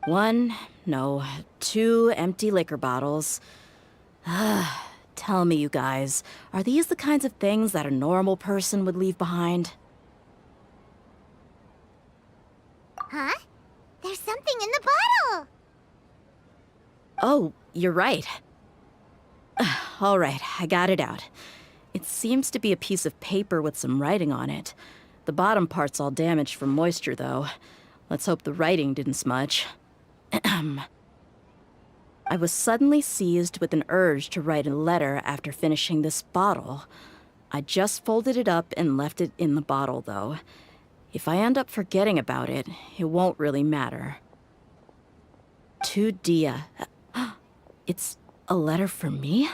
2 empty liquor bottles. Tell me, you guys, are these the kinds of things that a normal person would leave behind? Huh? There's something in the bottle! Oh, you're right. All right, I got it out. It seems to be a piece of paper with some writing on it. The bottom part's all damaged from moisture, though. Let's hope the writing didn't smudge. I was suddenly seized with an urge to write a letter after finishing this bottle. I just folded it up and left it in the bottle, though. If I end up forgetting about it, it won't really matter. To Dehya. It's a letter for me?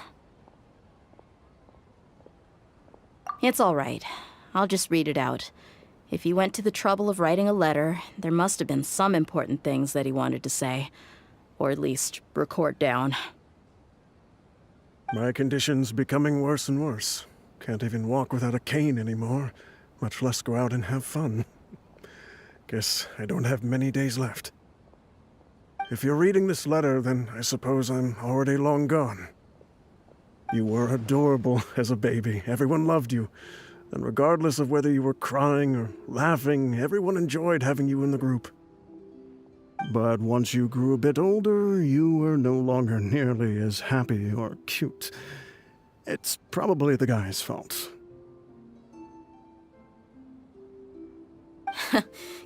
It's all right. I'll just read it out. If he went to the trouble of writing a letter, there must have been some important things that he wanted to say. Or at least record down. My condition's becoming worse and worse. Can't even walk without a cane anymore, much less go out and have fun. Guess I don't have many days left. If you're reading this letter, then I suppose I'm already long gone. You were adorable as a baby. Everyone loved you. And regardless of whether you were crying or laughing, everyone enjoyed having you in the group. But once you grew a bit older, you were no longer nearly as happy or cute. It's probably the guy's fault.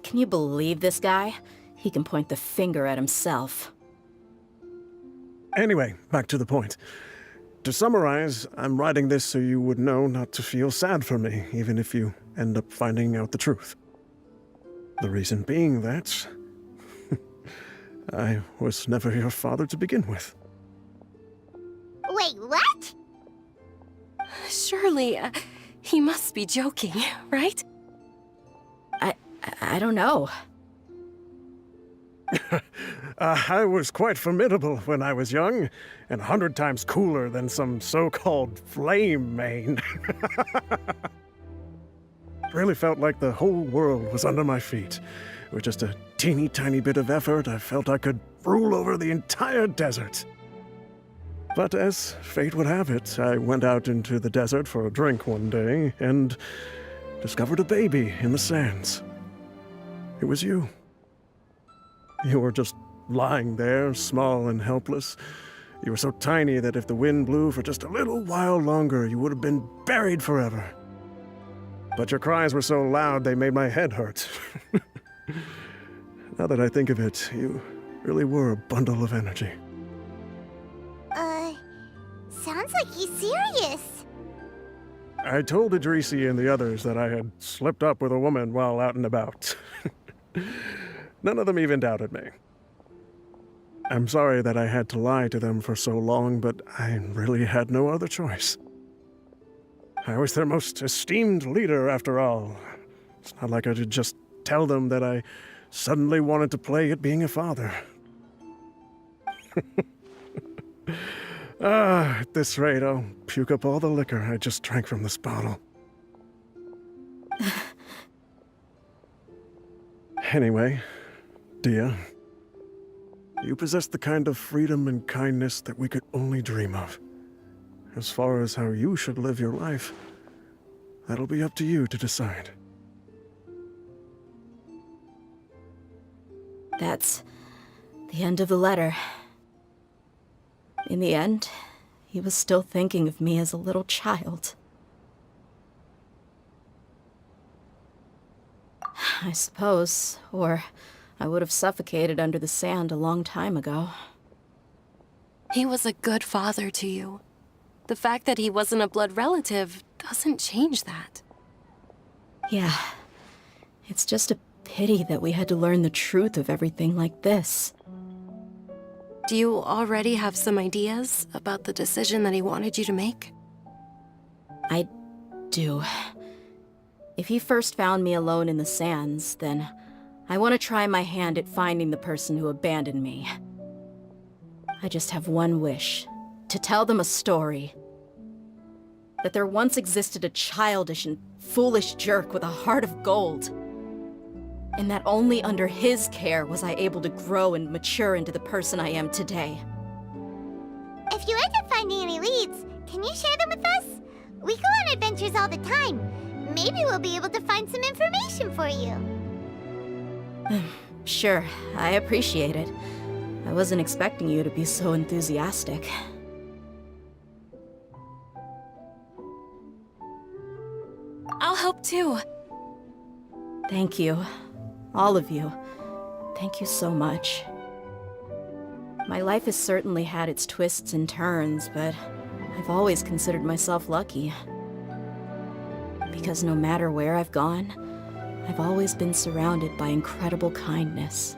Can you believe this guy? He can point the finger at himself. Anyway, back to the point. To summarize, I'm writing this so you would know not to feel sad for me, even if you end up finding out the truth. The reason being that I was never your father to begin with. Wait, what? Surely, he must be joking, right? I don't know. I was quite formidable when I was young, and 100 times cooler than some so-called flame main. Really felt like the whole world was under my feet. With just a teeny tiny bit of effort, I felt I could rule over the entire desert. But as fate would have it, I went out into the desert for a drink one day and discovered a baby in the sands. It was you. You were just lying there, small and helpless. You were so tiny that if the wind blew for just a little while longer, you would have been buried forever. But your cries were so loud they made my head hurt. Now that I think of it, you really were a bundle of energy. Sounds like he's serious. I told Idrisi and the others that I had slipped up with a woman while out and about. None of them even doubted me. I'm sorry that I had to lie to them for so long, but I really had no other choice. I was their most esteemed leader, after all. It's not like I could just tell them that I suddenly wanted to play at being a father. At this rate, I'll puke up all the liquor I just drank from this bottle. Anyway, Dehya, you possess the kind of freedom and kindness that we could only dream of. As far as how you should live your life, that'll be up to you to decide. That's the end of the letter. In the end, he was still thinking of me as a little child. I suppose, or I would have suffocated under the sand a long time ago. He was a good father to you. The fact that he wasn't a blood relative doesn't change that. Yeah. It's just a pity that we had to learn the truth of everything like this. Do you already have some ideas about the decision that he wanted you to make? I do. If he first found me alone in the sands, then I want to try my hand at finding the person who abandoned me. I just have one wish. To tell them a story. That there once existed a childish and foolish jerk with a heart of gold. And that only under his care was I able to grow and mature into the person I am today. If you end up finding any leads, can you share them with us? We go on adventures all the time. Maybe we'll be able to find some information for you. Sure, I appreciate it. I wasn't expecting you to be so enthusiastic. I'll help too. Thank you. All of you. Thank you so much. My life has certainly had its twists and turns, but I've always considered myself lucky. Because no matter where I've gone, I've always been surrounded by incredible kindness.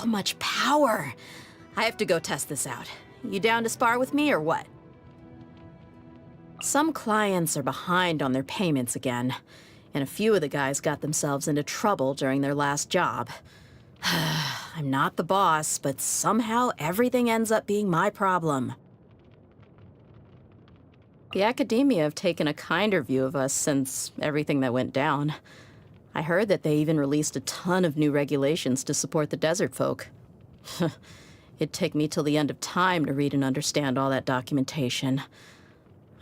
so much power. I have to go test this out. You down to spar with me or what? Some clients are behind on their payments again, and a few of the guys got themselves into trouble during their last job. I'm not the boss, but somehow everything ends up being my problem. The academia have taken a kinder view of us since everything that went down. I heard that they even released a ton of new regulations to support the desert folk. It'd take me till the end of time to read and understand all that documentation.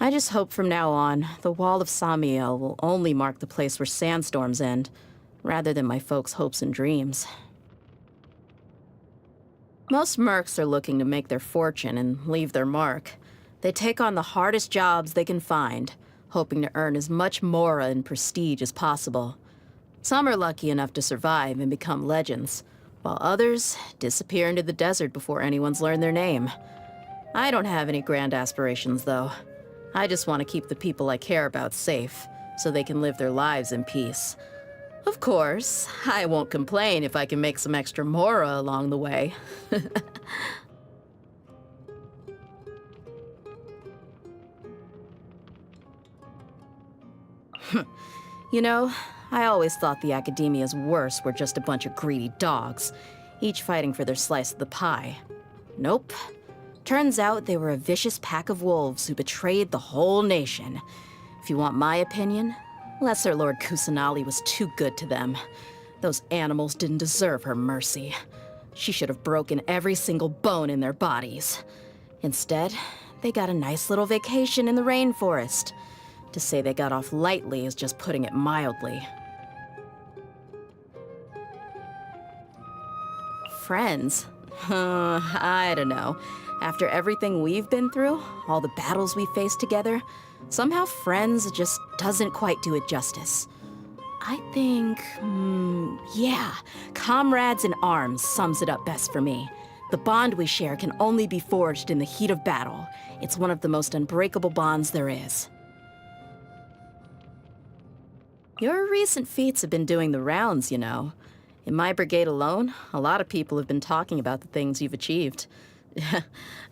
I just hope from now on, the Wall of Samiel will only mark the place where sandstorms end, rather than my folks' hopes and dreams. Most mercs are looking to make their fortune and leave their mark. They take on the hardest jobs they can find, hoping to earn as much mora and prestige as possible. Some are lucky enough to survive and become legends, while others disappear into the desert before anyone's learned their name. I don't have any grand aspirations, though. I just want to keep the people I care about safe, so they can live their lives in peace. Of course, I won't complain if I can make some extra mora along the way. You know, I always thought the Academia's worst were just a bunch of greedy dogs, each fighting for their slice of the pie. Nope. Turns out they were a vicious pack of wolves who betrayed the whole nation. If you want my opinion, Lesser Lord Kusanali was too good to them. Those animals didn't deserve her mercy. She should have broken every single bone in their bodies. Instead, they got a nice little vacation in the rainforest. To say they got off lightly is just putting it mildly. Friends? I don't know. After everything we've been through, all the battles we faced together, somehow friends just doesn't quite do it justice. I think, yeah, comrades in arms sums it up best for me. The bond we share can only be forged in the heat of battle. It's one of the most unbreakable bonds there is. Your recent feats have been doing the rounds, you know. In my brigade alone, a lot of people have been talking about the things you've achieved.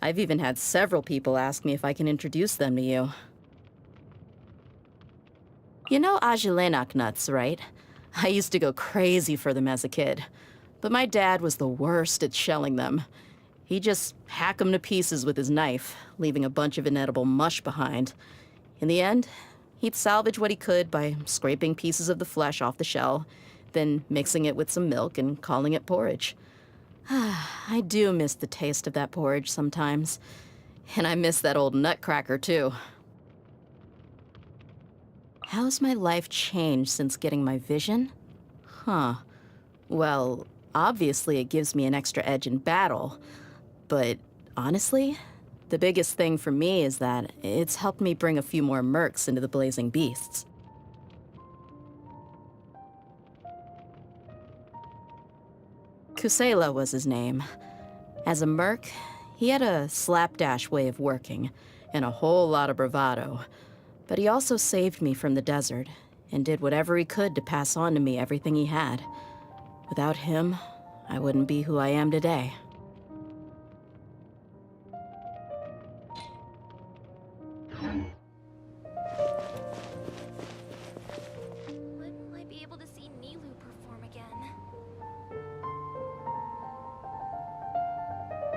I've even had several people ask me if I can introduce them to you. You know Ajilenak nuts, right? I used to go crazy for them as a kid. But my dad was the worst at shelling them. He'd just hack them to pieces with his knife, leaving a bunch of inedible mush behind. In the end, he'd salvage what he could by scraping pieces of the flesh off the shell, then mixing it with some milk and calling it porridge. I do miss the taste of that porridge sometimes. And I miss that old nutcracker, too. How's my life changed since getting my vision? Well, obviously it gives me an extra edge in battle. But honestly, the biggest thing for me is that it's helped me bring a few more mercs into the Blazing Beasts. Kusela was his name. As a merc, he had a slapdash way of working, and a whole lot of bravado. But he also saved me from the desert, and did whatever he could to pass on to me everything he had. Without him, I wouldn't be who I am today.